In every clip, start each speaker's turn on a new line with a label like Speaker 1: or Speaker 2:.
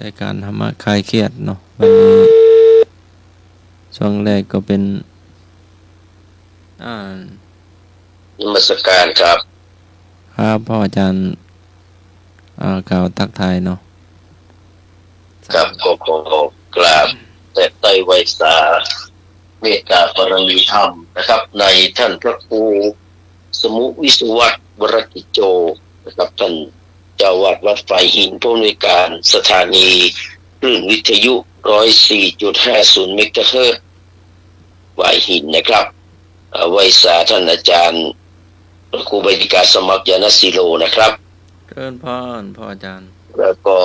Speaker 1: รายการธรรมะคลายเครียดเนาะวันนี้ช่วงแรกก็เป็น
Speaker 2: นมัสการครับ
Speaker 1: ครับพ่ออาจารย์กล่าวทักทายเนาะ
Speaker 2: ครับขอกราบแต่ไตรไวสาเมตตาปรมีธรรมนะครับในท่านพระครูสมุวิสุวัตวรกิจโจนะครับท่านเจ้าวาดวัดไฟหินผู้อำนวยการสถานีคลื่นวิทยุ 104.50 เมกะเฮิรตซ์ไฟหินนะครับไวสาท่านอาจารย์พระครูใบดิกาสมัครยานศิโลนะครับ
Speaker 1: เชิญพรพ่ออาจารย์
Speaker 2: แล้วก็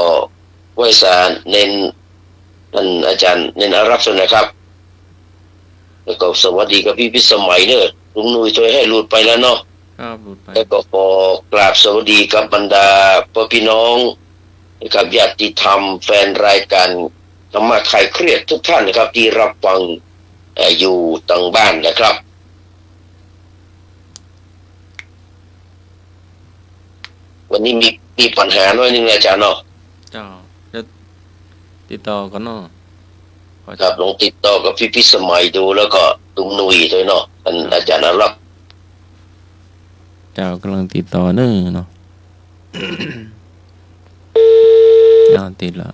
Speaker 2: ไวสาเน้นท่านอาจารย์เน้นอารักษ์นะครับแล้วก็สวัสดีกับพี่พิสมัยเนอะลุงนุ้ยช่วยให้หลุดไปแล้วเนาะ
Speaker 1: ครับหลุดไป
Speaker 2: แล้วก็ขอกราบสวัสดีกับบรรดาพี่น้องกับญาติธรรมแฟนรายการธรรมะคลายเครียดทุกท่านนะครับที่รับฟังอยู่ต่างบ้านนะครับวันนี้มีปัญหาหน่อยนึงอาจารย์เนาะ
Speaker 1: เจ้าจะติดต่อกันเนาะ
Speaker 2: ครับลองติดต่อกับพี่พิสมัยดูแล้วก็ลุงนุ้ยด้วยเนาะท่านอาจารย์อารักษ์
Speaker 1: เจ้ากำลังติดต่อเนาะ ติดแล้ว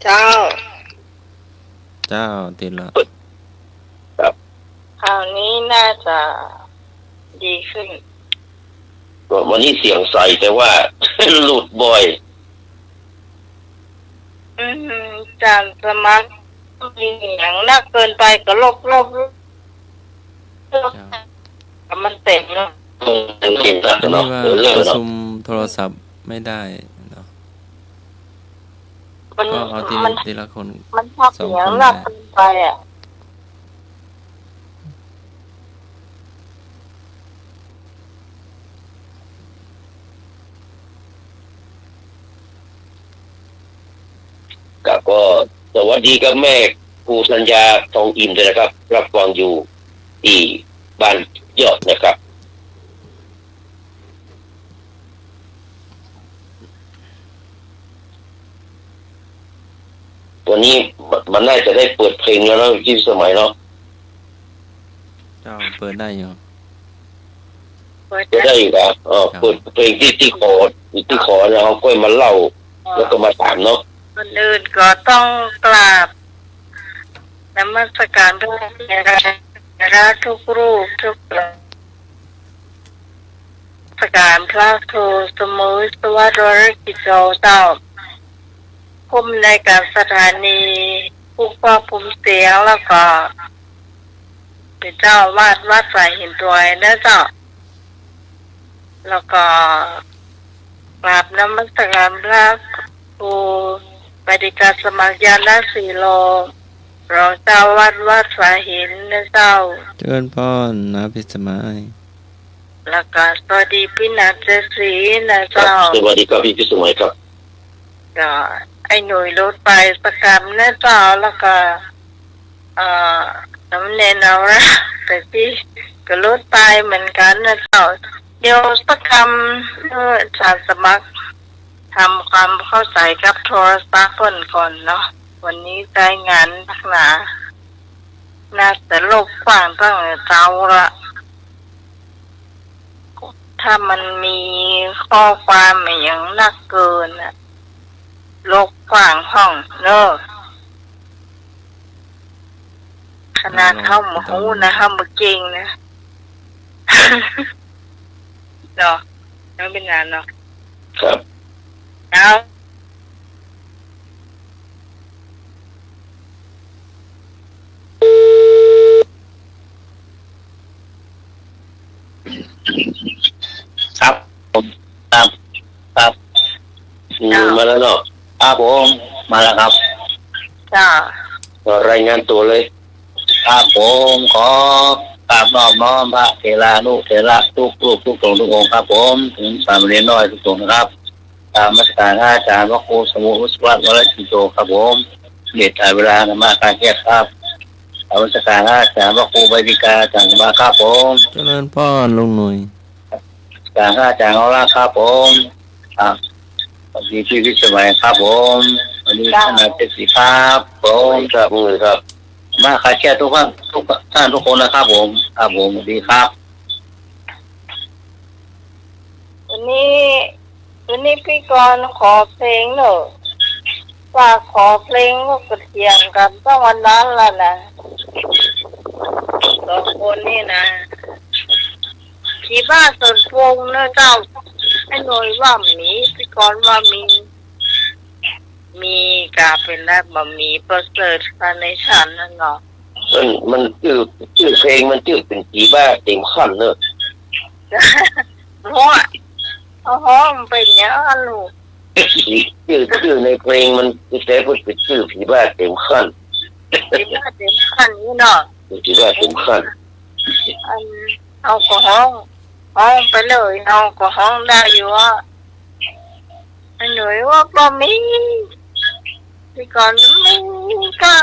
Speaker 3: เจ้า
Speaker 1: ติดแล้ว
Speaker 2: ครับ
Speaker 3: คราวนี้น่าจะดีขึ้น
Speaker 2: วันนี้เสียงใสแต่ว่า หลุดบ่อย
Speaker 3: จานสมัครมีอย่างนักเกินไปก็ลบมันเต็มเนาะ
Speaker 1: อันนี้ว่าประชุมโทรศัพท์ไม่ได้เนาะก็เอาทีละคน
Speaker 3: มันชอบเสียงนักเกินไป
Speaker 2: ก็สวัสดีกับแม่ครูสัญญาทองอิ่มด้วยนะครับรับฟังอยู่ที่บ้านยอดนะครับวันนี้มันน่าจะได้เปิดเพลงแล้วนะที่สมัยเนาะ
Speaker 1: เจ้าเปิดได้อยู่
Speaker 2: จะได้อยู่ครับเปิดเพลงที่ขอแล้วเขาก็มาเล่าแล้วก็มาถามเนาะ
Speaker 3: คนอื่นก็ต้องกราบนมัสการพระทุกรูปทุกสการพระครูสมุยสวัสดิ์วรกิจโจเจ้าผู้อำนวยการสถานีผู้ควบคุมเสียงแล้วก็เป็นเจ้าวาดวัดสายหินตัวนะเจ้าแล้วก็กราบนมัสการพระครูปฏิกาสมัครยานสีโลรองเจ้าวัดสายหินนะเจ้า
Speaker 1: เชิญพรนะพิสมัย
Speaker 3: แล้วก็สวัสดีพี่นัทเจสีนะเจ้า
Speaker 2: สวัสดีครับพี่พิสมัยครับ
Speaker 3: ก็ไอ้หน่วยรถไปประกรรมนะเจ้าแล้วก็น้ำเนนเอาละแต่ที่ก็รถไปเหมือนกันนะเจ้าเดี๋ยวประกรรมสารสมัครทำความเข้าใจกับโทรศัพท์ก่อนเนาะวันนี้ใจงานนักหนาน่าจะโลกกว้างตั้งเจ้าละถ้ามันมีข้อความอย่างนักเกินโลกกว้างห้องเนอะขนาดเข้าหมูนะเข้าหมูเก่งนะเนาะไม่เป็นงานเนาะ
Speaker 2: ครับ
Speaker 3: เอา
Speaker 2: ครับผมครับมาแล้วเนาะ
Speaker 4: ครับผมมาแล้วครับ
Speaker 3: จ้
Speaker 2: ารายงานตัวเลย
Speaker 4: ครับผมขอกราบนอบน้อมพระเถรานุเถระทุกรูปทุกองค์ทุกองค์ครับผมถึงสามเณรน้อยทุกองค์นะครับตามมาตรการอาจารย์พระครูสมุวิศวะวรกิจโจครับผมเด็ดถ่ายเวลาธรรมะการแก้ครับตามมาตรการอาจารย์พระครูใบดิกาจังมาครับผม
Speaker 1: เจริญพรลุงหนุ่ย
Speaker 4: การอาจารย์เอาละครับผม ครับสวัสดีพี่วิศวัยครับผมวันนี้ท่านนายเจ็ดสีครับผ
Speaker 2: สวัส
Speaker 4: ม
Speaker 2: ดีครับมือครับ
Speaker 4: มาขายแค่ทุกท่านทุกคนนะครับผมครับผมสวัสดีครับ
Speaker 3: วันนี้พี่กรณ์ขอเพลงหน่อยว่าขอเพลงก็กระเทียงกันตั้งวันนั้นแล้วนะสองคนนี่นะที่บ้านสวนพงนะเจ้าไอ้หน่อยว่าหมีพี่กรณ์ว่ามีกาเป็นแรกบะหมี่ประเสริฐคาร์เนชั่นนั่นเนาะ
Speaker 2: มันชื่อเพลงมันชื่อเป็นผีบ้าเต็มขั้นเนอะ
Speaker 3: เพราะว่าอ๋อมันเป็นอย่างนั้นลูก
Speaker 2: ชื่อในเพลงมันแต่พูดเป็นชื่อผีบ้าเต็มขั้น
Speaker 3: ที่บ้านเต็มขั้นนี่เนาะ
Speaker 2: ผีบ้าเต็มขั้น
Speaker 3: อันเอาก็ห้องไปเลยเอาก็ห้องได้อยู่ว่าอันหน่วยว่าบะหมี่พี่ก่อนไม่กล้า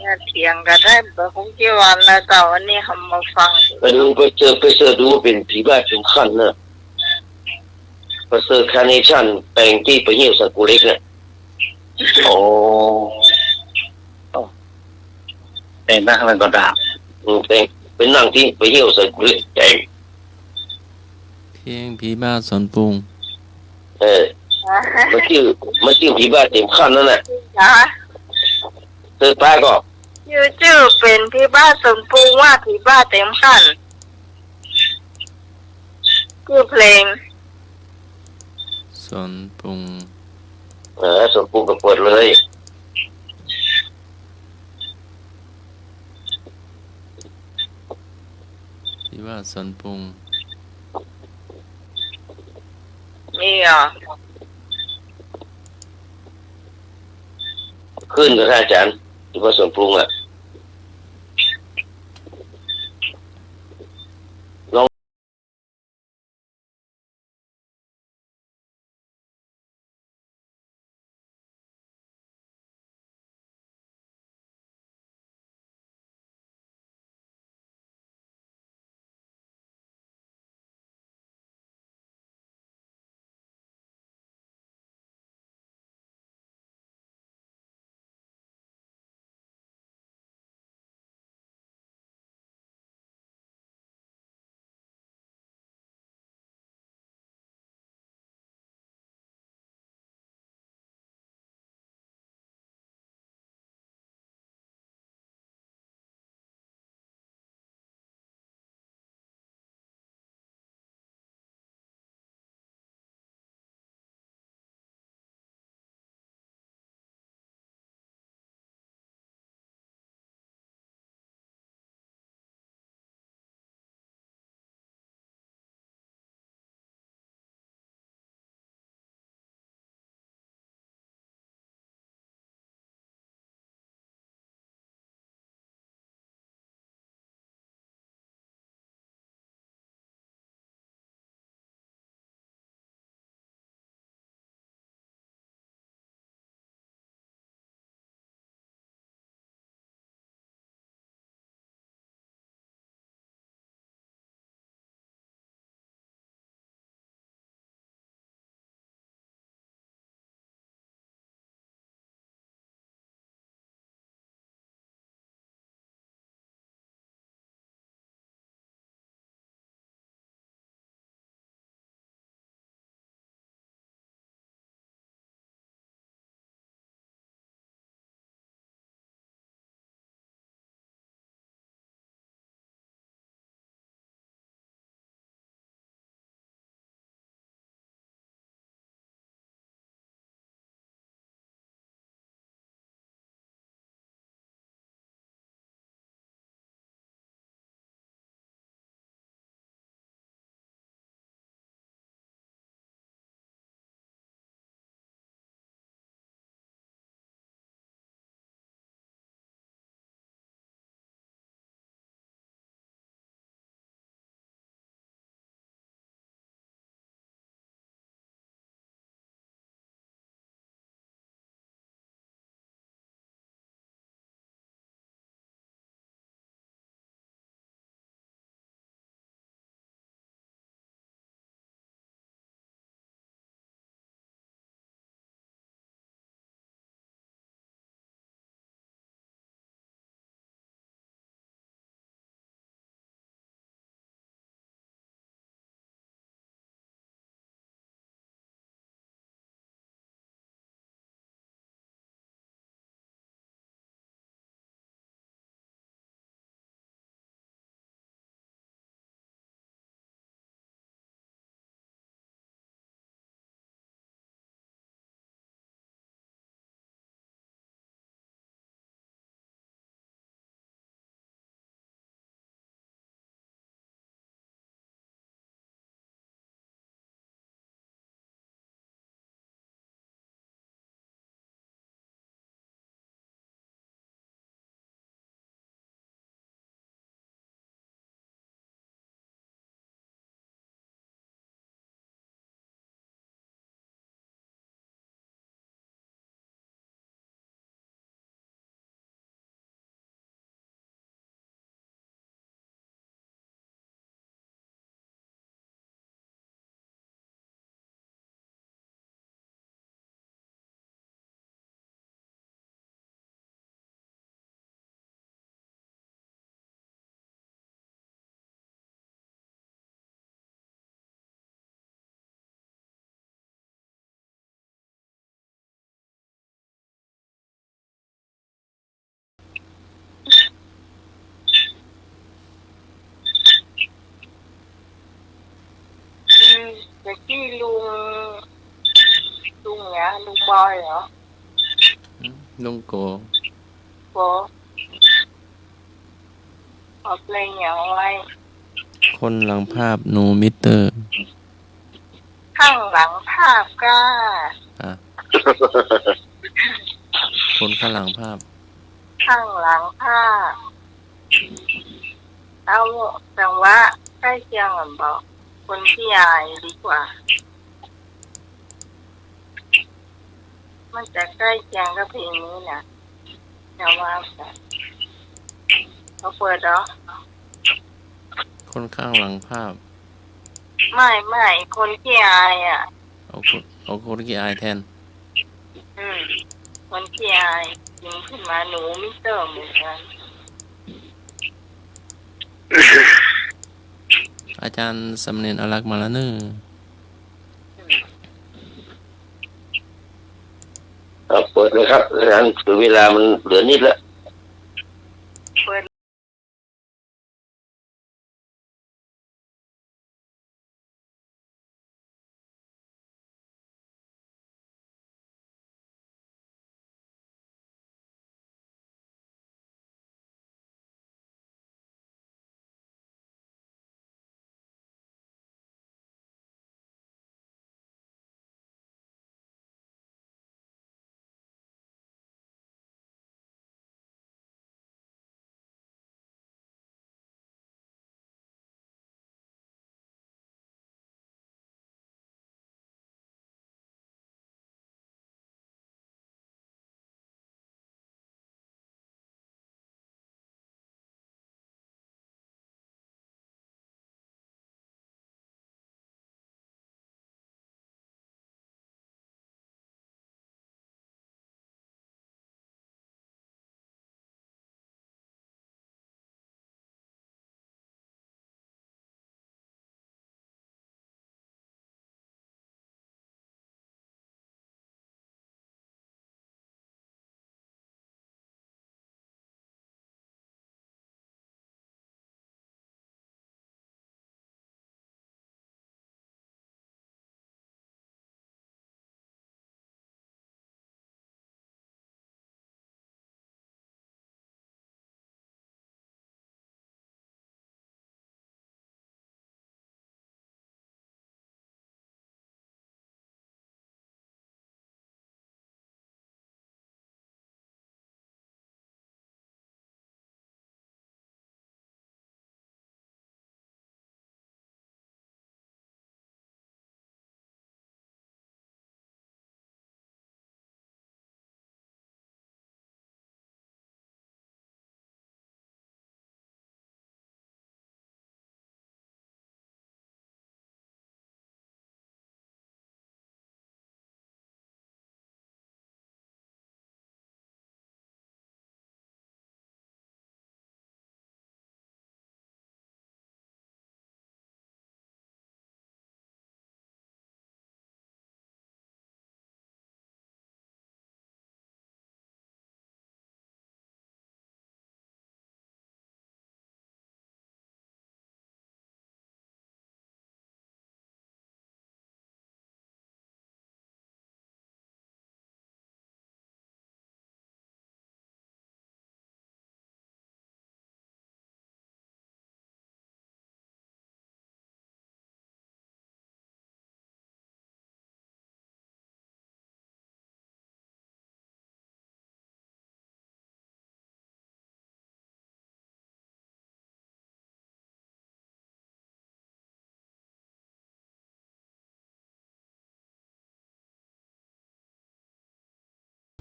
Speaker 3: อย่าเถียงกันได้แบบคงกี่วันแล้วแต่วันนี้ทำมาฟัง
Speaker 2: ไปเจอดูว่าเป็นผีบ้าเต็มขั้นเนอะประเสริฐคาร์เนชั่นแต่งที่ไปเหี่ยวสักกุเล็กเนี่ย
Speaker 4: โอ้แต่งหน้ามันก็ดาบ
Speaker 2: แต่งเป็นนั่งที่ไปเหี่ยวสักกุเล็กแต่ง
Speaker 1: เพลงผีบ้าสวนปรุง
Speaker 2: มันชื่อผีบ้าเต็มขั้นนั่นแหละ
Speaker 3: นะ
Speaker 2: เธอป้าก็
Speaker 3: ชื่อเป็นพี่บ้านสมปรุงว่าพี่บ้านเต็มขั้นชื่อเพลง
Speaker 1: สวนปรุง
Speaker 2: สมปูกับเปิดเลย
Speaker 1: ผีบ้าสวนปรุง
Speaker 3: นี่อ่ะ
Speaker 2: ขึ้นกับท่านอาจารย์ที่ว่าสมปรุงอ่ะ
Speaker 3: แต่ที่ลุงเนี่ยลุงบอยเหรอ
Speaker 1: ลุงโก
Speaker 3: โบเอาเพลงอย่างไร
Speaker 1: คนหลังภาพหนูมิเตอร์
Speaker 3: ข้างหลังภาพก็
Speaker 1: อ่ะ คนข้างหลังภาพ
Speaker 3: ข้างหลังภาพเอาจังหวะใกล้เคียงกันบอกคนที่อายดีกว่า มันจะใกล้เคียงกับเพลงนี้นะแต่ว่าเขาเปิดเหรอ
Speaker 1: คนข้างหลังภาพ
Speaker 3: ไม่คนที่อายอ่ะ
Speaker 1: เอาคนกี่อายแทน
Speaker 3: คนที่อายยิงขึ้นมาหนูมิเตอร์เหมือนกัน
Speaker 1: อาจารย์สำเนียงอารักษ์มาแล้วเนอะ
Speaker 2: เปิดเลยครับงั้นคือเวลามันเหลือนิดแล้ว
Speaker 3: เปิด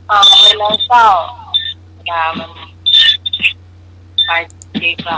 Speaker 3: เอาไว้แล้วเศร้ายามันไปจีกละ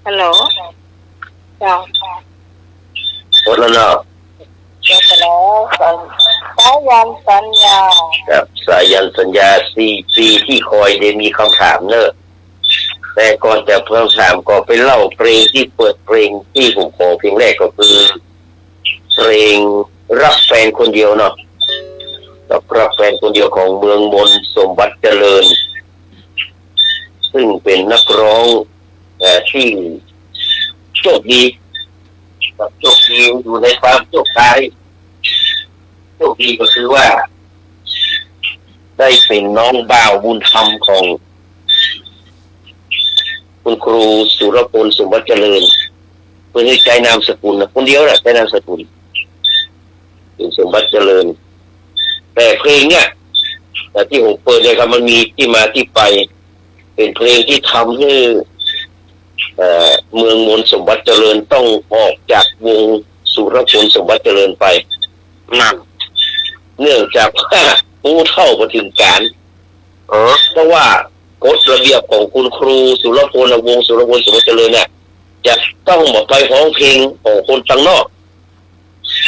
Speaker 3: ฮัลโหลเจ้า
Speaker 2: หมดแล้วเนาะ
Speaker 3: เจ้าไปแล้วสายันสัญญา
Speaker 2: ครับสายันสัญญา4 ปีที่คอยได้มีคำถามเนอะแต่ก่อนจะเพิ่มถามก็ไปเล่าเพลงที่เปิดเพลงที่ผมขอเพลงแรกก็คือเพลงรักแฟนคนเดียวเนาะรักแฟนคนเดียวของเมืองมนสมบัติเจริญซึ่งเป็นนักร้องที่โชคดีอยู่ในความโชคร้ายโชคดีก็คือว่าได้เป็นน้องบ่าวบุญธรรมของคุณครูสุรพลสมบัติเจริญเพื่อให้ใจนามสกุลนะคนเดียวแหละใจนามสกุลเป็นสมบัติเจริญแต่เพลงเนี่ยแต่ที่ผมเปิดเลยครับมันมีที่มาที่ไปเป็นเพลงที่ทำให้เมืองมนสมบัติเจริญต้องออกจากวงสุรพลสมบัติเจริญไปนั่นเนื่องจากว่าผู้เท่ามาถึงการเพราะว่ากฎระเบียบของคุณครูสุรพลวงสุรพลสมบัติเจริญเนี่ยจะต้องมาไปร้องเพลงของคนต่างนอก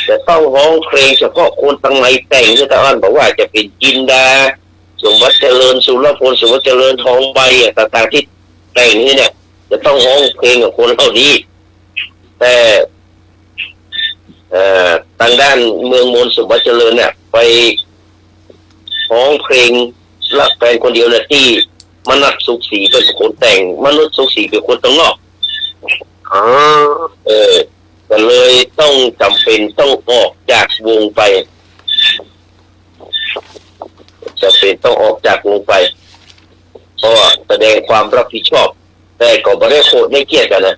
Speaker 2: จะต้องร้องเพลงเฉพาะคนต่างในแต่งที่ตะวันบอกว่าจะเป็นจินดาสมบัติเจริญสุรพลสมบัติเจริญทองใบต่างๆที่แต่งนี่เนี่ยจะต้องร้องเพลงกับคนเหล่านี้แต่ทางด้านเมืองมนสมบัติเจริญเนี่ยไปร้องเพลงรักแฟนคนเดียวเนี่ยที่มนัสสุขศรีเป็นคนแต่งมนุษย์สุขศรีเป็นคนต่างนอกก็เลยต้องจำเป็นต้องออกจากวงไปจำเป็นต้องออกจากวงไปเพราะแสดงความรับผิดชอบแต่ก็ไม่ได้โคตรไม่เกลียดกันนะ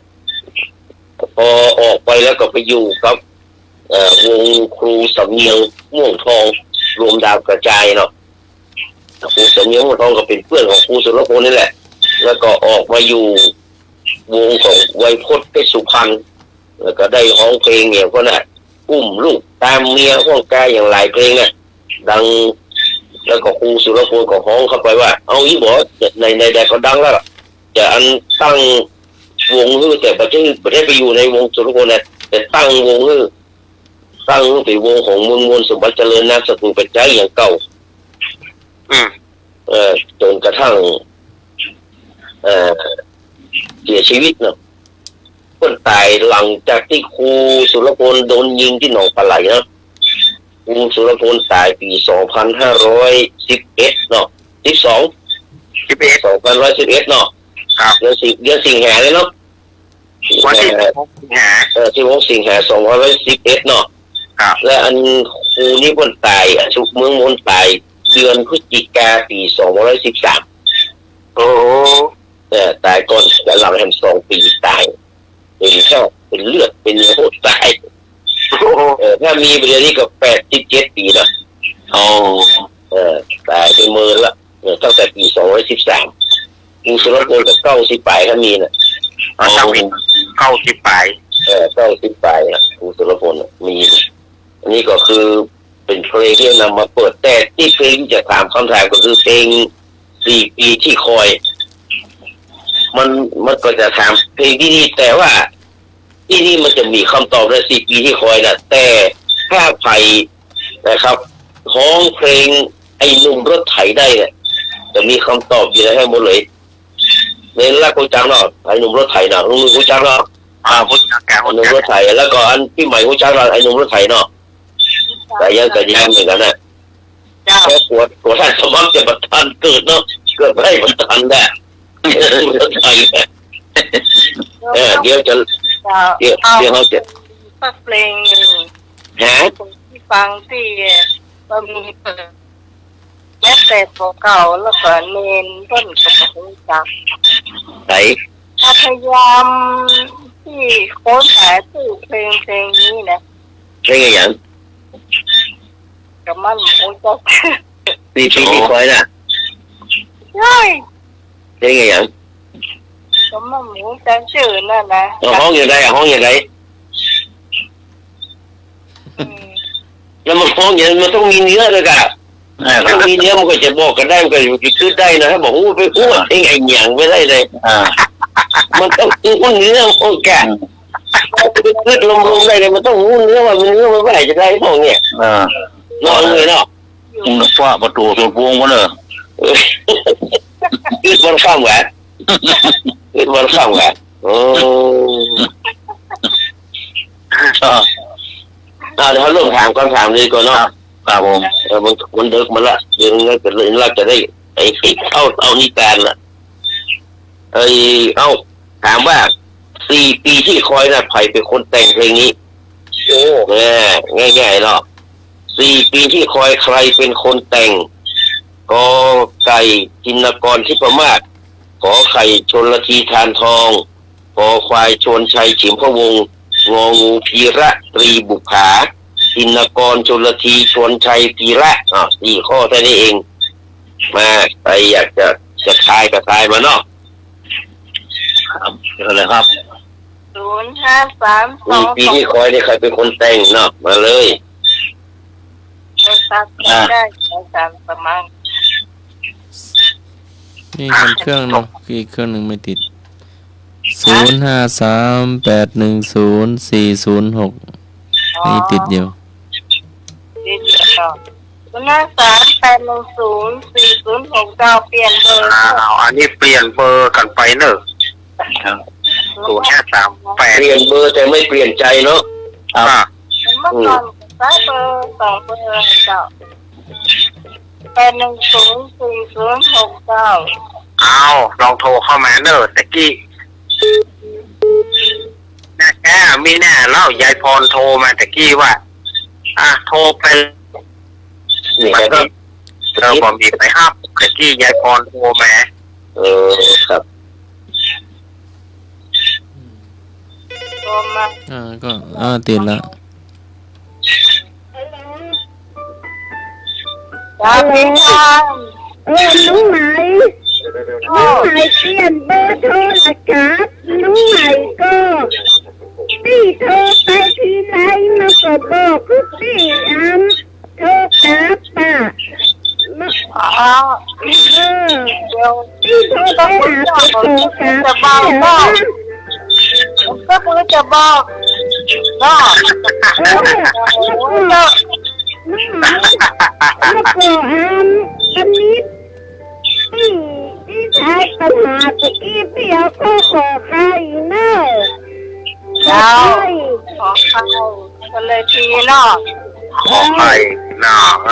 Speaker 2: พอออกไปแล้วก็ไปอยู่กับวงครูสำเนียงม่วงทองรวมดาวกระจายเนาะครูสำเนียงม่วงทองก็เป็นเพื่อนของครูสุรพลนี่แหละแล้วก็ออกมาอยู่วงของไวยพจน์เพชรสุพรรณแล้วก็ได้ร้องเพลงเนี่ยก็น่ะอุ้มลูกตามเมียห้องกายอย่างหลายเพลงน่ะดังแล้วก็ครูสุรพลก็ร้องเข้าไปว่าเอาอีบอกในแดนก็ดังแล้วจะอันตั้งวงฮือแต่ประเทศไปอยู่ในวงสุรพลเนี่ยแต่ตั้งวงฮือตั้งเป็นวงของเมืองมนสมบัติเจริญนามสกุลเป็นใจอย่างเก่าจนกระทั่งเสียชีวิตเนาะคนตายหลังจากที่ครูสุรพลโดนยิงที่หนองปลาไหลเนาะครูสุรพลตายปี2511เนาะ2511เนาะครับเดือนสิงหาเลยเนาะวันที่6 สิงหาที่6 สิงหา2511เนาะครับและอันครูนี่คนตายชุกเมืองมนตายเดือนพฤศจิกาปี2513โอ้ตายก่อนแต่หลังแห่ง2 ปีตายเป็นเลือดเป็นโรคตายถ้ามีประเดี๋ยวนี้ก็87 ปีแล้วตายเป็นมือละตั้งแต่ปี2513ครูสุรพลกับ90 ปลายถ้ามีน่ะ90 ปลาย90 ปลายนะครูสุรพลมีอันนี้ก็คือเป็นเพลงที่นำมาเปิดแต่ที่เพลงจะถามคำถามก็คือเพลง4 ปีที่คอยมันก็จะถามเพลงที่นี่แต่ว่าที่นี่มันจะมีคำตอบใน4 ปีที่คอยนะแต่ถ้าใครนะครับร้องเพลงไอ้หนุ่มรถไถได้เนี่ยจะมีคำตอบอยู่ในให้หมดเลยในแรกกูจังเนาะไอ้หนุ่มรถไถเนาะลุงกูจังเนาะกูจังแกหนุ่มรถไถแล้วก็อันที่ใหม่กูจังเนาะไอ้หนุ่มรถไถเนาะแต่ยังเหมือนกันนะแค่ปวดท่านสมองจะบัดทันเกิดเนาะเกิดไม่บัดทันได้รถไถเดี๋ยวเขาจะ
Speaker 3: สักเพลงหนึ่งที่ฟังที่เรามีเปิดแม้แต่ของเก่าแล้วก็เนนต้นกระบอกจัก
Speaker 2: ไหน
Speaker 3: พยายามที่โค้ชหาชื่อเพลงนี้นะ
Speaker 2: เพลงอย่าง
Speaker 3: กับมันโหจัก
Speaker 2: 4 ปีที่คอยน่ะ
Speaker 3: ใช่
Speaker 2: เพลงอย่าง
Speaker 3: ก็มันหมูจังชื่อนั่นนะ
Speaker 2: ห้องอย่างไรห้องอย่างไรแล้วมันห้องอย่างมันต้องมีเนื้อเลยกันถ้ามีเนื้อมันก็จะบอกกันได้มันก็อยู่ที่คือได้นะถ้าบอกไปพูดเองไอ้หยังไม่ได้เลย มันต้องหูเนื้อพวกแกขึ้นลมได้เลยมันต้องหูเนื้อว่ามันเนื้อมันไม่ไหนจะได้พวกเนี่ยนอนเลยเนาะ
Speaker 4: มึงว่าประตูตัวพวงวะเนอะ
Speaker 2: ขึ้นบนข้ามแหวนขึ้นบนข้ามแหวนโอ้เดี๋ยวเขาเริ่มถามคำถามเลยก่อนเนาะ
Speaker 4: ครับผม
Speaker 2: มันเดิกมาละเดี๋ยวนี้ก็เลยเราจะได้ไอ้เอานิทานละถามว่า4 ปีที่คอยน่ะใครเป็นคนแต่งเพลงนี้โอ้ง่ายๆเนาะ4 ปีที่คอยใครเป็นคนแต่งกอไก่จินกรทิพมาศขอไข่ชนละทีทานทองขอควายชนชัยฉิมพะวงงองูพีระตรีบุภาจินกรชนละทีชนชัยพีระ4 ข้อแค่นี้เองมาใครอยากจะทายก็ทายมาเนาะ
Speaker 4: ครับเจอเลยครับ
Speaker 3: 0532
Speaker 2: ปีที่คอยนี่ใครเป็นคนแต่งเนาะมาเลย
Speaker 3: ได้ตามสมัคร
Speaker 1: นี่คนเครื่องเนาะอีกเครื่องหนึ่งไม่ติด0538104006นี่ติดอยู่
Speaker 3: ติดต่อ0538104069เปลี่ยนเบอร์
Speaker 5: อันนี้เปลี่ยนเบอร์กันไปเนอะ0538
Speaker 2: เปลี่ยนเบอร์แต่ไม่เปลี่ยนใจเนาะ
Speaker 3: เมื่อก่อนใช้เบอร์2 เบอร์เจ้า8104069
Speaker 5: เอาลองโทรเข้ามาเนอะตะกี้มีแน่เล่ายายพรโทรมาตะกี้ว่าโทรไป
Speaker 2: นี่
Speaker 5: วัน
Speaker 2: ครั
Speaker 5: นี้
Speaker 2: บ
Speaker 5: ผมมีไปฮับตะกี้ยายพรโทรมา
Speaker 2: ครับ
Speaker 3: โทรมา
Speaker 1: ก็ติดแล้ว
Speaker 3: จ้าพี่ชาย
Speaker 6: น้องไหมน้องไหมเปลี่ยนเบอร์โทรศัพท์น้องไหมก็พี่โทรไปทีไรมันก็บอกคือพี่โทรกลับป่ะเดี๋ยวพี่โทรไปหาพี่โทรกลับเดี๋ยว
Speaker 3: ก็มือจะบอกเนาะ
Speaker 6: น้องไหมแล้วก็อันนี้ที่ใช้ปัญหาตะกี้พี่เอาก็ขอใครเนอะขอใคร
Speaker 3: ขอเข้าก็เลยทีเนาะ
Speaker 5: ขอไปเนาะ
Speaker 2: ม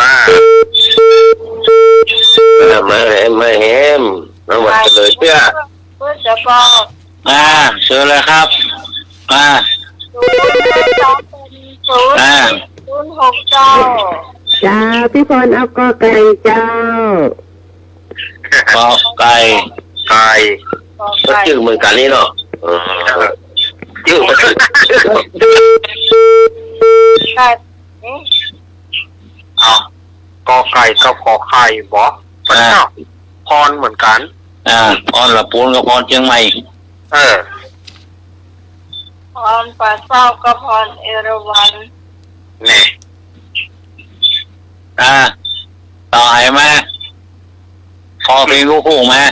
Speaker 2: าแฮมน้องวัดเลยเพื่อ
Speaker 3: เพื่อจะบอก
Speaker 4: เชิญเลยครับ
Speaker 3: 06206
Speaker 6: จ้าพี่พรเอากอไก่เจ้า
Speaker 4: ก็ไก่
Speaker 2: ก็ชื่อเหมือนกันนี่เนาะชื่อ
Speaker 3: ไก่นี่
Speaker 5: เอากอไก่กับขอไข่บอกพระเจ้าพรเหมือนกัน
Speaker 4: พรละปูนกับพรเชียงใหม่
Speaker 3: พรป่าเศร้ากับพรเอราวัณ
Speaker 5: เนี่ย
Speaker 4: ต่อให้มาพอเพลงลูกคู่มา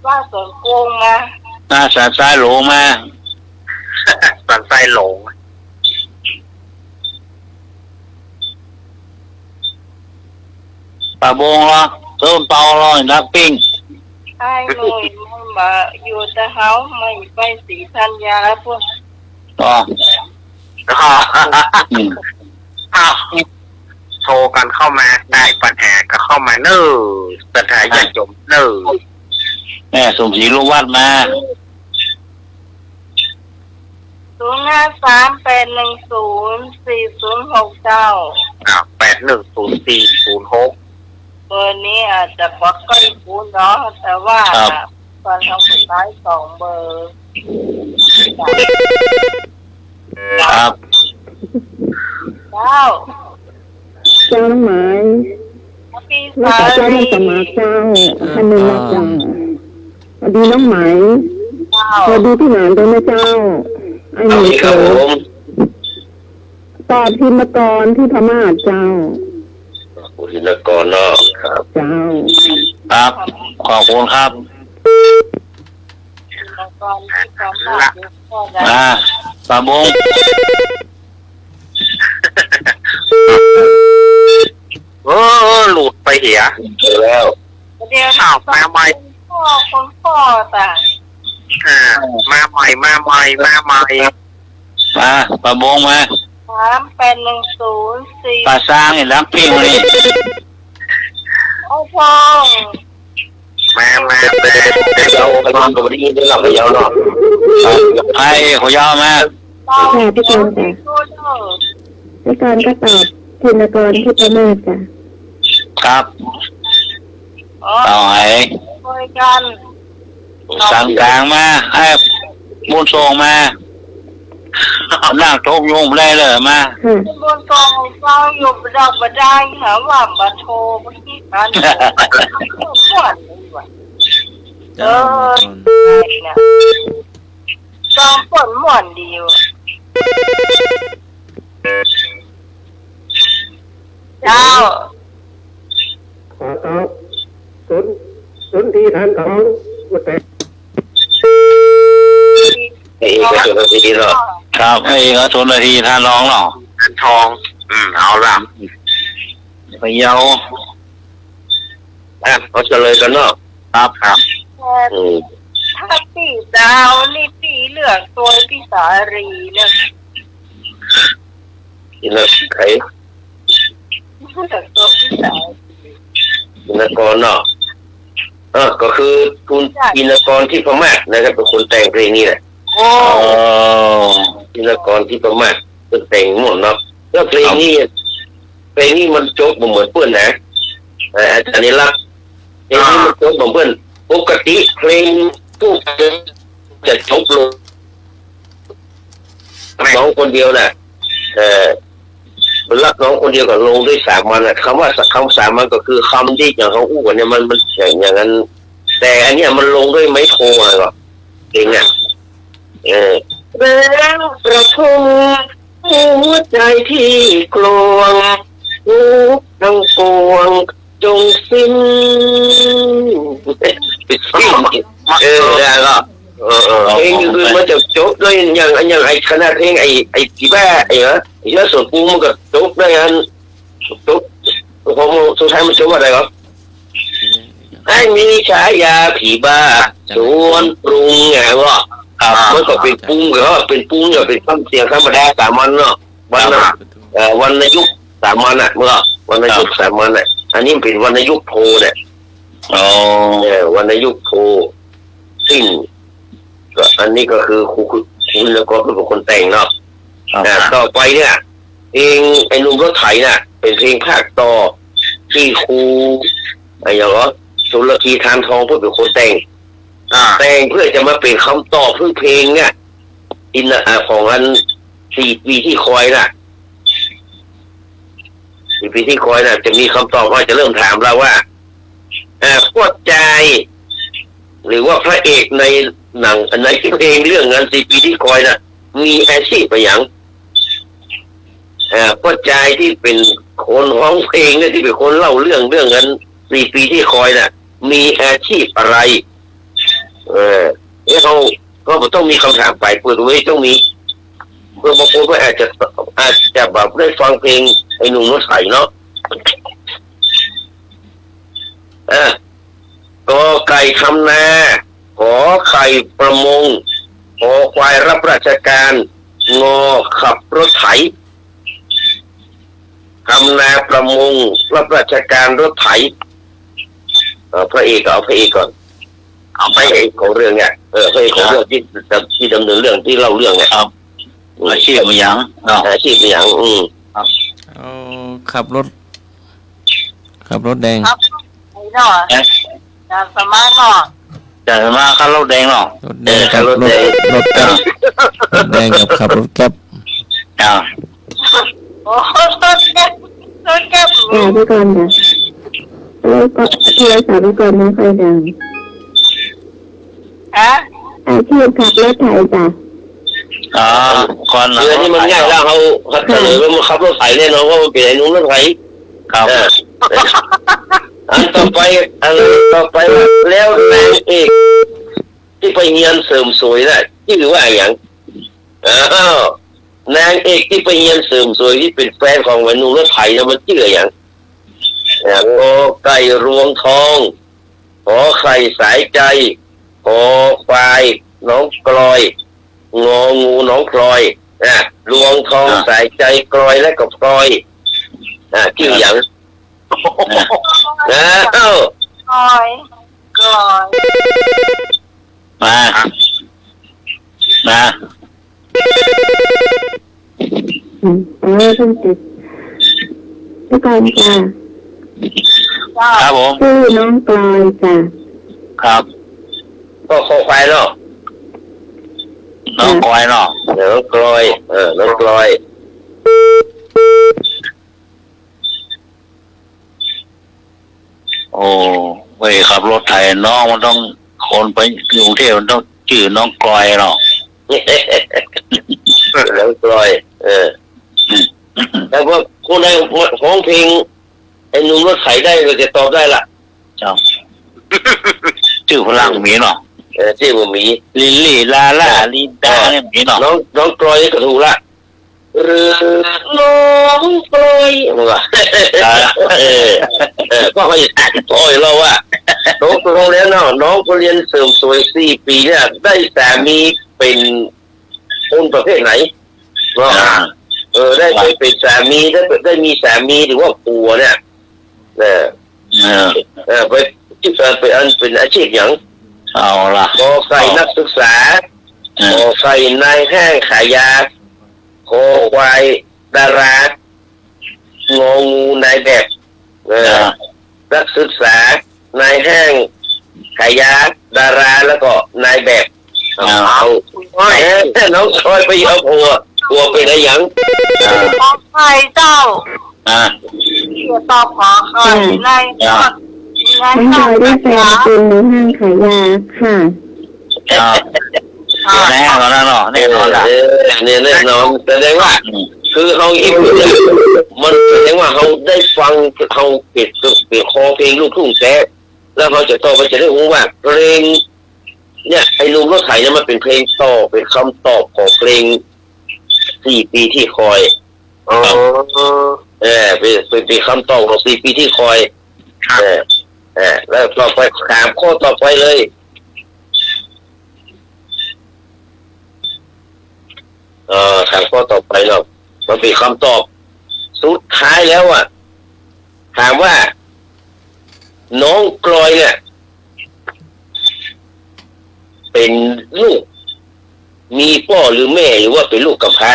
Speaker 3: ว่าสวนกรุงมา
Speaker 4: สายซ้ายหลูมา
Speaker 5: สันไส้หลง
Speaker 4: ปะบงเหรอเติมเตาเหรอนักปิ้ง
Speaker 3: ไอ้หนุ่ยมันมาอยู่แต่เฮาไม่ไปสีธัญญาพวก
Speaker 4: ต่อ
Speaker 5: โทรกันเข้ามาได้ปัญหาก็เข้ามาเนอะปัญหาอย่าจมเนอะ
Speaker 4: แม่สมศรีลูกวัดมา
Speaker 3: 0538104069
Speaker 5: 810406
Speaker 3: เบอร์นี้อาจจะปักก็คุ้นเนาะแต่ว่าตอนเราสุดท้าย2 เบอร์
Speaker 4: ครับ
Speaker 3: เจ้า
Speaker 6: เจ้าน้องไหม
Speaker 3: พี่
Speaker 6: แล้ว
Speaker 3: สา
Speaker 6: ก็เจ้า
Speaker 3: ลี
Speaker 6: น้องสมัครเจ้าอันนึงนะเจ้าสวัสดีน้องไหม
Speaker 3: เจ้า
Speaker 6: สวัสดีพี่หนานด้วยนะเจ้าไอ้หนู
Speaker 2: ค
Speaker 6: เกิ
Speaker 2: รับผ
Speaker 6: ด
Speaker 2: ม
Speaker 6: ตอบพิมกรที่พม่าเจ้า
Speaker 2: อุทินกรเนาะครับ
Speaker 6: เจ้า
Speaker 4: ครับขอบคุณครับ
Speaker 3: ก่อนที่ก่อนมาก็ได้
Speaker 4: ปาบง
Speaker 5: หลุดไปเหีย
Speaker 2: เจอแล้ว
Speaker 3: เดี๋ยว
Speaker 5: อ้าวมาใหม่
Speaker 3: พ่อคนพ่อแต่
Speaker 5: มาใหม่
Speaker 4: มาปาบงมา
Speaker 3: 3810
Speaker 4: ปาสร้างเห็นแล้วปิ้งมานี่
Speaker 3: โอ้พง
Speaker 5: มา
Speaker 2: เราไปนอนกับได้ยินได้หลับไปยาวเนาะ
Speaker 4: ไอ้หัวยาวมา
Speaker 6: ค่ะพี่กรณ์จ้ะพี่กรณ์ก็ตอบธินกรที่ประมาทจ้ะ
Speaker 4: ครับต่อไอ้
Speaker 3: คุยกัน
Speaker 4: สั่งกลางมาไอ้บุญส่งมานั่งโต๊ะยุงได้เลยมา
Speaker 6: ค่ะ
Speaker 3: บนกองเราอยู่บดอกบดายหาว่าบัโทบัที่กันขวัญเลยว่ะ
Speaker 1: จ้าก่อน
Speaker 3: นะจอมฝนหม่อนดีว่ะเจ้า
Speaker 7: ขอตอบสุนทีทานของกุฏิ
Speaker 2: ไอ้ก็จบทีเนาะ
Speaker 4: ครับไอ้ก็ชนนาทีท่านร้องเนาะ
Speaker 5: อันทองเอาละ
Speaker 4: พะเยา
Speaker 2: เขาเฉลยกันเนาะ
Speaker 4: ครับ
Speaker 3: ถ้าปีดาวนี่ปีเหลืองตัวพี่สารีเนี่ย
Speaker 2: กินแล้วใคร
Speaker 3: เหลืองตัวพี่สารี
Speaker 2: กินกรเนาะก็คือคุณกินกรที่พม่านะครับเป็นคนแต่งเพลงนี้แหละ
Speaker 3: โอ้
Speaker 2: กินกรที่พม่าเป็นแต่งหมดเนาะแล้วเพลงนี้มันจบเหมือนเพื่อนนะอาจารย์นิรักษ์เพลงนี้มันจบเหมือนเพื่อนปกติเพลงผู้จะจบลงน้องคนเดียวน่ะรักน้องคนเดียวกับลงด้วยสามัญนะคำว่าคำสามัญก็คือคำที่อย่างเขาอู้กันเนี่ยมันอย่างนั้นแต่อันเนี้ยมันลงด้วยไม้โทอะไรก็เองเนี่ยแรงประทงหัวใจที่กลวงทุกทั้งปวงจงสิ้นปิดสิ้นได้ก็เพลงคือมันจะจบด้วยอย่างไอ้คณะเพลงไอ้กี่บ้าไอ้เหรอไอ้เยอะส่วนกูมันก็จบด้วยกันจบพอสุดท้ายมันจบอะไรก็ไอ้มีฉายาผีบ้าชวนปรุงไงวะมันก็เป็นปรุงเหรอเป็นปรุงเหรอเป็นคำเสียงธรรมดาสามัญเนาะวันในยุคสามัญอ่ะเมื่อวันในยุคสามัญอ่ะอันนี้เป็นวันในยุคโทเนี่ยวันในยุคโทสิ้นอันนี้ก็คือคุณแล้วก็เป็นคนแต่งเนาะต่อไปเนี่ยเพลงไอ้นุ่มรถไถน่ะเป็นเพลงภาคต่อที่ครูไอ้อย่างว่าสุรกีทานทองเพื่อเป็นคนแต่งเพื่อจะมาเป็นคำตอบเพื่อเพลงเนี่ยอินของอัน4 ปีที่คอยน่ะ4 ปีที่คอยน่ะจะมีคำตอบว่าจะเริ่มถามเราว่าหัวใจหรือว่าพระเอกในหนังในเพลงเรื่องนั้น4 ปีที่คอยน่ะมีอาชีพอะไรอย่างหัวใจที่เป็นคนร้องเพลงเนี่ยที่เป็นคนเล่าเรื่องนั้น4 ปีที่คอยน่ะมีอาชีพอะไรเนี่ยเขาต้องมีคำถามไปเปิดไว้ต้องมีเพื่อบางคนก็อาจจะแบบได้ฟังเพลงไอ้หนุ่มรถไถเนาะก็ไก่ทำนาขอไข่ประมงขอควายรับราชการงอขับรถไถทำนาประมงรับราชการรถไถพระเอกเอาพระเอกก่อนเอาพระเอกของเรื่องเนี่ยพระเอกของเรื่องที่ดำเนินเรื่องที่เล่าเรื่องเนี่ย
Speaker 4: อาชีพมันยัง
Speaker 2: อาชีพมันยัง
Speaker 1: เอาขับรถแดง
Speaker 3: ครับไอ้เนาะจากสมาร์ทเนาะ
Speaker 4: จะมาขับรถแดงเนาะ
Speaker 1: รถแดงกับรถแก๊ปรถแดงกับขับรถแก๊ป
Speaker 3: โอ้รถแก๊ป
Speaker 6: พี่กรณ์จ้ะแล้วก็โทรศัพท์พี่กรณ์ไม่ค่อยดังอาชีพขับรถไถจ้ะ
Speaker 4: ก่อน
Speaker 2: เรื่องนี้มันง่ายแล้วเขาเฉลยว่ามันขับรถไถแน่นอนว่ามันเป็นไอ้นุ่มรถไถ
Speaker 4: ครับ
Speaker 2: อันต่อไปแล้วนางเอก ที่ไปเรียนเสริมสวยน่ะชื่อว่าอย่างนางเอกที่ไปเรียนเสริมสวยที่เป็นแฟนของวัยนุ่นรถไถนะมันชื่ออย่างกอไก่รวงทองขอไข่สายใจขอควายน้องกลอยงองูน้องกลอยรวงทองสายใจกลอยและกับกลอยชื่ออย่าง
Speaker 3: กลอย
Speaker 4: มา
Speaker 6: คุณติดทุกคนจ้ะ
Speaker 4: ครับผม
Speaker 6: ชื่อน้องกลอยจ้ะ
Speaker 4: ครับ
Speaker 2: ก็ขอควายเนาะ
Speaker 4: น้องกลอยเนาะ
Speaker 2: น้องกลอยน้องกลอย
Speaker 4: โอ้เว้ยขับรถไถน้องมันต้องคนไปกรุงเทพมันต้องชื่อน้องกลอยเนาะ
Speaker 2: น้องกลอยแต่ว่าคนในห้องเพลงไอ้หนุ่มรถไถได้เราจะตอบได้ละ
Speaker 4: ชื่อพลังมีเนาะ
Speaker 2: ชื่อผมมี
Speaker 4: ลิลลี่ลาล่าลินดาเนี่ยมีเนาะ
Speaker 2: น้องกลอยก็ถูกละหรือน้องกลอยมั้งวะก็เขาจะตัดต่อยเราว่าน้องกลอยแล้วเนาะน้องก็เรียนเสริมสวย4 ปีเนี่ยได้สามีเป็นคนประเภทไหนได้เป็นสามีได้มีสามีหรือว่าผัวเนี่ยไปเป็นอาชีพอย่าง
Speaker 4: เอาล่ะ
Speaker 2: ขอไก่นักศึกษาขอไก่นายห้างขายยาขอควายดารางองูนายแบบนักศึกษานายห้างขายยาดาราแล้วก็นายแบบน้องคอยไปเอาผัวไปได้ยัง
Speaker 3: ขอไข่เจ้าตอบขอไข่นาย
Speaker 6: น้องกลอยได้แฟนเป็นในห้างขายยาค่ะ
Speaker 4: แน่นอนเนาะแน่นอนละ
Speaker 2: เนี่ยแน่นอนแสดงว่าคือเขาอีกมันแสดงว่าเขาได้ฟังเขาเปิดคอเพลงลูกทุ่งแท้แล้วเขาจะต่อไปจะได้รู้ว่าเพลงเนี่ยไอ้ลุงรถไถเนี่ยมันเป็นเพลงต่อเป็นคำตอบของเพลง4 ปีที่คอยเป็นคำตอบของ4 ปีที่คอยแล้วต่อไปถามข้อต่อไปเลยถามข้อต่อไปเนาะมันเป็นคำตอบสุดท้ายแล้วถามว่าน้องกลอยเนี่ยเป็นลูกมีพ่อหรือแม่หรือว่าเป็นลูกกำพร้า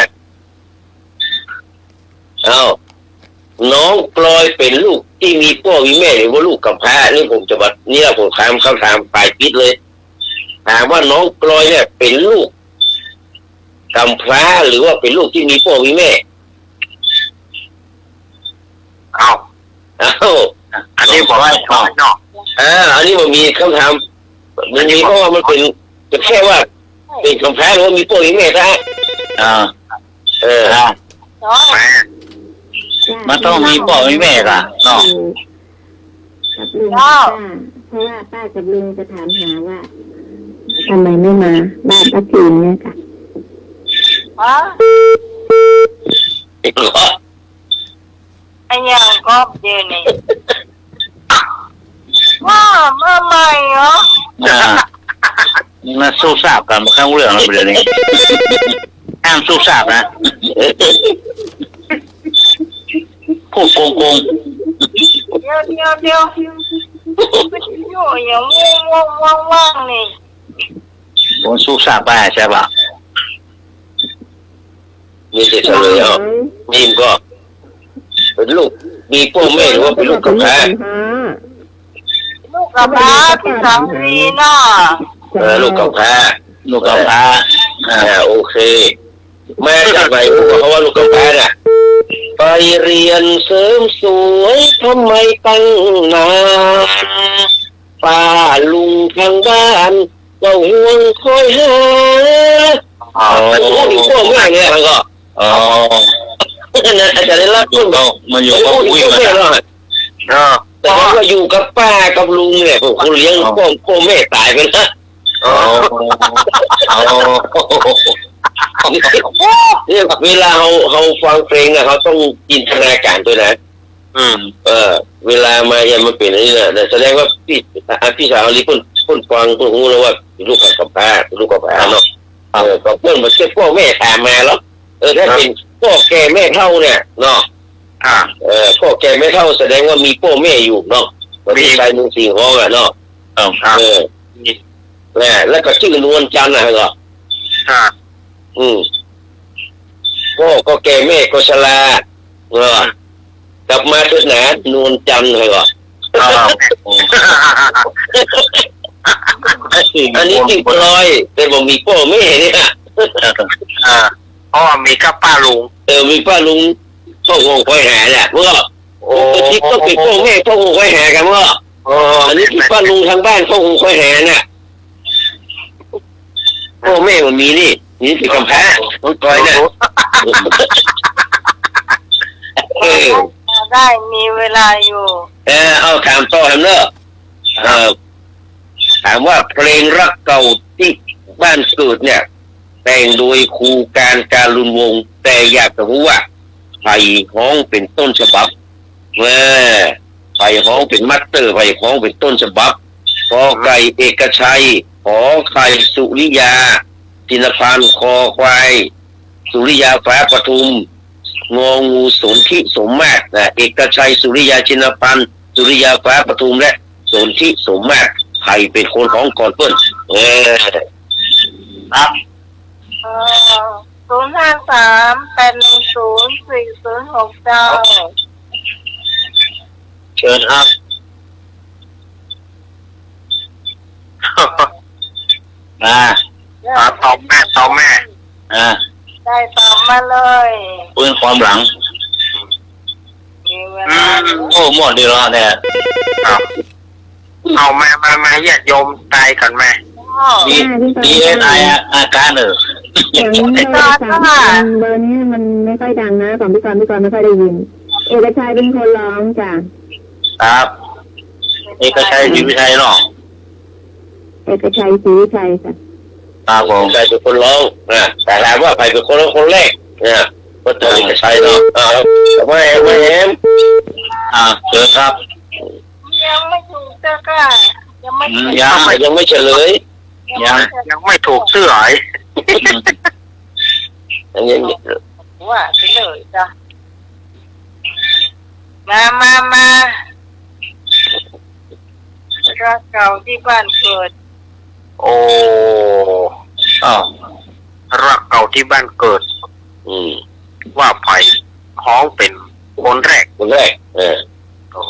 Speaker 2: น้องกลอยเป็นลูกที่มีพ่อมีแม่หรือว่าลูกกำพร้านี่ผมจะบอกนี่ผมถามคำถามปลายปิดเลยถามว่าน้องกลอยเนี่ยเป็นลูกกำพร้าหรือว่าเป็นลูกที่มีพ่อมีแม่
Speaker 5: อันนี้บอกว่าเนาะ
Speaker 2: อันนี้มันมีคำถามมันมีเพราะว่ามันเป็นจะแค่ว่าเป็นกำพร้าหรือว่ามีพ่อมีแม่ซะ
Speaker 4: มันต้องมีพ่อมีแม่ล่ะเนาะ
Speaker 6: เพราะว่าป้ากับลุงจะถามหาว่าทำไมไม่มาบ้านป้าจีนเนี่ยค่ะ
Speaker 3: ไอ้ยังก็เดี๋ยวนี้ว่าเมื่อไหร่เหรอ
Speaker 4: มาสู้ทราบกันมาข้างเรื่องเราเดี๋ยวนี้ห้ามสู้ทราบนะพูดโกง
Speaker 3: เดี๋ยวไปอยู่อย่างว่างนี่
Speaker 4: ผมสู้ทราบไปใช่ป่ะ
Speaker 2: มีเฉลยมีมก็เป็นลูกมีพ่อแม่หรือว่าเป็นลูกกำพร้า
Speaker 3: ลูกกำพร้าที่สังรีน่ะ
Speaker 2: ลูกกำพร้าโอเคแม่จากไหนเพราะว่าลูกกำพร้าเนี่ยไปเรียนเสริมสวยทำไมตั้งนานป้าลุงทางบ้านเราห่วงคอยหาอยู่พ่อแม่เนี่ยมันก็อาจารย์ได้รับคุณ
Speaker 4: มาอยู่กับวิ่งมา
Speaker 2: แต่ว่าอยู่กับป้ากับลุงเนี่ยผมเลี้ยงพ่อแม่ตายไปแล้ว อ๋อเนี่ยเวลาเขาฟังเพลงอะเขาต้องจินตนาการด้วยนะเวลามายังมาเป็นนี่นะแสดงว่าพี่สาวลีพุ่นฟังพุ่นรู้แล้วว่าลูกกับป้าลูกกับป้าเนาะก็เพิ่นมาเช็คพ่อแม่ถามมาแล้วถ้าเป็นพ่อแก่แม่เฒ่าเนี่ยเนาะพ่อแก่แม่เฒ่าแสดงว่ามีพ่อแม่อยู่เนาะมีชายมึงสี่ห้องอ่ะเนาะแล้วก็ชื่อนวลจันทร์เหรอพ่อก็แก่แม่ก็ชรากลับมาเถิดนะนวลจันทร์เหรออันนี้จริงปลอยแต่บอกมีพ่อแม่เนี่ย
Speaker 5: มีกับป้าลุง
Speaker 2: มีป้าลุงพ่อคงคอยหาแหละเมื่อทิพย์ต้องเป็นพ่อแม่พ่อคงคอยหากันเมื่ออันนี้ที่ป้าลุงทางบ้านพ่อคงคอยหาเนี่ยพ่อแม่มันมีนี่เป็นกำแพงต้องคอยเนี่ย
Speaker 3: ได้มีเวลาอยู่
Speaker 2: เอาถามต่อเนอะถามว่าเพลงรักเก่าที่บ้านเกิดเนี่ยแต่งโดยครูการลุนวงแต่อยากจะรู้ว่าไผ่ฮ้องเป็นต้นฉบับไผ่ฮ้องเป็นมัตเตอร์ไผ่ฮ้องเป็นต้นฉบับขอไก่เอกชัยขอไข่สุริยาจินพันธ์คอควายสุริยาฟ้าปทุมงองูสนธิสมมาตรเอกชัยสุริยาจินพันธ์สุริยาฟ้าปทุมและสนธิสมมาตรใครเป็นคนร้องก่อนเปิ้ล
Speaker 4: ครับ
Speaker 3: 053-810-4069
Speaker 4: เชิญครับ
Speaker 5: ตอบแม่
Speaker 3: ได้ตอบมาเลย
Speaker 4: ปืนความหลังโอ้หมดดีแล้วเนี่ย
Speaker 5: เอาแม่ญาติโยมตายกันแม่
Speaker 4: DNI อาการ
Speaker 6: อย่างนี้ไม่ได้ค่ะเบอร์นี้มันไม่ค่อยดังนะของพี่กรณ์ไม่ค่อยได้ยินเอกชัยเป็นคนร้องจ้ะ
Speaker 4: ครับเอกชัยศรีวิชัยเนาะ
Speaker 6: เอกชัยศรีวิชัยค่ะ
Speaker 4: ครับผม
Speaker 2: ใครเป็นคนร้องแต่ถามว่าใครเป็นคนแรกก็ตัวเอกชัยเนาะไม่แอม
Speaker 4: เชิญครับ
Speaker 3: ยังไม่ถูกจ้ะค่ะ
Speaker 2: ยังไม่เฉลย
Speaker 5: ยังไม่ถูกเสื่อ
Speaker 3: ว่าเฉลยจ้ะมารักเก่าที่บ้านเกิด
Speaker 5: รักเก่าที่บ้านเกิดว่าไผ่ฮ้องเป็นคนแรก
Speaker 2: โอ้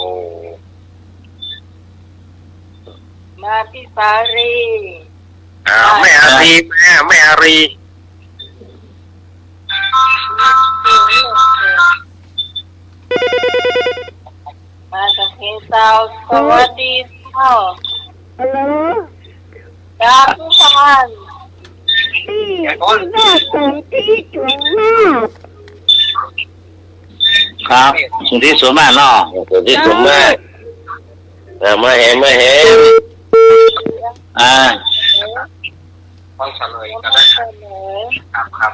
Speaker 3: มาพี่สารี
Speaker 5: แม่อารีแม่อารี
Speaker 3: มากับเพลงสาวสวัสดีพ่อ
Speaker 6: ฮัลโหล
Speaker 3: ครับพี่พัน
Speaker 6: ที่หน้าของที่จุงหน้า
Speaker 4: ครับสุดที่สวยมากเนาะ
Speaker 2: สุดที่สวยมากมาเห็น
Speaker 5: ฟังเฉลยกันนะครับ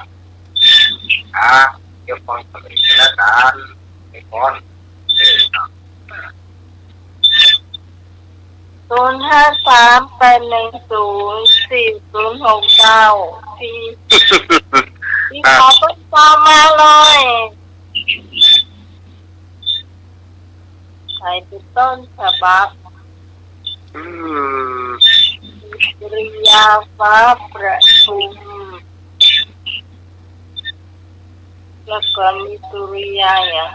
Speaker 5: เดี๋ยวฟังเฉลยกันแล้วกันไอ้ก้อน
Speaker 3: 053-810-4069พี่ขอต้นตามมาเลยใครเป็นต้นฉบับสุริยาฟ้าประทุมแล้วก็มีสุริยาอย่าง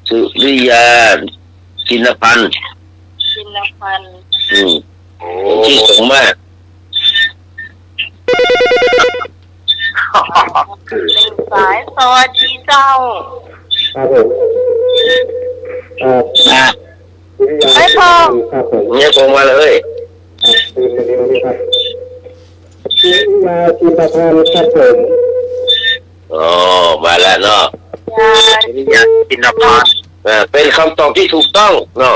Speaker 2: สุริยาจินพันธ์ที่สมมาตร
Speaker 3: สายสวัสดีเจ้าไม่พอ
Speaker 2: เนี่ยคงมาเลยมาแล้วเนาะ
Speaker 5: จินพันธ์
Speaker 2: เป็นคำตอบที่ถูกต้องเนาะ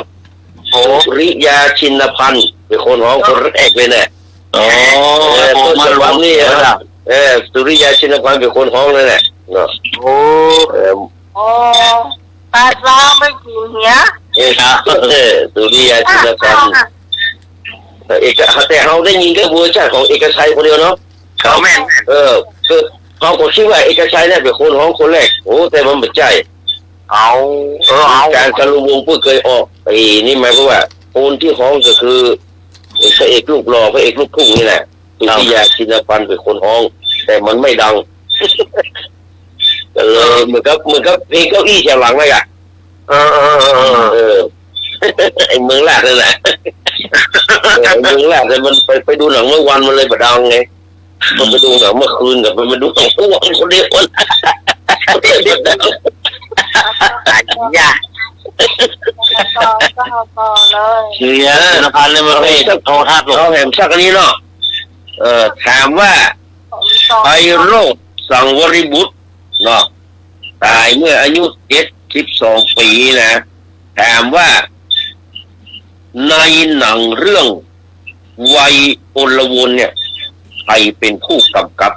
Speaker 2: ริยาชินพันธ์เป็นคนร้องคนแรกเลยเนี่ย
Speaker 4: โอ้
Speaker 2: ต้นฉบับนี่นะสุริยาชินพันธ์เป็นคนฮ้องเลยแหละเนาะ
Speaker 5: โอ้
Speaker 3: โอ้ตาจ้าไม่กินเหี้ย
Speaker 2: สุริยาชินพันธ์แต่เขาได้ยินแค่เวอร์ชันของเอกชัยคนเดียวเนาะ
Speaker 5: เขาแม่น
Speaker 2: คือเขาก็คิดว่าเอกชัยเนี่ยเป็นคนฮ้องคนแรกโอ้แต่มันไม่ใช่
Speaker 5: เอาเอา
Speaker 2: การกระลุวงพูดเคยออกไอ้นี่หมายความว่าคนที่ฮ้องก็คือพระเอกลูกหล่อพระเอกลูกทุ่งนี่แหละสุริยาชินพันธ์เป็นคนฮ้องแต่มันไม่ดังก็เลยเหมือนกับเพลงเก้าอี้แถวหลังเลยอ่ะไอ้เมืองแรกนั่นแหละเมืองแรกเลยมันไปดูหนังเมื่อวันมันเลยบดังไงมันไปดูหนังเมื่อคืนกับมันมาดูหนังเมื่อวันคนเดียวคนเดียวดัง
Speaker 5: อย่า
Speaker 3: ต่อเลย
Speaker 4: เชียร์นภันเลยมาให้โทรทัศน์หรอ
Speaker 2: เขาแหมสักอันนี้เนาะถามว่าไพโรจน์สังวริบุตรเนาะตายเมื่ออายุ72 ปีนะถามว่าในหนังเรื่องวัยอลวนเนี่ยใครเป็นผู้กำกับ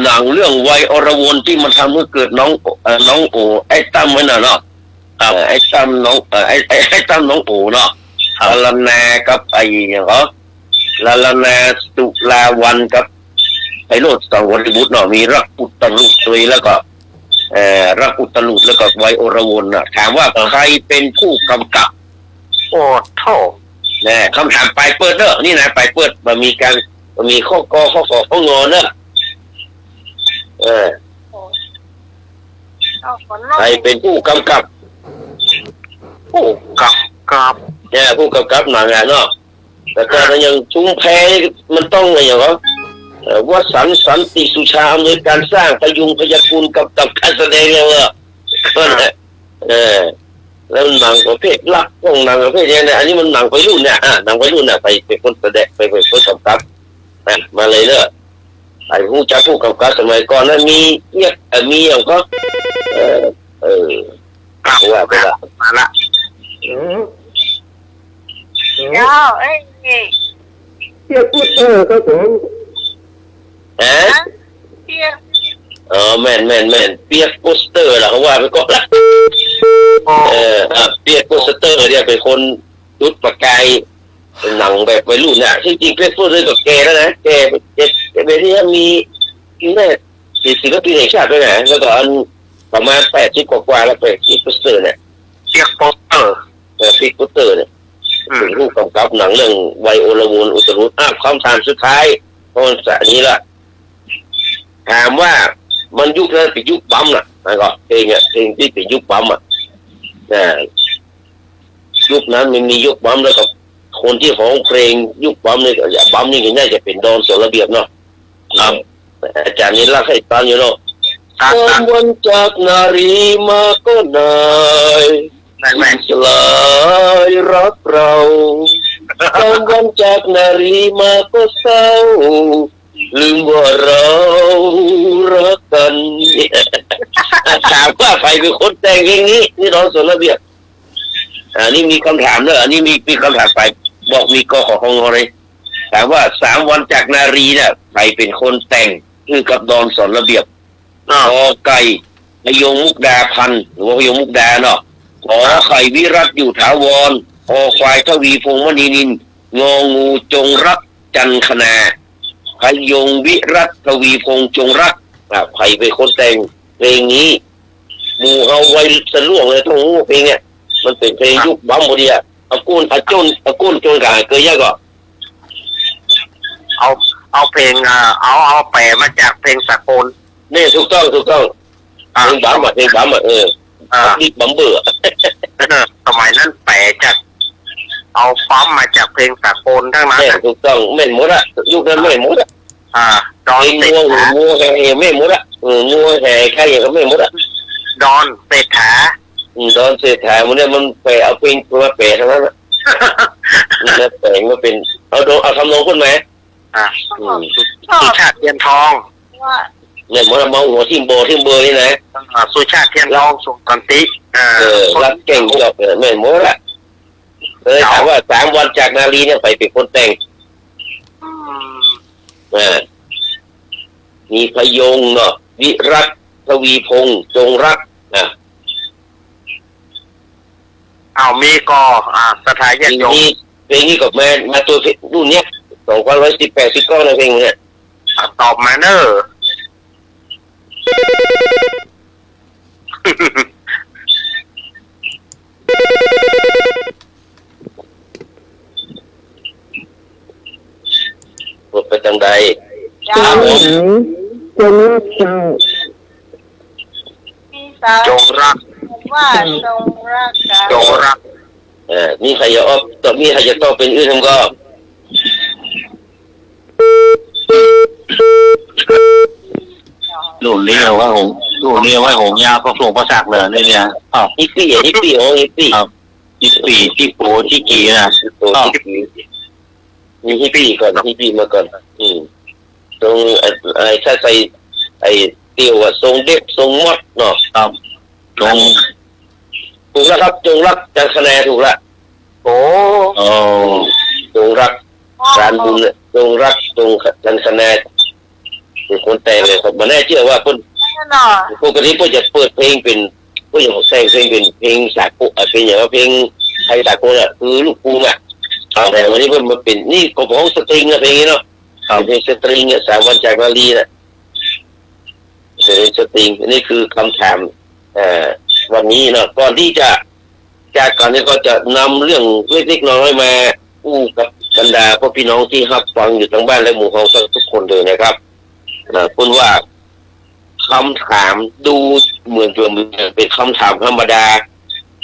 Speaker 2: หนังเรื่องวัยอรวนที่มันทำเมื่อเกิดน้องโอไอ้ตั้มไว้น่ะเนาะไอ้ตั้มน้องไอ้ตั้มน้องโอเนาะลาลานากับไอ้อย่างเขาลาลานาสุลาวันกับไอ้โรจน์สังวริบุตรเนาะมีรักอุตรุตรีแล้วก็รักอุตรุแล้วก็วัยอรวนน่ะถามว่าใครเป็นผู้กำกับ
Speaker 5: โอ้โถ
Speaker 2: นะคำถามปลายเปิดเนอะนี่นะปลายเปิดมันมีข้อกอข้องอเนอะใครเป็นผู้กำกับ
Speaker 5: ผู้กับ
Speaker 2: เนี่ยผู้กำกับหนังเนาะแต่ก็ยังชุมแพมันต้องอะไรอย่างเงี้ยวสันติสุชาอำนวยการสร้างพยุงพยากุลกับการแสดงเนี่ยแล้วหนังประเภทรักต้องหนังประเภทเนี่ยอันนี้มันหนังวัยรุ่นเนี่ยหนังวัยรุ่นเนี่ยไปเป็นคนแสดงไปเป็นคนกำกับมาเลยเนอะไอ้ผู้จัดผู้กำกับสมัยก่อนนั้นมีอย่างก็ว่าไปละ
Speaker 5: มาละ
Speaker 3: เจ้าเอ้ย
Speaker 7: เทียบพูดครับผม
Speaker 3: เพีย
Speaker 2: แม่นเปียกโปสเตอร์ล่ะเขาว่าไปก่อนละเปียกโปสเตอร์เนี่ยเป็นคนจุดประกายหนังแบบวัยรุ่นเนี่ยจริงๆเปียกโปสเตอร์ก็แกแล้วนะแกเป็นที่มีแม่ศิลปินแห่งชาติด้วยนะแล้วก็อันประมาณ80 กว่าแล้วไปเปียกโปสเตอร์เนี่ย
Speaker 5: เรียกโปสเตอร์
Speaker 2: เปียกโปสเตอร์เนี่ยเป็นผู้กำกับหนังเรื่องวัยอลวนอุตรุคำถามสุดท้ายเพราะอันนี้ละถามว่ามันยุคนั้นเป็นยุคปั๊มน่ะนะก็เพลงที่เป็นยุคปั๊มยุคนั้นมันมียุคปั๊มแล้วก็คนที่ร้องเพลงยุคปั๊มนี่ปั๊มนี่ก็น่าจะเป็นดอนสระเบียบเนาะอาจารย์นี่รักให้ตันอยู่เนาะความวันจากนารีมาก็นายสลายรักเราความวันจากนารีมาก็เศร้าลืมว่าเรารักกันถามว่าใครเป็นคนแต่งเพลงนี้นี่ร้องสนระเบียบนี่มีคำถามเนอะอันนี้มีคำถามไปบอกมีกอของอะไรถามว่า3 วันจากนารีเนี่ยใครเป็นคนแต่งคือกับดอนสนระเบียบขอไก่พยงมุกดาพันธ์หรือว่าพยงมุกดาเนาะขอไข่วิรัตอยู่ถาวรขอควายทวีพงษ์มณีนินงองูจงรักจันคณาพยงวิรัตทวีพงษ์จงรักใครเป็นคนแต่งเพลงนี้หมู่เอาไว้สะล่วงเลยต้องรู้เพลงเนี่ยมันเป็นเพลงยุคบัมโมเดียอากุ้นจนกายเกยยะก็
Speaker 5: เอาเพลงเอาแปลมาจากเพลงสากล
Speaker 2: นี่ถูกต้องเพลงบัมนี่บัมเบื่อ
Speaker 5: สมัยนั้นแปลจากเอาปั๊มมาจากเพลงสากลทั้งนั้น
Speaker 2: ถูกต้องไม่หมดอะยุคนั้นไม่หมดอะ
Speaker 5: ดอนเศรษฐา
Speaker 2: มัวแห่ไม่หมดอะมัวแห่ใครอย่างก็ไม่หมดอะ
Speaker 5: ดอนเศรษฐา
Speaker 2: มันเนี่ยมันแปลเอาเพลงมาแปลทั้งนั้นนะนี่แปลงมาเป็นเอาทำนองขึ้นไหม
Speaker 5: สุชาติเทียนทอง
Speaker 2: เนี่ยมันมองหัวทิมเบอร์นี่นะ
Speaker 5: สุชาติเทียนทองสุกันติ
Speaker 2: รักเก่งกับไม่หมดละ เลยถามว่า3 วันจากนาลีเนี่ยไปเป็นคนแต่งมีพยงเนาะวิรัตทวีพงษ์จงรักนะ
Speaker 5: เอามีก็สถานแยกยง
Speaker 2: เพลงนี้ก็มาตัวรุ่นเนี้ย2118 19นะเพลงเนี่ย
Speaker 5: ตอบมาเนอร์
Speaker 2: พูดไปทางใด
Speaker 6: จงรักเจ้า
Speaker 5: จงรัก
Speaker 3: ว่าจงรัก
Speaker 5: จงรัก
Speaker 2: มีใครจะต่อมีใครจะต่อเป็นอื่นทำก็
Speaker 4: หลุดเรียวว่าหงยาก็ส่งประสาทเลยเนี่ย
Speaker 2: ฮิปปี้ของฮิปปี้
Speaker 4: ที่โปที่กีนะ
Speaker 2: มีฮิปปี้ก่อนฮิปปี้มาก่อนตรงถ้าใส่เตียวทรงเด็กทรงมดเนาะ
Speaker 4: ครับ
Speaker 2: ถูกแล้วครับจงรักจังคะแนนถูกละ
Speaker 5: โอ้
Speaker 2: จงรักการบุญจงรักจงจังคะแนนเป็นคนแต่งเลยครับมันแน่เชื่อว่าปกติพ่อจะเปิดเพลงเป็นพ่อจะแต่งเพลงเป็นเพลงสากลเป็นอย่างว่าเพลงไทยสากลคือลูกกรุงแต่วันนี้เพิ่มมาเป็นนี่ก็ของสตริงเพลงนี้เนาะเพลงสตริง3 วันจากนาลีนะเป็นสตริงนี่คือคำถามวันนี้เนาะก่อนที่จะจากก่อนนี้ก็จะนำเรื่องเล็กๆน้อยๆมาอู้กับบรรดาพ่อพี่น้องที่รับฟังอยู่ทั้งบ้านและหมู่เฮาทุกคนเลยนะครับคุณว่าคำถามดูเหมือนเป็นคำถามธรรมดา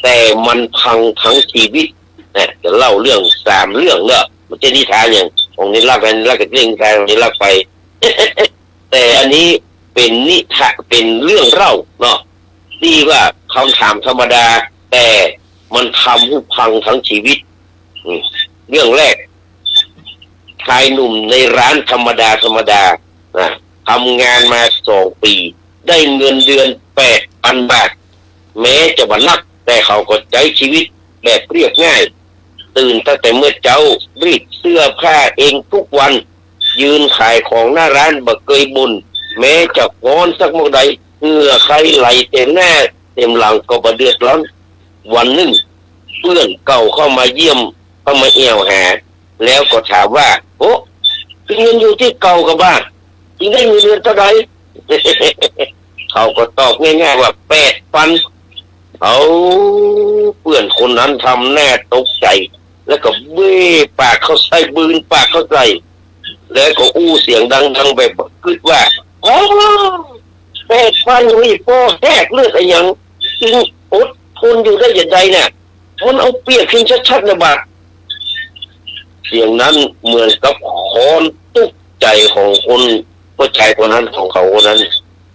Speaker 2: แต่มันพังทั้งชีวิตนะจะเล่าเรื่อง3 เรื่องเนาะมันจะนิทานอย่างของนี้เล่ากันเล่ากับเรื่องทางนี้เล่าไป แต่อันนี้เป็นนิทานเป็นเรื่องเล่าเนาะที่ว่าคำถามธรรมดาแต่มันทำให้พังทั้งชีวิตเรื่องแรกชายหนุ่มในร้านธรรมดานะทำงานมา2 ปีได้เงินเดือน 8,000 บาทแม้จะบ่นักแต่เขาก็ใช้ชีวิตแบบเรียบง่ายตื่นตั้งแต่เมื่อเจ้ารีดเสื้อผ้าเองทุกวันยืนขายของหน้าร้านบ่เคยบ่นแม้จะร้อนสักเมื่อใดเหงื่อใครไหลเต็มหน้าเต็มหลังก็บ่เดือดร้อนวันหนึ่งเพื่อนเก่าเข้ามาเยี่ยมเข้ามาเอี่ยวหาแล้วก็ถามว่าโอ้เงินอยู่ที่เก่ากับบ้านจริงได้เงินเดือนเท่าไหร่ เขาก็ตอบง่ายๆว่า8,000เอาเพื่อนคนนั้นทำแน่ตกใจแล้วก็เบ้ปากเขาใส่บืนปากเขาใส่แล้วก็อู้เสียงดังๆแบบคิดว่าอ๋อ8,000นี่พ่อแหกเลือดอะไรอย่างจริงอดทนอยู่ได้อย่างไรเนี่ยมันเอาเปรียบขึ้นชัดๆนะบาเสียงนั้นเหมือนกับคอนตุกใจของคนผู้ชายคนนั้นของเขาคนนั้น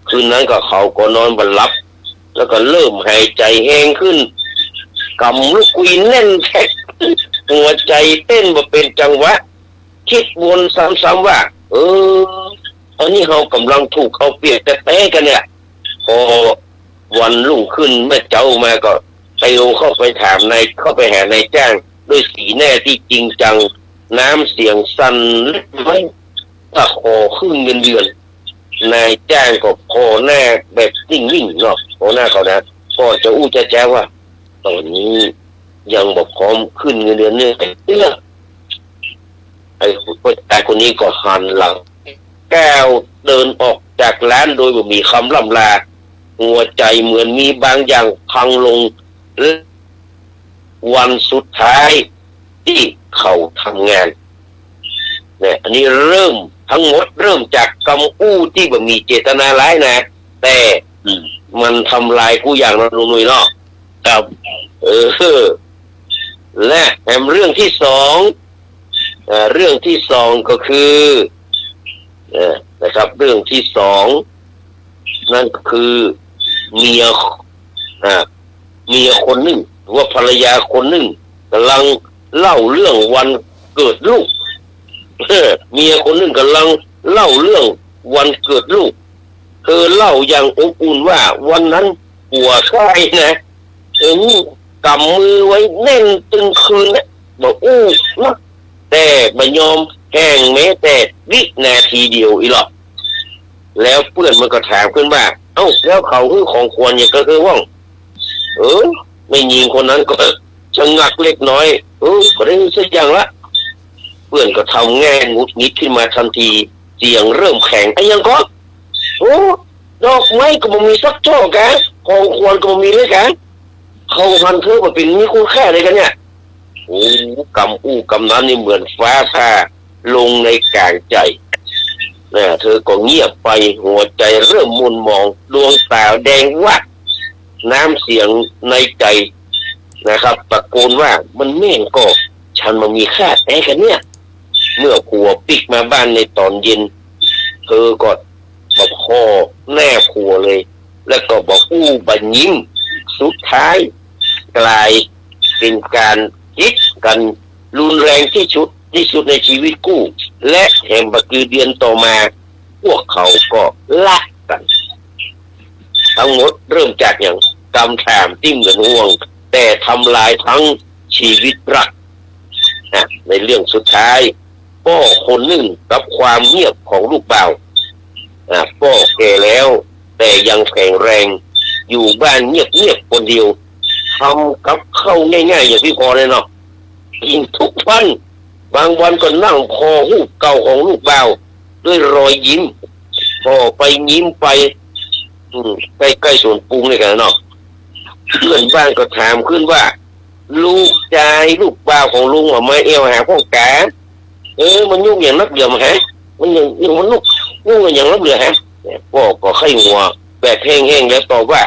Speaker 2: คืนนั้นก็เขาก็นอนบันลับแล้วก็เริ่มหายใจแห้งขึ้นกำลูกกุยแน่นแท้หัวใจเต้นมาเป็นจังหวะคิดวนซ้ำๆว่าอันนี้เรากำลังถูกเขาเปรียบแต่แพ้กันเนี่ยพอวันรุ่งขึ้นเมื่อเจ้ามาก็ไปเข้าไปถามเข้าไปหานายจ้างด้วยสีแน่ที่จริงจังน้ำเสียงสั่นไม่ถ้าขอขึ้นเงินเดือนนายจ้างก็พอหน้าแบบนิ่งๆเนาะพอหน้าเขานะก็จะอู้จะแจ้ว่าตอนนี้ยังบอกพร้อมขึ้นเงินเดือนเนี่ยไอ้คนนี้ก็หันหลังแก้วเดินออกจากร้านโดยไม่มีคำล่ำลาหัวใจเหมือนมีบางอย่างพังลงวันสุดท้ายที่เขาทำงานเนี่ยอันนี้ทั้งหมดเริ่มจากคำอู้ที่แบบมีเจตนาร้ายนะแต่มันทำลายกูอย่างนั้นลุงหนุ่ยเนาะครับและแถมเรื่องที่สองก็คือนะครับเรื่องที่2นั่นก็คือเมียคนหนึ่งว่าภรรยาคนหนึ่งกำลังเล่าเรื่องวันเกิดลูกเมียคนหนึ่งกำลังเล่าเรื่องวันเกิดลูกเธอเล่าอย่างอบอุ่นว่าวันนั้นผัวใครนะกำมือไว้แน่นตึงคืนนะ บ่อู้นะแต่บ่ยอมแห้งแม้แต่วินาทีเดียวอีหรอกแล้วเพื่อนมันก็ถามขึ้นว่าเอ้าแล้วเขาคือของควรอย่างก็คือว่าไม่ยิงคนนั้นก็ชะงักเล็กน้อยก็ได้สักอย่างละเพื่อนก็ทำแง่งุดงิดขึ้นมาทันทีเสียงเริ่มแข็งไอ้ยังก็ดอกไม้ก็บ่มีสักช่อแกของควรก็บ่มีเลยแกเขาพันเธอมาเป็นมีคุณค่าอะไรกันเนี่ยกำนั้นนี่เหมือนฟ้าผ่าลงในกลางใจเธอก็เงียบไปหัวใจเริ่มมุนมองดวงตาแดงวัดน้ำเสียงในใจนะครับตะโกนว่ามันแม่งก็ฉันมามีค่าแท้กันเนี่ยเมื่อผัวปิกมาบ้านในตอนเย็นเธอก็บอกพ่อแน่ผัวเลยแล้วก็บอกบัญยิ้มสุดท้ายกลายเป็นการคิดกันรุนแรงที่สุดในชีวิตกู้และแห่งบักคือเดือนต่อมาพวกเขาก็ละกันทั้งหมดเริ่มจากอย่างกำถามที่เหมือนห่วงแต่ทำลายทั้งชีวิตรักในเรื่องสุดท้ายพ่อคนหนึ่งกับความเงียบของลูกบ่าวพ่อแก่แล้วแต่ยังแข็งแรงอยู่บ้านเงียบคนเดียวทำกับข้าวง่ายๆอย่างที่พอเลยเนาะกินทุกวันบางวันก็นั่งคอหูเก่าของลูกบ่าวด้วยรอยยิ้มพอไปยิ้มไปใกล้ๆสวนปรุงเลยกันเนาะเพื่อนบ้านก็ถามขึ้นว่าลูกชายลูกบ่าวของลุงมาเอวหาพ่อแกมันยุ่งอย่างนักเดือมฮะมันยังมันยุ่งอย่างนักเดือฮะพ่อก็ไข้หัวแบบแห้งๆแล้วตอบว่า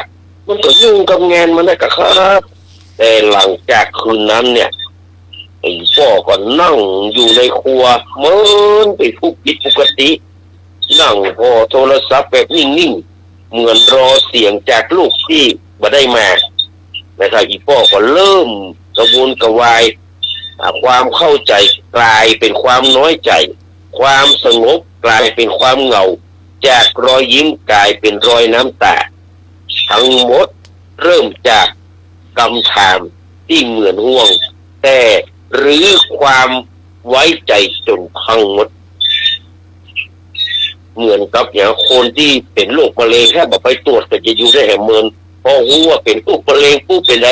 Speaker 2: มันก็ยุ่งกับงานมันได้กับครับแต่หลังจากคืนนั้นเนี่ยไอ้พ่อก็นั่งอยู่ในครัวเหมือนไปผู้ผิดปกตินั่งพอโทรศัพท์แบบนิ่งๆเหมือนรอเสียงจากลูกที่มาได้มานะครับอีพ่อก็เริ่มกระวนกระวายความเข้าใจกลายเป็นความน้อยใจความสงบกลายเป็นความเหงาจากรอยยิ้มกลายเป็นรอยน้ำตาทั้งหมดเริ่มจากคำถามที่เหมือนห่วงแต่หรือความไว้ใจจนพังหมดเหมือนกับอย่างคนที่เป็นโรคมะเร็งแค่บอกไปตรวจก็จะอยู่ได้แห่งเมืองพอรู้ว่าเป็นโรคมะเร็งผู้เป็นไร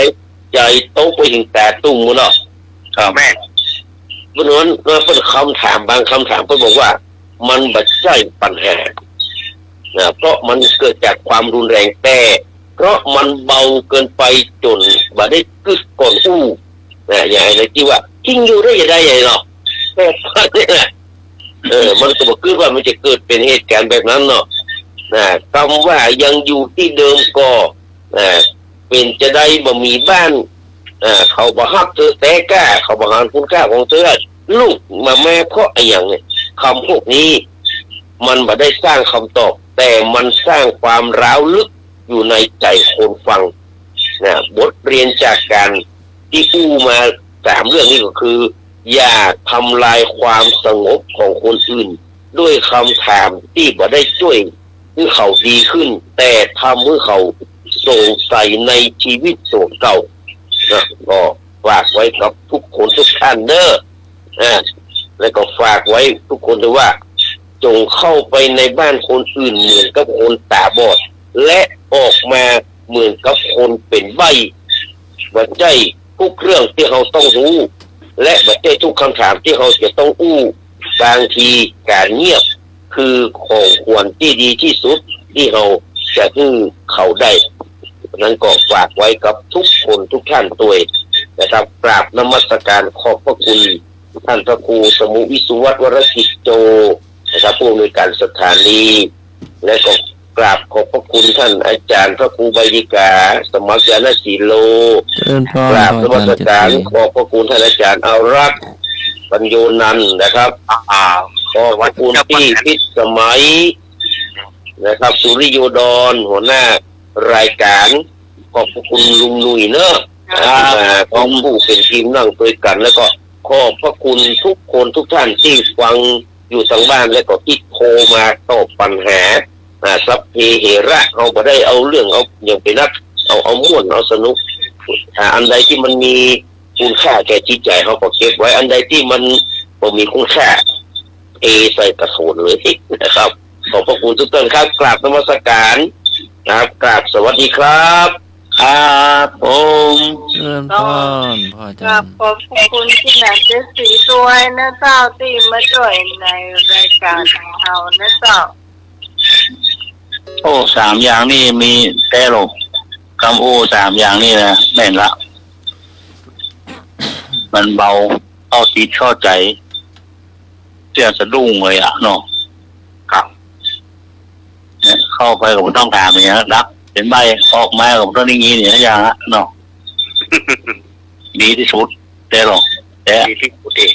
Speaker 2: ใจโตไปถึงแต่ตุ้งมันเนาะครับแม่เพราะนั้นเป็นคำถามบางคำถามเพิ่นบอกว่ามันบัดใจปัญหาเพราะมันเกิดจากความรุนแรงแต่เพราะมันเบาเกินไปจนบ่ได้กึศก่อนอย่างไรที่ว่าทิ้งอยู่ได้ยังไงเนาะแต่มันก็บอกคือว่ามันจะเกิดเป็นเหตุการณ์แบบนั้นเนาะคำว่ายังอยู่ที่เดิมก็เป็นจะได้บ่มีบ้านเขาบ่ฮักเธอแต่กล้าเขาบ่หันคุณค่าของเธอลูกมาแม่เพราะไอ้อย่างเนี่ยคำพวกนี้มันบ่ได้สร้างคำตอบแต่มันสร้างความร้าวลึกอยู่ในใจคนฟังบทเรียนจากการที่มา3เรื่องนี้ก็คืออย่าทำลายความสงบของคนอื่นด้วยคำถามที่บ่ได้ช่วยให้เขาดีขึ้นแต่ทำให้เขาสงสัยในชีวิตส่วนเก่าก็ฝากไว้กับทุกคนทุกท่านเด้อแล้วก็ฝากไว้ทุกคนด้วยว่าจงเข้าไปในบ้านคนอื่นเหมือนกับคนตาบอดและออกมาเหมือนกับคนเป็นใบ้บัดใจทุกเรื่องที่เราต้องรู้และบัดใจทุกคำถามที่เราจะต้องบางทีการเงียบคือของควรที่ดีที่สุดที่เราจะให้เขาได้นั้นก็ฝากไว้กับทุกคนทุกท่านตัวนะครับกราบนมัสการขอบพระคุณท่านพระครูสมุวิสุวัฒน์วรกิจโจนะครับผู้อำนวยการสถานีและก็กราบขอบพระคุณท่านอาจารย์พระครูใบดิกาสมัครยานสีโลกราบนมัสการขอบพระคุณท่านอาจารย์อารักษ์ปัญโยนันท์นะครับขอบพระคุณที่พิสมัยนะครับสุริโยดรหัวหน้ารายการขอบพระคุณลุงหนุ่ยเนอะของผู้เป็นทีมนั่งด้วยกันแล้วก็ขอบพระคุณทุกคนทุกท่านที่ฟังอยู่ทางบ้านแล้วก็ที่โทรมาตอบปัญหาซับเพเหระเราก็ได้เอาเรื่องเอาอย่างไปนักเอาม่วนเอาสนุกอันใดที่มันมี คุณค่าแก่จิตใจเขาก็เก็บไว้อันใดที่มันบ่มีคุณค่าใส่กระโถนเลยนะครับขอบพระคุณทุกท่านครับกราบนมัสการนะครับกราบสวัสดีครับ
Speaker 4: ครับผม
Speaker 1: เริ่มพรพ่ออา
Speaker 3: ค
Speaker 1: จา
Speaker 3: รับ
Speaker 1: รย์
Speaker 3: ขอบคุณที่ไหนจะสีด้วยนะเจ้าที่มาช่วยในรายการของเรานะเจ้า
Speaker 4: โอ้3อย่างนี่มีแต่หรอกคำโอ้3อย่างนี่นะแม่นละมันเบาเข้าจิตเข้าใจเสียสะดุ้งเลยอ่ะเนาะครับเนี่ยเข้าไปก็บ่ต้องถามอย่างนี้รักเป็นใบออกมาก็บ่ต้องอย่างนี้เนี่ยอย่างละเนาะ ดีที่สุดแต่หรอกแต่ดีที่สุดเอง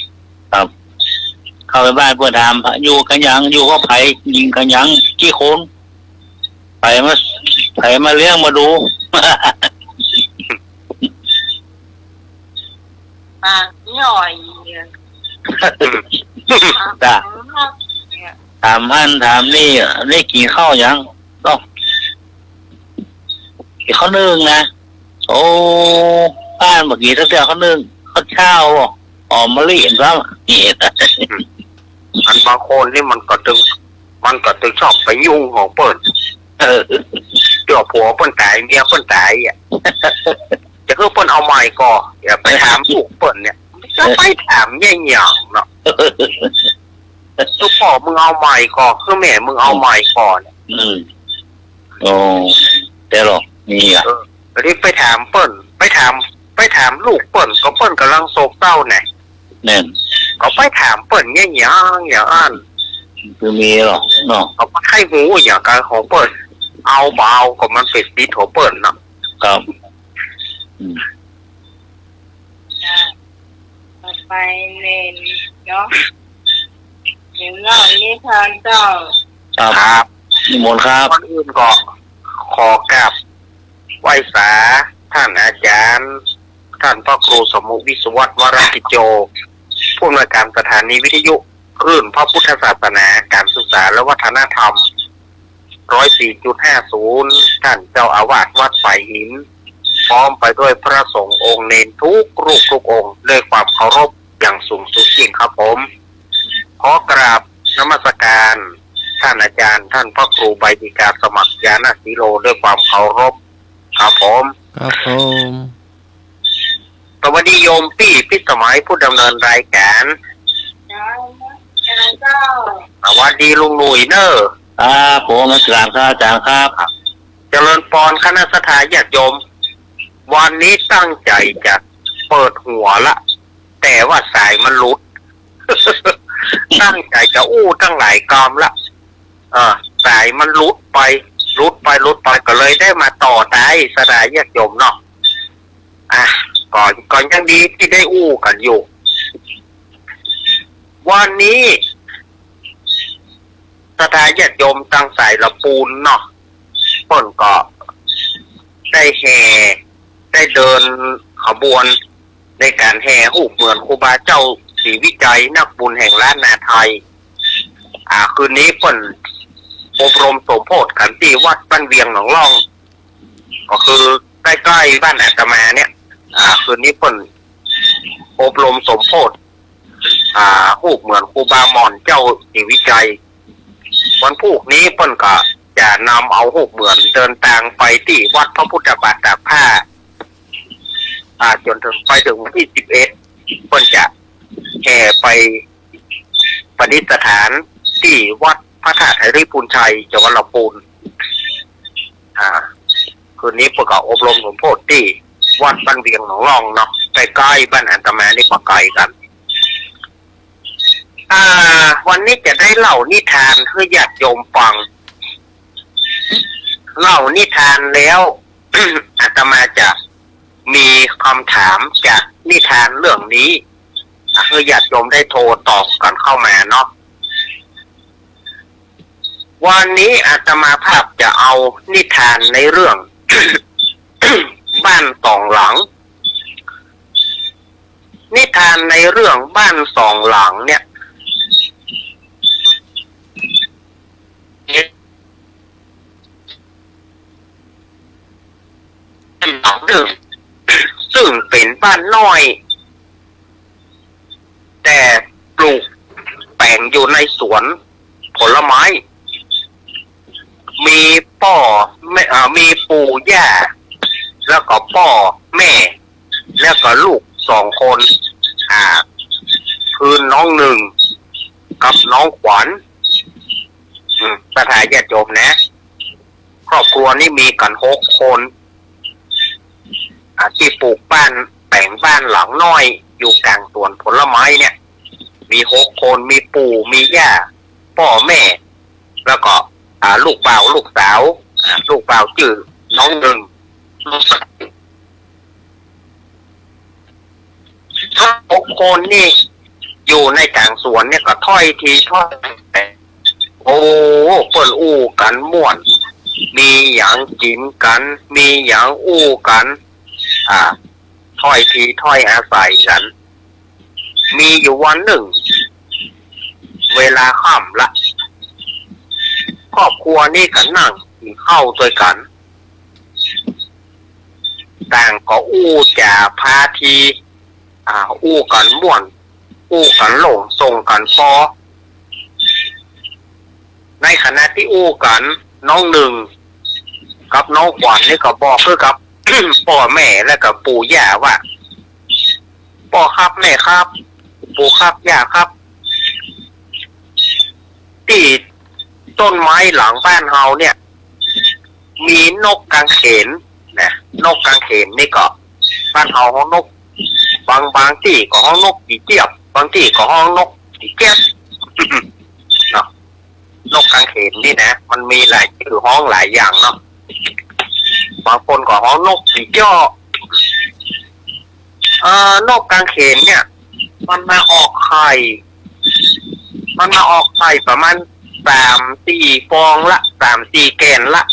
Speaker 4: ครับ เข้าไปบ้านเพื่อนถามอยู่กันยังอยู่ก็ไผยิงกันยังกี่คนไผมาเลี้ยงมาดู
Speaker 3: ย่อยเนี่ย
Speaker 4: จ้ะถามอันถามนี่ได้กินข้าวยังต้องกินข้าวนึ่งนะโอ้บ้านเมื่อกี้ตั้งแต่ข้าวนึ่งข้าวเช้าหอมมะลิเห็นป่ะนี่
Speaker 5: อันบางคนนี่มันก็ตึงชอบไปยุ่งของเปิดเดี๋ยวผัวเปิ้นตายเมียเปิ้นตายอ่ะ จะคือเปิ้นเอาไม้ก่ออย่าไปถามลูกเปิ้นเนี่ยจะไปถามแย่หยังเนาะลูกพ่อมึงเอาไม้ก่อคือแม่มึงเอาไม้ก่อเนี่ย
Speaker 4: โอ้แต่หรอกนี่อ่ะ
Speaker 5: รีบไปถามเปิ้นไปถามลูกเปิ้นก็เปิ้นกำลังโศกเศร้าเนี่ย
Speaker 4: แน่น
Speaker 5: ก็ไปถามเปิ้นแย่หยังอย่างอัน
Speaker 4: คือมีหรอกเนาะ
Speaker 5: ก็ไปให้หูอย่างการของเปิ้นเอาเบาก็มันเป็นสิทธิ์ของเปิ้นเนาะ
Speaker 4: ครับ
Speaker 3: ต่อไปเน้นเนาะเดี๋ยวเล่านิทานเจ้า
Speaker 4: ครับนิมนต์ครับ
Speaker 5: ก่อนอื่นก็ขอกราบไหว้สาท่านอาจารย์ท่านพ่อครูสมุวิศวัตวรกิจโจผู้อำนวยการสถานีวิทยุคลื่นพระพุทธศาสนาการศึกษาและวัฒนธรรม 104.50 ท่านเจ้าอาวาสวัดฝ่ายหินพร้อมไปด้วยพระสงฆ์องค์เนนทุกรูปทุกองค์ด้วยความเคารพอย่างสูงสุดจริงครับผมขอกราบนมัสการท่านอาจารย์ท่านพ่อครูใบดิกาสมัครยานาสีโลด้วยความเคารพครับผม
Speaker 1: ครับผม
Speaker 5: สวัสดีโยมพี่พิสมัยผู้ดำเนินรายการสวัสดีลุงหนุ่ยเนอร์
Speaker 4: ผมนักศึกษาครับอาจารย์ครับ
Speaker 5: เจริญปอนคณะสถาญาติโยมวันนี้ตั้งใจจะเปิดหัวละแต่ว่าสายมันหลุด ตั้งใจจะอู้ตั้งหลายกรรมละสายมันหลุดไปก็เลยได้มาต่อได้สถาญาติโยมเนาะก่อนยังดีที่ได้อู้กันอยู่วันนี้สถาญาติโยมตั้งสายละปูนเนาะคนก็ได้แห่ได้เดินขบวนในการแห่หูเหมือนครูบาเจ้าศรีวิจัยนักบุญแห่งล้านนาไทยคืนนี้เปิ้นอบรมสมโภชกันที่วัดบ้านเวียงหนองล่องก็คือใกล้ๆบ้านอาตมาเนี่ยคืนนี้เปิ้นอบรมสมโภชหูเหมือนครูบาหม่อนเจ้าศรีวิจัยวันพรุ่งนี้เปิ้นก็จะนำเอาหูเหมือนเดินทางไปที่วัดพระพุทธบาทตากผ้าจนถึงไปถึงวันที่11เปิ้นจะแห่ไปประดิษฐานที่วัดพระธาตุไหริพูนชัยจังหวัดลำพูนคืนนี้เปิ้นก็อบรมสมโภชที่วัดบ้านเวียงหนองล่องเนาะใกล้ๆบ้านอาตมานี่ก็ไกลกันวันนี้จะได้เล่านิทานให้ญาติโยมฟังเล่านิทานแล้ว อาตมาจะมีคำถามจากนิทานเรื่องนี้ให้ญาติโยมได้โทรตอบกันเข้ามาเนาะวันนี้อาตมาภาพจะเอานิทานในเรื่อง บ้านสองหลังนิทานในเรื่องบ้านสองหลังเนี่ยหลังหนึ่งซึ่งเป็นบ้านน้อย งอยู่ในสวนผลไม้มีพ่อแม่มีปู่ย่าแล้วก็พ่อแม่แล้วก็ลูก2 คนคือน้องหนึ่งกับน้องขวัญประธานญาติโยมนะครอบครัวนี้มีกัน6 คนที่ปลูกบ้านแต่งบ้านหลังน้อยอยู่กลางสวนผลไม้เนี่ยมี6 คนมีปู่มีย่าพ่อแม่แล้วก็ลูกบ่าวลูกสาวลูกบ่าวชื่อน้องหนึ่งทั้ง6 คนนี่อยู่ในกลางสวนเนี่ยก็ถ้อยทีถ้อยโอ้เปิ้นอู้กันม่วนมีหยังกินกันมีหยังอู้กันถ้อยทีถ้อยอาศัยกันมีอยู่วันหนึ่งเวลาค่ำละครอบครัวนี่ก็นั่งกินข้าวด้วยกันต่างก็อู้จ่าพาทีอู้กันม่วนอู้กันหลงส่งกันพอในขณะที่อู้กันน้องหนึ่งกับน้องขวัญนี่ก็บอกเพื่อกับ พ่อแม่และกับปู่ย่าว่าพ่อครับแม่ครับปู่ครับย่าครับที่ต้นไม้หลังบ้านเฮาเนี่ยมีนกกางเขนนะนกกางเขนนี่ก็บ้านเฮาห้องนกบางที่ก็ห้องนกอีเจี๊ยบบางที่ก็ห้องนกอีเจี๊ยบ เนาะนกกางเขนนี่นะมันมีหลายชื่อห้องหลายอย่างเนาะบางคนก็ห้องนกอีเจี๊ยบนกกางเขนเนี่ยมันมาออกไข่ประมาณ3-4 ฟองละ3-4 แกนละ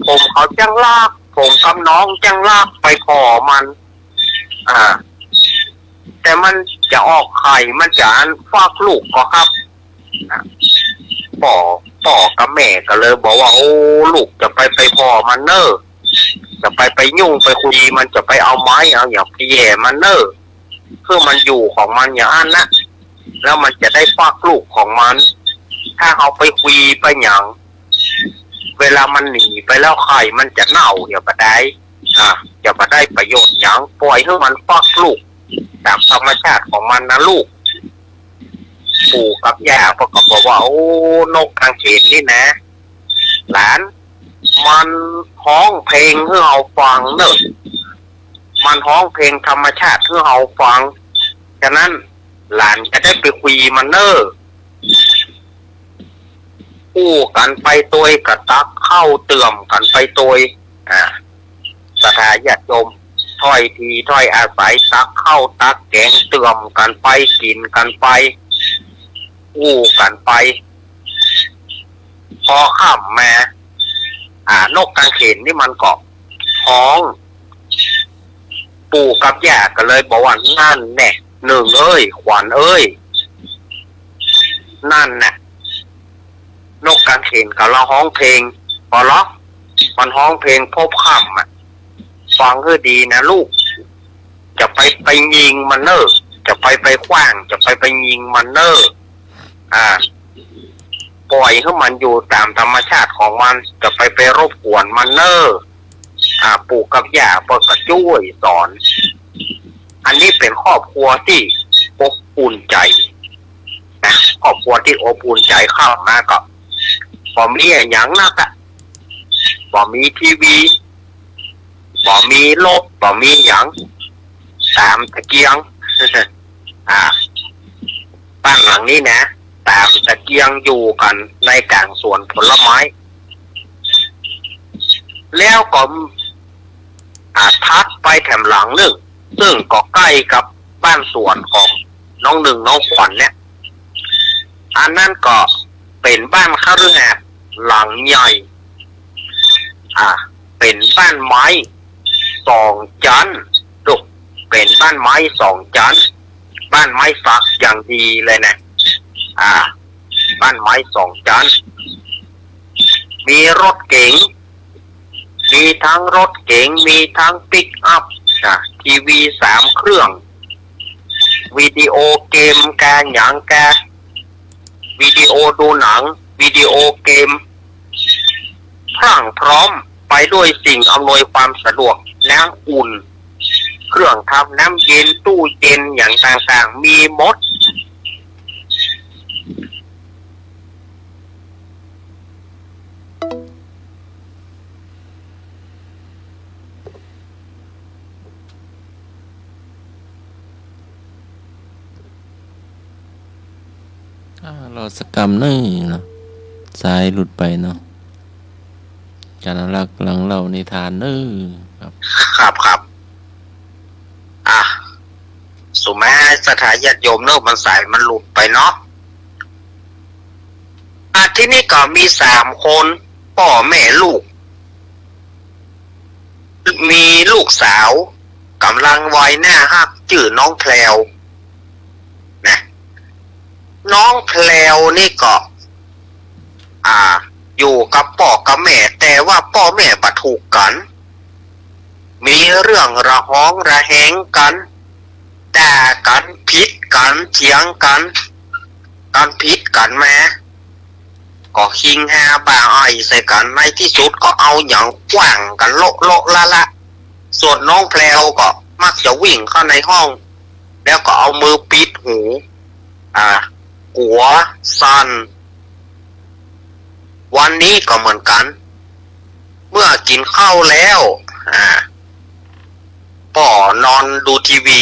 Speaker 5: ผมเขาจังลากผมกับน้องจังลากไปขอมันแต่มันจะออกไข่มันจะฟากลูกก็ครับพ่อกับแม่ก็เลยบอกว่าโอ้ลูกจะไปพอมันเนอะจะไปยุ่งไปคุยมันจะไปเอาไม้เอาอย่างพี่แย่มันเนอะคือมันอยู่ของมันอย่างนั้นนะแล้วมันจะได้ฟากลูกของมันถ้าเอาไปคุยไปอย่างเวลามันหนีไปแล้วไข่มันจะเน่าอย่าไปได้อย่าไปได้ประโยชน์อย่างปล่อยให้มันฟากลูกตามธรรมชาติของมันนะลูกปู่กับย่าก็บอกว่าโอ้นกกางเขนนี่นะหลานมันร้องเพลงให้เราฟังเนอะมันร้องเพลงธรรมชาติให้เราฟังฉะนั้นหลานจะได้ไปคุยมันเนอะอู้กันไปตัวกระตักเข้าเตื่อมกันไปตัวสถาญาติโยมถ้อยทีถ้อยอาศัยตักเข้าตักแกงเตื่อมกันไปกินกันไปอู้กันไปพอข้ามมานกกางเขนนี่มันเกาะท้องปู่กับย่าก็เลยบอกว่านั่นแน่หนึ่งเอ้ยขวัญเอ้ยนั่นน่ะนกกางเขนกับเราร้องเพลงพอล็อกมันร้องเพลงพบค่ำฟังให้ดีนะลูกจะไปยิงมันเนอะจะไปขว้างจะไปยิงมันเนอะปล่อยให้มันอยู่ตามธรรมชาติของมันจะไปรบกวนมันเนอะปู่กับย่าเปิดกระช่วยสอนอันนี้เป็นครอบครัวที่อบอุ่นใจนะครอบครัวที่อบอุ่นใจเข้ามาก็พอมีอย่างนักพอมีทีวีพอมีโลกพอมีอย่างตามตะเกียงบ้านหลังนี้นะตามตะเกียงอยู่กันในกลางสวนผลไม้แล้วก็ทัดไปแถมหลังหนึ่งซึ่งก็ใกล้กับบ้านสวนของน้องหนึ่งน้องขวัญเนี่ยอันนั้นก็เป็นบ้านคฤหาสน์หลังใหญ่เป็นบ้านไม้2 ชั้นลูกเป็นบ้านไม้2 ชั้นบ้านไม้สักอย่างดีเลยนะบ้านไม้2 ชั้นมีรถเก๋งมีทั้งรถเก๋งมีทั้งปิกอัพทีวี3 เครื่องวิดีโอเกมการอย่างแก วิดีโอดูหนังวิดีโอเกมพรั่งพร้อมไปด้วยสิ่งอำนวยความสะดวกน้ำอุ่นเครื่องทำน้ำเย็นตู้เย็นอย่างต่างๆมีหมด
Speaker 1: เราสกรรมนี่เนาะสายหลุดไปเนาะการรักหลังเรานิทานครับ
Speaker 5: ครับสุแม่สถานญาติโยมมันสายมันหลุดไปเนาะที่นี่ก็มี3 คนพ่อแม่ลูกมีลูกสาวกำลังวัยหน้าฮักชื่อน้องแพรวนะน้องแพรวนี่ก็อยู่กับพ่อกับแม่แต่ว่าพ่อแม่บ่ถูกกันมีเรื่องระหองระแหงกันด่ากันผิดกันเถียงกันผิดกันแม่ก็คิงหาบ่าอ้อยใส่กันในที่สุดก็เอาอย่างกว้างกันโละละส่วนน้องแพรวก็มักจะวิ่งเข้าในห้องแล้วก็เอามือปิดหูหัวสั่นวันนี้ก็เหมือนกันเมื่อกินข้าวแล้วพ่อนอนดูทีวี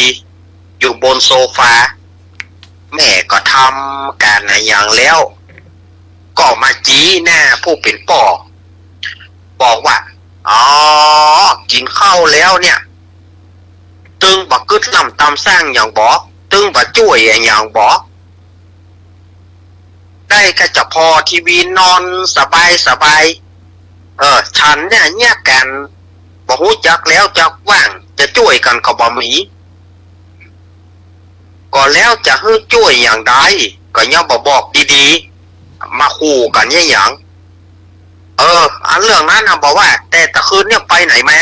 Speaker 5: อยู่บนโซฟาแม่ก็ทำการอย่างแล้วก็มาจี้หน้าผู้เป็นพ่อบอกว่ากินข้าวแล้วเนี่ยตึงบักกึดลำตำสร้างอย่างบอกตึงบักจ่วยอย่างบอกได้ก็จะพอทีวีนอนสบายฉันเนี่ยกันบอกหูจักแล้วจักว่างจะช่วยกันก็บ่มีก็แล้วจะให้ช่วยอย่างใดก็ยังบอกดีๆมาขู่กันอย่างอันเรื่องนั้นบอกว่าแต่ตะคืนเนี่ยไปไหนแม้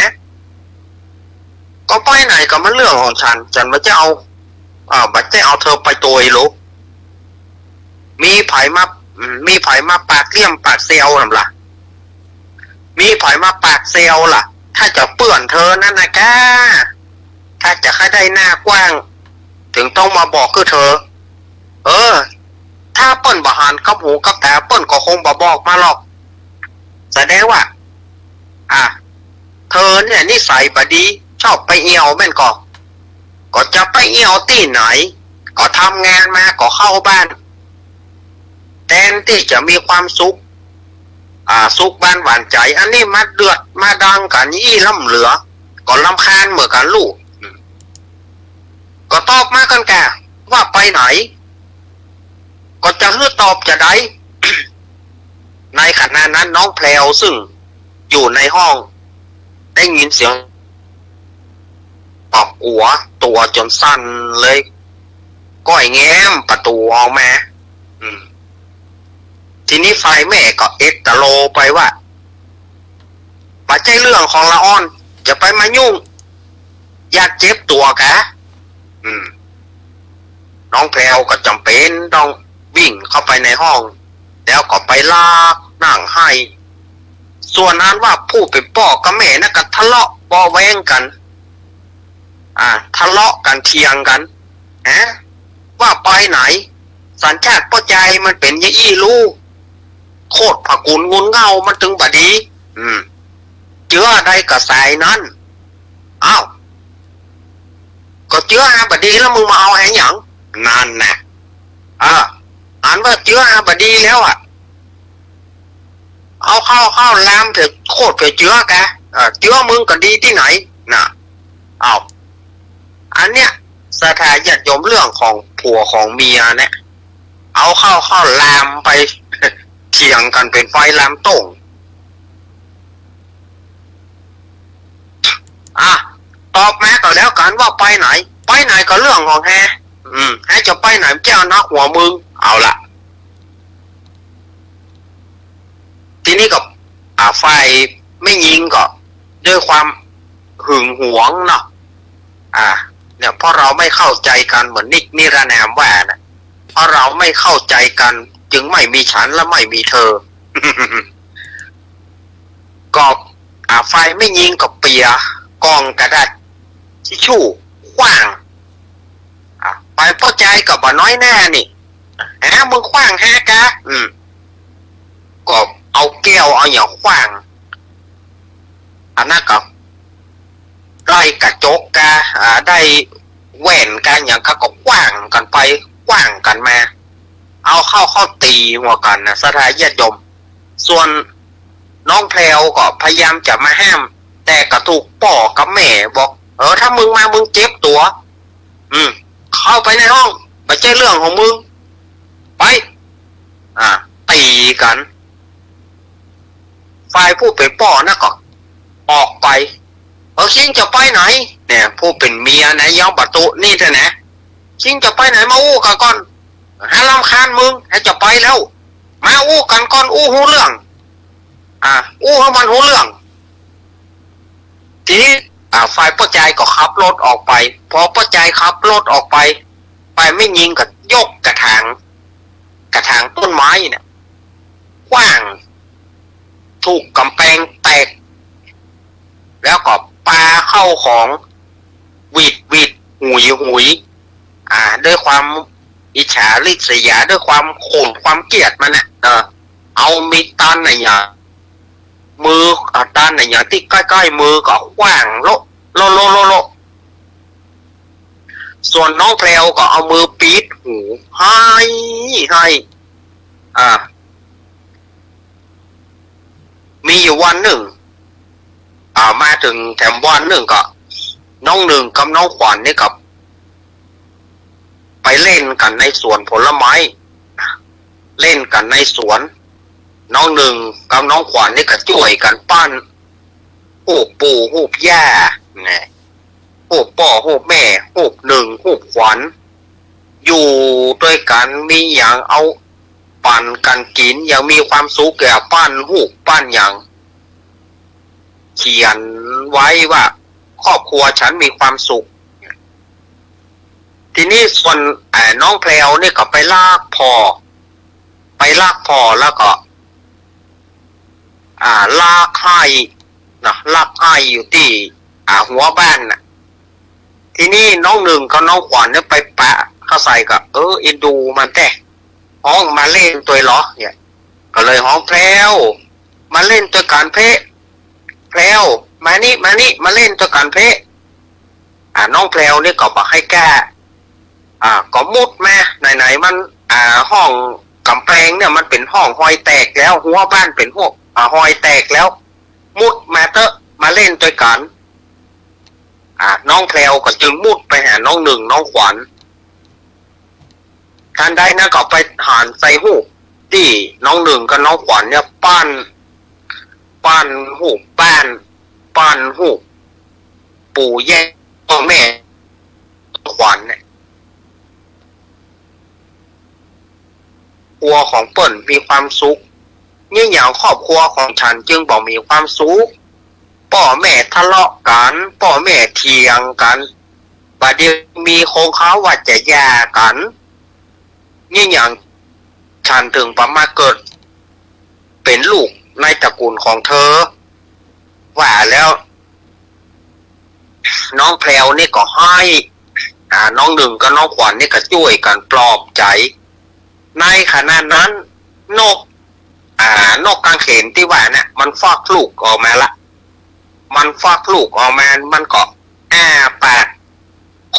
Speaker 5: ก็ไปไหนก็มันเรื่องของฉันไม่จะเอาไม่จะเอาเธอไปตัวไอ้ลูกมีไผมาปากเลี่ยมปากเซลหรือล่ะมีไผมาปากเซลล่ะถ้าจะเปื่อนเธอนั่นนะก้าถ้าจะให้ได้หน้ากว้างถึงต้องมาบอกคือเธอถ้าเปิ้นบ่หันกับหูกับตาเปิ้นก็คงบ่บอกมาหรอกแสดงว่าเธอเนี่ยนิสัยบ่ดีชอบไปเอี่ยวแม่นก็จะไปเอี่ยวที่ไหนก็ทำงานมาก็เข้าบ้านแทนที่จะมีความสุขสุขบ้านหวานใจอันนี้มาเดือดมาดังกันยี่ล่ำเหลือก็รำคาญเหมือนกันลูกก็ตอบมากันแกว่าไปไหนก็จะให้ตอบจะได้ ในขณะนั้นน้องแพรวซึ่งอยู่ในห้องได้ยินเสียงปอกหัวตัวจนสั่นเลยก้อยแง้มประตูออกมาทีนี้ฝ่ายแม่ก็เอตโลไปว่าปัจจัยเรื่องของละอ่อนจะไปมายุ่งอยากเจ็บตัวกะน้องแพรวก็จำเป็นต้องวิ่งเข้าไปในห้องแล้วก็ไปลากนั่งให้ส่วนนั้นว่าผู้เป็นพ่อกับแม่น่ะก็ทะเลาะเบาแวงกันทะเลาะกันเถียงกันว่าไปไหนสัญชาติพ่อใจมันเป็นยี่อี้ลูกโคตรผกุลงุนเงามันถึงบดีเจื้อได้กับสายนั้นก็เจื้ออาบดีแล้วมึงมาเอาแหงหยังนั่นนะอ่านว่าเจื้ออาบดีแล้วเอาเข้าลามเถอะโคตรเจื้อกะเจื้อมึงก็ดีที่ไหนน่ะอันเนี้ยสถานญาติโยมเรื่องของผัวของเมียเนี่ยเอาเข้าลามไปเถียงกันเป็นไฟลามต้งตอบแม่ก็แล้วกันว่าไปไหนก็เรื่องของแฮให้จะไปไหนเจ้านักหัวมึงเอาละทีนี้ก็ไฟไม่ยิงก็ด้วยความหึงหวงเนาะเนี่ยเพราะเราไม่เข้าใจกันเหมือนนิรนามว่านะเพราะเราไม่เข้าใจกัน จึงไม่มีฉันและไม่มีเธอ ก็ไฟไม่ยิงกับเปียกองกระดาษทิชชู่ขว้างไปพ่อใจกับบ่น้อยหน้านี่มึงขว้างแฮกะก็เอาแก้วเอาอย่างขว้างอันนั้นก็ได้กระจกกะได้แหวนกันอย่างก็ขว้างกันไปขว้างกันมาเอาเข้าตีหัวกันนะสถานญาติโยมส่วนน้องแพรวก็พยายามจะมาห้ามแต่ก็ถูกป่อกับแม่บอกถ้ามึงมามึงเจ็บตัวเข้าไปในห้องไม่ใช่เรื่องของมึงไปตีกันฝ่ายผู้เป็นป่อนะก็ออกไปคิงจะไปไหนเนี่ยผู้เป็นเมียนะย้อมประตูนี่เถอะนะคิงจะไปไหนมาอู้กันก่อนรำคาญมึงให้จะไปแล้วมาอู้กันก่อนอู้หูเรื่องอู้ให้มันหูเรื่องทีนี้ฝ่ายป้าใจก็ขับรถออกไปพอป้าใจขับรถออกไปไม่ยิงก็ยกกระถางต้นไม้เนี่ยกว้างถูกกำแพงแตกแล้วก็ปาเข้าของวิดหุยด้วยความอิจฉาริษยาด้วยความโกรธความเกลียดมันเอามีดตันอะไรอย่างมือตันอะไรอย่างที่ใกล้ๆมือก็ขว้างโลส่วนน้องแพรวก็เอามือปิดหูให้มีอยู่วันหนึ่งมาถึงแถมวันหนึ่งก็น้องหนึ่งกับน้องขวัญนี่กับไปเล่นกันในสวนผลไม้เล่นกันในสวนน้องหนึ่งกับน้องขวัญนี่ก็ช่วยกันปั้นหูปู่หูย่าไงหูพ่อหูแม่หูหนึ่งหูขวัญอยู่ด้วยกันมีอย่างเอาปั่นกันกินอย่างมีความสุขแก่ปั้นหูปั้นอย่างเขียนไว้ว่าครอบครัวฉันมีความสุขทีนี้ส่วนน้องแพรวนี่ก็ไปลากพ่อแล้วก็ลากให้อยู่ที่หัวบ้านน่ะทีนี้น้องหนึ่งกับน้องขวัญเนี่ยไปปะเข้าใส่ก็เอ็นดูมันแต่ห้องมาเล่นตัวเหรอเนี่ยก็เลยห้องแพรวมาเล่นตัวการเพะแพรวมานี่มาเล่นตัวการเพะน้องแพรวนี่ก็บอกให้แก้ก็มุดมาไหนมันห้องกำแพงเนี่ยมันเป็นห้องหอยแตกแล้วหัวบ้านเป็นพวกหอยแตกแล้วมุดมาเตอะมาเล่นด้วยกันน้องแพรวก็จึงมุดไปหาน้องหนึ่งน้องขวัญทันใดนะก็ไปหันใส่หูที่น้องหนึ่งกับน้องขวัญเนี่ยปั้นหูปั้นหูปู่แย่พ่อแม่ขวัญเนี่ยครัวของเปิ้ลมีความสุขนี่อย่างครอบครัวของฉันจึงบอกมีความสุขพ่อแม่ทะเลาะกันพ่อแม่เถียงกันบัดเดี๋ยวมีโคงเขาว่าจะแยกกันนี่อย่างฉันถึงประมาเกิดเป็นลูกในตระกูลของเธอว่าแล้วน้องแพรวนี่ก็ให้น้องหนึ่งกับน้องขวัญนี่ก็ช่วยกันปลอบใจในขณะนั้นนกกางเขนที่ว่าเนี่ยมันฟักลูกออกมาละมันก็ปาก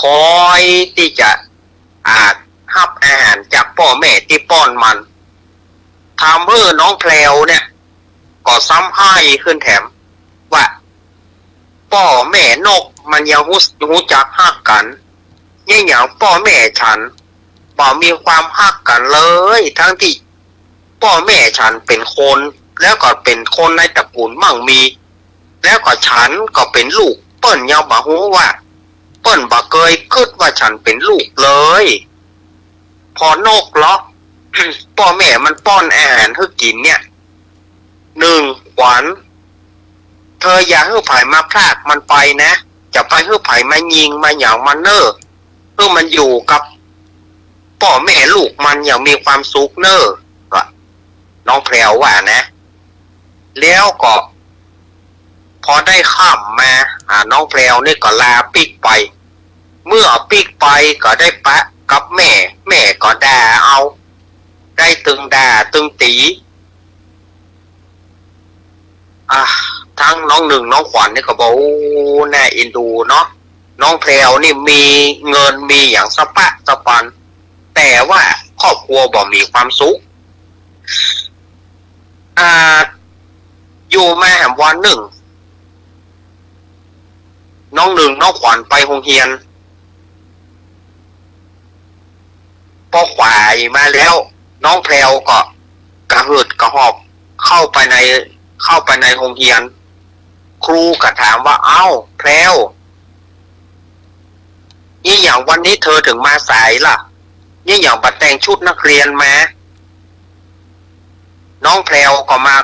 Speaker 5: คอยที่จะรับอาหารจากพ่อแม่ที่ป้อนมันทำให้น้องแพรวเนี่ยก็ซ้ำให้ขึ้นแถมว่าพ่อแม่นกมันยังรู้จักฮักกันนี่อย่างพ่อแม่ฉันบ่มีความฮักกันเลยทั้งที่พ่อแม่ฉันเป็นคนแล้วก็เป็นคนในตระกูลมั่งมีแล้วก็ฉันก็เป็นลูกเปิ้นยังบ่ฮู้ว่าเปิ้นบ่เคยคิดว่าฉันเป็นลูกเลยพอนกเหรอ พ่อแม่มันป้อนอาหารให้กินเนี่ยหนึ่งขวัญเธออย่าให้ไผมาพรากมันไปนะจะไปให้ไผมายิงมาหยังมันเน้อเพื่อมันอยู่กับพ่อแม่ลูกมันอย่างมีความสุขเน้อ น้องแพรวว่านะ แล้วก็พอได้ข้ามมาน้องแพรวนี่ก็ลาปิกไป เมื่อปิกไปก็ได้ปะกับแม่แม่ก็ด่าเอา ได้ตึงด่าตึงตีทั้งน้องหนึ่งน้องขวัญนี่ก็บอกน่าเอ็นดูเนาะน้องแพรวนี่มีเงินมีอย่างสะปะสะปันแต่ว่าครอบครัวบ่มีความสุขอยู่มาแหมวันหนึ่งน้องหนึ่งน้องขวัญไปโรงเรียนพอขวายมาแล้วน้องแพรวก็กระหืดกระหอบเข้าไปในโรงเรียนครูก็ถามว่าเอ้าแพรวนี่อย่างวันนี้เธอถึงมาสายล่ะนี่อย่างบัดแต่งชุดนักเรียนมาน้องแพรวก็มา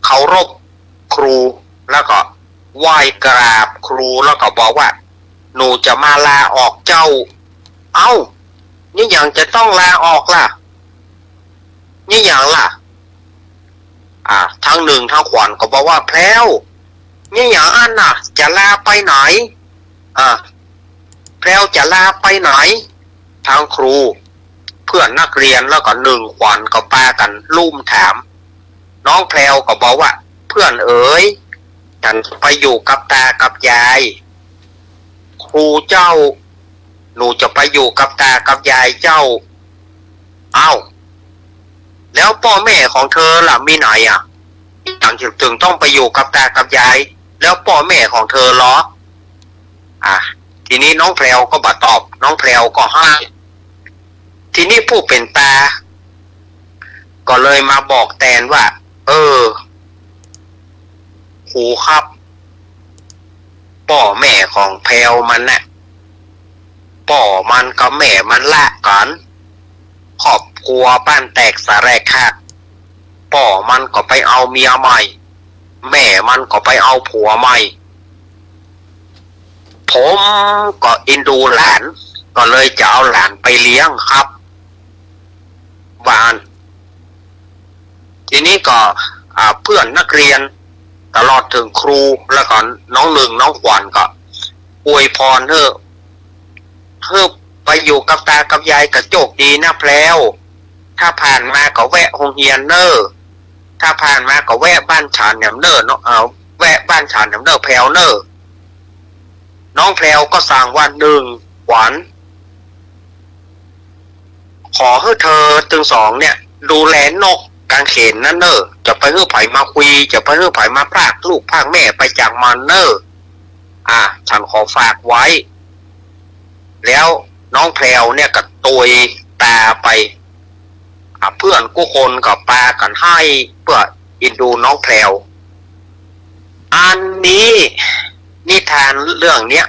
Speaker 5: เคารพครูแล้วก็ไหว้กราบครูแล้วก็บอกว่าหนูจะมาลาออกเจ้าเอ้านี่อย่างจะต้องลาออกล่ะนี่อย่างล่ะทั้งหนึ่งทั้งขวัญก็บอกว่าแพรวนี่อย่างอันน่ะจะลาไปไหนแพรวจะลาไปไหนทางครูเพื่อนนักเรียนแล้วก็หนึ่งขวัญก็ปากันลุ่มถามน้องแพรวก็บอกว่าเพื่อนเอ๋ยฉันไปอยู่กับตากับยายครูเจ้าหนูจะไปอยู่กับตากับยายเจ้าเอ้าแล้วพ่อแม่ของเธอล่ะมีไหนอย่างถึงต้องไปอยู่กับตากับยายแล้วพ่อแม่ของเธอเหรอทีนี้น้องแพรวก็บ่ตอบน้องแพรวก็ให้ทีนี้ผู้เป็นตาก็เลยมาบอกแตนว่าครูครับพ่อแม่ของแพรวมันน่ะพ่อมันกับแม่มันละกันครอบครัวบ้านแตกสาแรกขาดพ่อมันก็ไปเอาเมียใหม่แม่มันก็ไปเอาผัวใหม่ผมก็เอ็นดูหลานก็เลยจะเอาหลานไปเลี้ยงครับบ้านทีนี้ก็เพื่อนนักเรียนตลอดถึงครูแล้วก็น้องหนึ่งน้องขวัญก็อวยพรเถอะไปอยู่กับตากับยายกระโจกดีนะแพรวถ้าผ่านมาก็แวะโรงเรียนเนอถ้าผ่านมาก็แวะบ้านฉันแหนมเนอเนาะแวะบ้านฉันแหนมเนอแพรวเนอน้องแพรวก็สั่งว่าหนึ่งขวัญขอให้เธอตึงสองเนี่ยดูแลนกกางเขนนั่นเนอจะไปเพื่อไผ่มาคุยจะไปเพื่อไผ่มาพรากลูกพรากแม่ไปจากมันเนอฉันขอฝากไว้แล้วน้องแพรวเนี่ยก็ตุยตาไปเพื่อนกู้คนกับปากันให้เพื่ออินดูน้องแพรวอันนี้นิทานเรื่องเนี้ย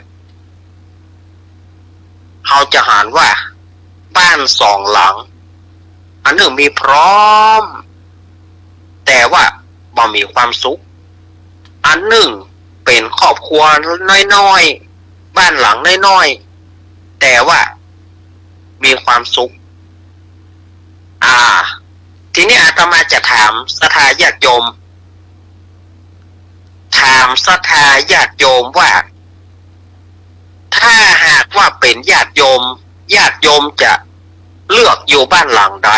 Speaker 5: เขาจะหารว่าบ้านสองหลังอันหนึ่งมีพร้อมแต่ว่าบ่มีความสุขอันหนึ่งเป็นครอบครัวน้อยๆบ้านหลังน้อยๆแต่ว่ามีความสุขทีนี้อาตมาจะถามศรัทธาญาติโยมว่าถ้าหากว่าเป็นญาติโยมจะเลือกอยู่บ้านหลังใด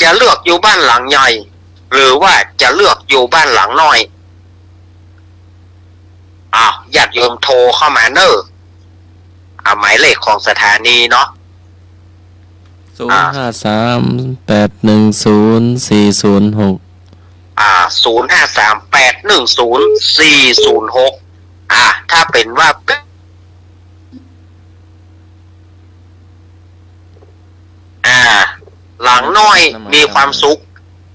Speaker 5: จะเลือกอยู่บ้านหลังใหญ่หรือว่าจะเลือกอยู่บ้านหลังน้อยญาติโยมโทรเข้ามาเนอะหมายเลขของสถานีเนาะ
Speaker 1: 053810406
Speaker 5: 053810406ถ้าเป็นว่าหลังน้อยมีความสุข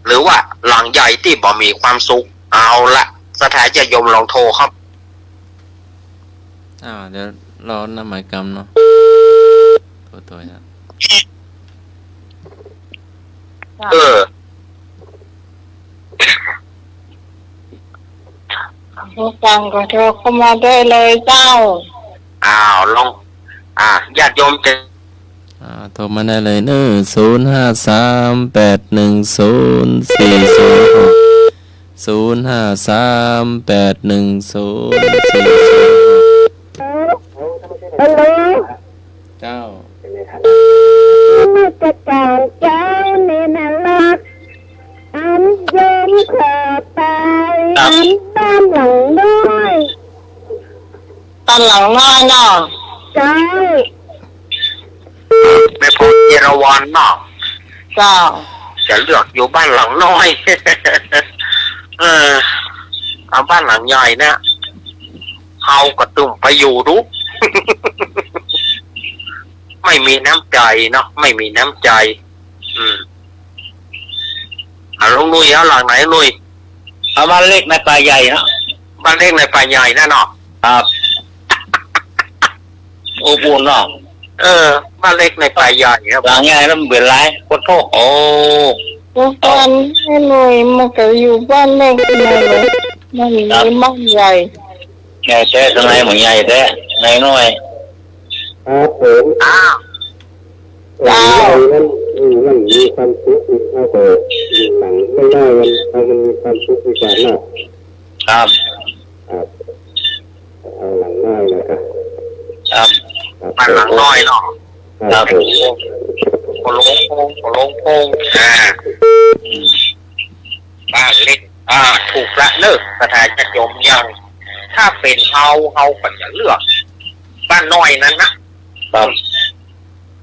Speaker 5: หรือว่าหลังใหญ่ที่บ่มีความสุขเอาละสถานจะยมลองโทรครับ
Speaker 1: เดี๋ยวรอน้ำหมายกรรมเนาะตัวนะ
Speaker 3: ผู้ฟังก็โทรเข้ามาได้เลยเจ้า
Speaker 5: ลองญาติโยมจะ
Speaker 1: โท รมาได้เลยเนอะ
Speaker 6: ฮัลโหล
Speaker 1: เจ้า
Speaker 6: มาจะกล่าวเจ้าเนนรักอันโยมขอไปอันบ้านหลังน้อย
Speaker 3: ตอนหลังน้อยเนาะ
Speaker 6: เจ้า
Speaker 5: ไม่พอเยรวันเนาะ
Speaker 3: เจ้า
Speaker 5: จะเลือกอยู่บ้านหลังน้อย เอาบ้านหลังใหญ่เนี่ยเฮาก็ตุ่มไปอยู่ดู ไม่มีน้ำใจเนาะไม่มีน้ำใจลุงนุ้ยเอาหลังไหนนุ้ย
Speaker 4: เอาบ้านเล็กในป่าใหญ่เนาะ
Speaker 5: บ้านเล็กในป่าใหญ่นั่นเนาะ
Speaker 4: ครับอบอุ่นเนาะ
Speaker 5: บ้านเล็กในป่าใหญ่ครับ
Speaker 4: หลังใหญ่แล้วมันเบื่อไรโคตรโทษโอ้
Speaker 3: บ้านให้หน่อยมันก็อยู่บ้านเล็กเลยมันมีบ้านใหญ่
Speaker 4: ใหญ่แท้ทำไมเหมือนใหญ่แท้ในน้อย
Speaker 7: ครับผม
Speaker 5: อ้าว
Speaker 7: มันมีความสุขเอาไปหลังไม่ได้มันมีความสุขในการเนาะ
Speaker 4: ครับ
Speaker 7: ครับเอาหลังได้นะครับ
Speaker 4: ครับ
Speaker 5: บ้านหลังน้อยเนาะ
Speaker 7: ครับผม
Speaker 5: โลงโพงบ้านเล็กถูกละเลิกสถานจะยมยังถ้าเป็นเฮาก็จะเลือกบ้านน้อยนั้นนะครับ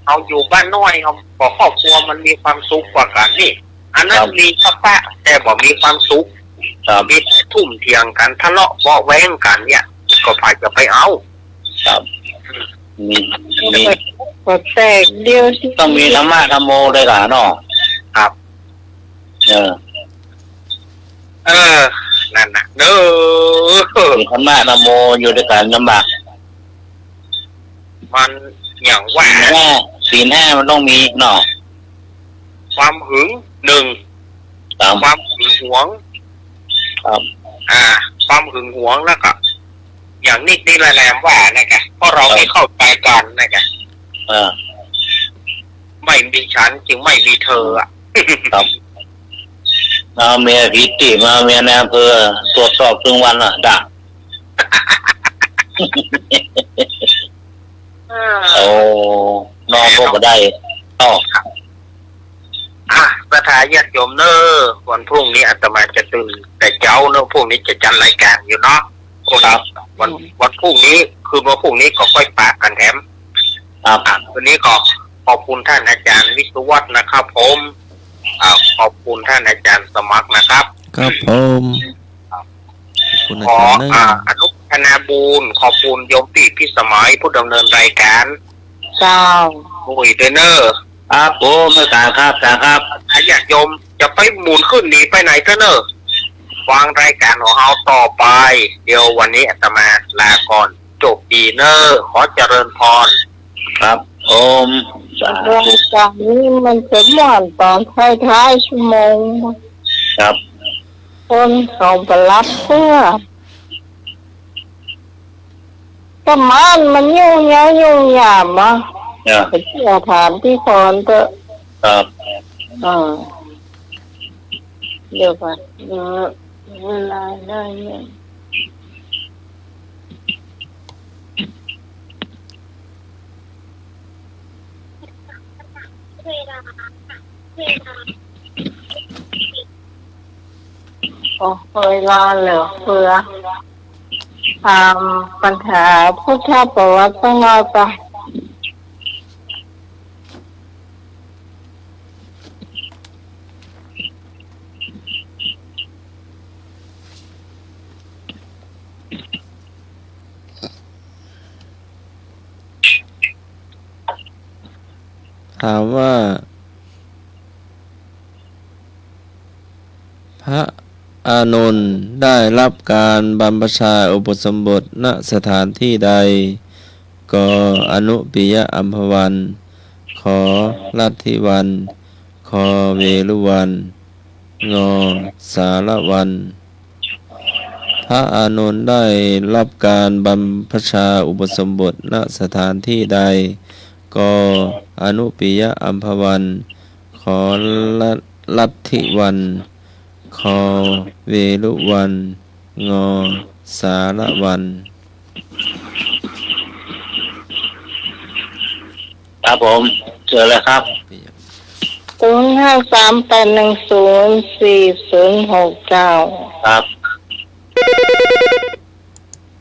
Speaker 5: เอาอยู่บ้านน้อยเอาบอกครอบครัวมันมีความสุขกว่ากันนี่อันนั้นมีพระปะแต่บอกมีความสุขมีทุ่มเทียงกันทะเลาะเบาะแว้งกันเนี่ยก็ไปจะไปเอา
Speaker 4: ครับมี
Speaker 3: ก็แตกเดียวที่
Speaker 4: ต้องมีธรรมะธรรมโมด้วยกันเนาะ
Speaker 5: ครับ นั่นน่ะเด้อ
Speaker 4: มีธรรมะธรรมโมอยู่ด้วยกันลำบาก
Speaker 5: มันอย่างว่า
Speaker 4: ศีลห้ามันต้องมีเนาะ
Speaker 5: ความหึงหนึ่ง
Speaker 4: ตาม
Speaker 5: ความหึงหวง
Speaker 4: ครับ
Speaker 5: ความหึงหวงแล้วก็อย่างนิดนี่แหละว่านะแกเพราะเราไม่เข้าใจกันนะแก ไม่มีฉันจึงไม่มีเธออ่ะ
Speaker 4: ครับมาเมียพิติมาเมียในอำเภอตรวจสอบครึ่งวันอ่ะด่าโอ้น้องก็มาได้ต่อ
Speaker 5: ประธานญาติโยมเนอวันพรุ่งนี้อาตมาจะตื่นแต่เจ้าเนอะพรุ่งนี้จะจัดรายการอยู่เนาะครับวันพรุ่งนี้คืนวันพรุ่งนี้ก็ค่อยปากกันแถมวันนี้ก็ขอบคุณท่านอาจารย์วิศวัฒน์นะครับผมขอบคุณท่านอาจารย์สมัครนะครับ
Speaker 1: ครับผมขอบคุณอา
Speaker 5: ขอ
Speaker 1: จารย์เนอะ
Speaker 5: อนุโมทนาบุญขอบคุณโยมปีพิสมัยผู้ดำเนินรายการ
Speaker 3: เจ้า
Speaker 5: หนุ่ยเดนเนอร์
Speaker 4: ครับผมไม่ต่างครับ
Speaker 5: ญาติโยมจะไปหมุนขึ้นหนีไปไหนเถอะเนอะฟังรายการของเราต่อไป เดี๋ยววันนี้อาตมาลาก่อนจบดีเนอร์ขอเจริญพร
Speaker 4: ครับโอมสา
Speaker 3: เรื่อง
Speaker 4: ธุ
Speaker 3: การนี้มันจะหวานตอนท้ายๆชั่วโมง
Speaker 4: ครับ
Speaker 3: คนเขาไปรับเพื่อก็มันยุ่งยากอ่ะ
Speaker 4: เนี่ย
Speaker 3: ไปเที่ยวถามที่คนเถอะ
Speaker 4: ครับ
Speaker 3: เดี๋ยวก่อนเวลาได้เนี่ยเวลาเหลือเฟือปัญหาพุทธประวัติต้องเอาไป
Speaker 1: ถามว่า พระอานนท์ได้รับการบรรพชาอุปสมบทณสถานที่ใดกอนุปิยอัมพวัน ขอลัทธิวัน คอเวลุวัน งอสารวัน พระอานนท์ได้รับการบรรพชาอุปสมบทณสถานที่ใดกอ อนุปิยะอัมพวัน ขอลัทธิวัน คอเวลุวัน งอสารวัน
Speaker 4: ครับผมเจอแล้วครับ
Speaker 3: 05381040069
Speaker 4: ครับ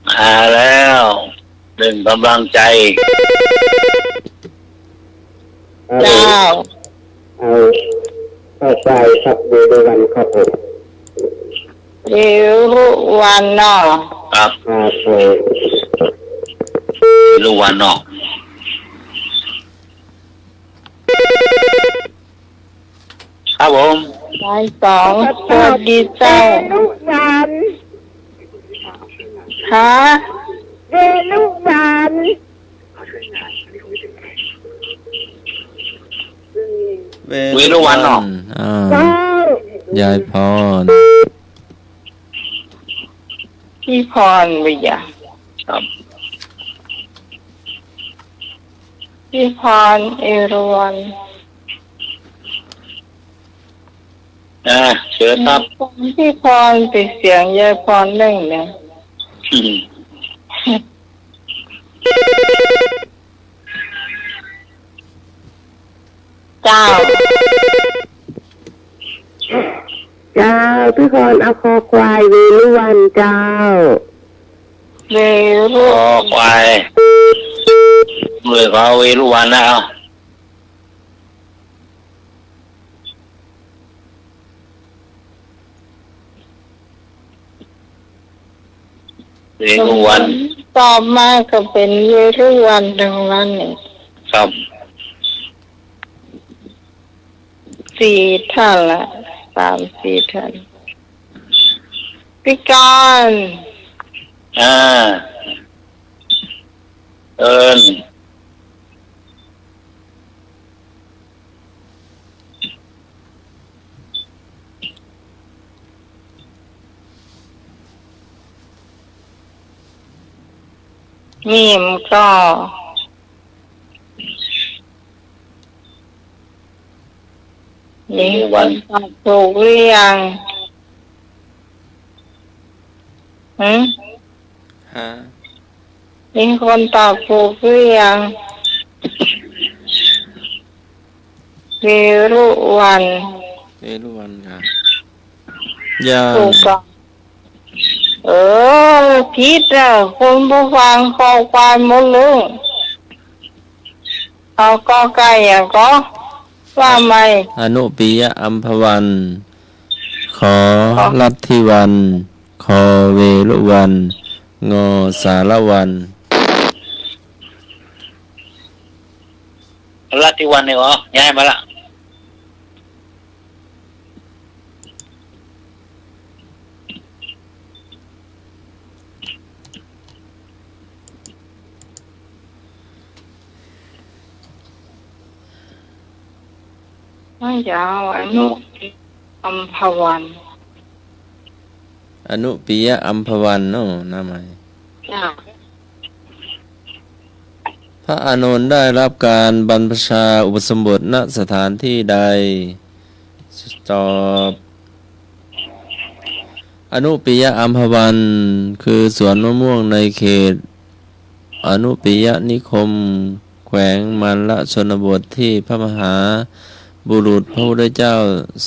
Speaker 4: มาแล้วหนึ่งกำลังใจ
Speaker 3: เจ้า
Speaker 7: เข้าใจครับเวรวันครับผม
Speaker 3: เวรุวันเนาะ
Speaker 4: ครับ
Speaker 7: ครับผม
Speaker 4: ลูกวันเนาะครับผม
Speaker 3: สายสองสวัสดีเจ้า
Speaker 6: ลูกวัน
Speaker 3: ฮะ
Speaker 6: เวลูกวัน
Speaker 4: เวรุวันเนาะ
Speaker 6: เจ้าย
Speaker 1: ายพร
Speaker 3: พี่พรวิยา
Speaker 4: ครับ
Speaker 3: พี่พรเอราวัน
Speaker 4: เชิญครับ
Speaker 3: พี่พรไปเสียงยายพรหนึ่งเนี่ย เจ้า
Speaker 6: เจ้าพี่พรเอาคอควายเวลูวันเจ้า
Speaker 3: เวรุ
Speaker 4: คอควายมือเขาเวรุวันนะเอาเวรุวัน
Speaker 3: ตอบมาก็เป็นเวรุวันทั้งนั้นนี่
Speaker 4: ครับ
Speaker 3: สี่ท่านละ3-4ท่านพี่การ
Speaker 4: เอิญ
Speaker 3: มีมก็นี่วันถูกหรือยัง
Speaker 1: ฮะ
Speaker 3: มีคนตอบถูกหรือยังเวรุวัน
Speaker 1: เวรุวันค่ะยัง
Speaker 3: ถูกต้องผิดอ่ะคนผู้ฟังข้อความหมดเลยเอาก็ไก่อ่ะก็ว่าไหม
Speaker 1: อนุปิยะอัมพวัน ขอลัทธิวัน คอเวลุวัน งอสารวัน
Speaker 4: รัตติวันเนี่ยเหรอย้ายมาละ
Speaker 3: ไม่ยาวอนุอัมพวัน
Speaker 1: อนุปิยะอัมพวันเนาะน้าใหม่
Speaker 3: จ้า
Speaker 1: พระอานนท์ได้รับการบรรพชาอุปสมบทณสถานที่ใดตอบอนุปิยะอัมพวัน คือสวนมะม่วงในเขต อนุปิยะนิคม แขวงมันละชนบทที่พระมหาบุรุษพระพุทธเจ้า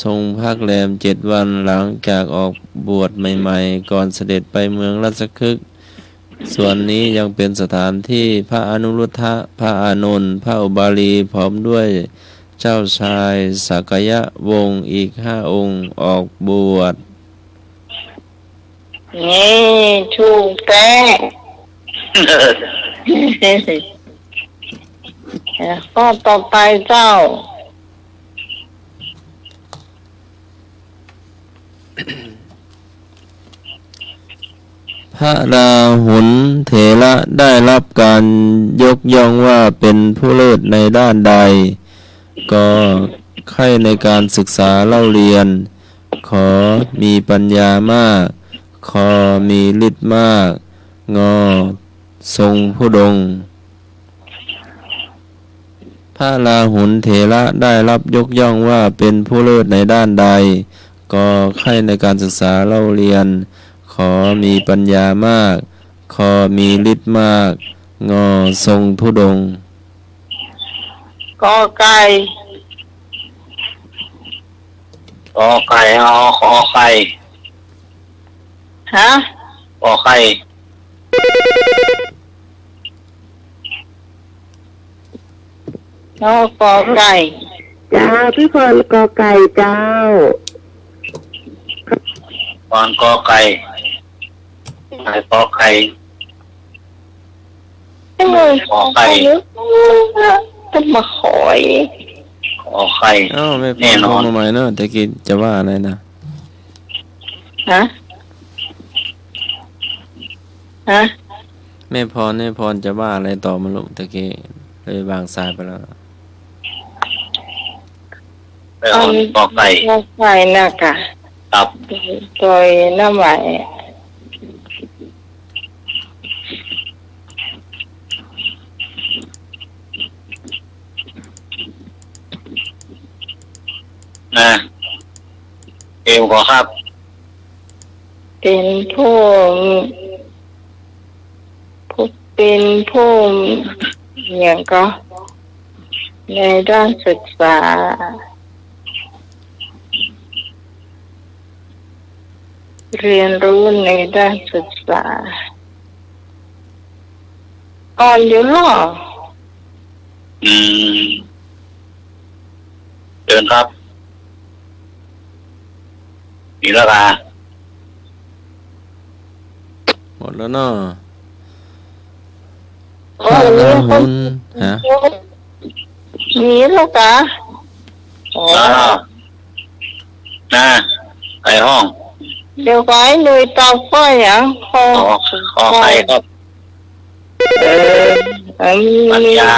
Speaker 1: ทรงพักแรม7 วันหลังจากออกบวชใหม่ๆ ก่อนเสด็จไปเมืองราชคฤห์ ส่วนนี้ยังเป็นสถานที่พระอนุรุทธะ พระอานนท์ พระอุบาลีพร้อมด้วยเจ้าชายสักยะวงศ์อีก5 องค์ออกบวช
Speaker 3: นี่ถูกแต่ข้อต่อไปเจ้า
Speaker 1: พระราหุลเถระได้รับการยกย่องว่าเป็นผู้เลิศในด้านใด ก็ใคร่ในการศึกษาเล่าเรียน ขอมีปัญญามาก คอมีฤทธิ์มาก งอทรงผู้ดง พ พระราหุลเถระได้รับยกย่องว่าเป็นผู้เลิศในด้านใด ก็ใคร่ในการศึกษาเล่าเรียน ขอมีปัญญามาก ขอมีฤทธิ์มาก งอทรงธุดงค์
Speaker 3: กอไก่
Speaker 4: กอไก่ขอไข่
Speaker 3: ฮะ
Speaker 4: ขอไข่
Speaker 3: กอกอไก่
Speaker 6: จ้าพี่พรกอไก่เจ้า
Speaker 4: ตอนกอไก่กอไข่
Speaker 3: ไม่เลยกอไก่จะมาขอย
Speaker 4: ขอไข่
Speaker 1: อ้าวไม่พ
Speaker 4: แน่
Speaker 1: อน
Speaker 4: อน
Speaker 1: มาใหม่เนอะแต่กี้จะว่าอะไรนะ
Speaker 3: ฮะฮะ
Speaker 1: แม่พรจะว่าอะไรต่อมาลูกตะกี้เลยวางสายไปแล้ว
Speaker 4: กอไก่
Speaker 3: กอไก่น่ะกะ
Speaker 4: ครับ
Speaker 3: ตัวน้ำไหล
Speaker 4: นะเกมขอครับ
Speaker 3: เป็นผู้เป็นผู้อย่างก็ในด้านศึกษาเรียนรู้ในด้านศึกษาอ่อนอยู่หรอ
Speaker 4: เดินครับนี่แล้วกัน
Speaker 1: หมดแล้วเนาะ
Speaker 3: โอ้ย
Speaker 1: ราหุลฮะ
Speaker 3: มีแล้วกะอ๋อ
Speaker 4: นะไข่ห้อง
Speaker 3: เดี๋ยวไว้หน่วยเตาไฟอย่างขอ
Speaker 4: ขอไข่ครับ
Speaker 3: มี
Speaker 4: ปัญญา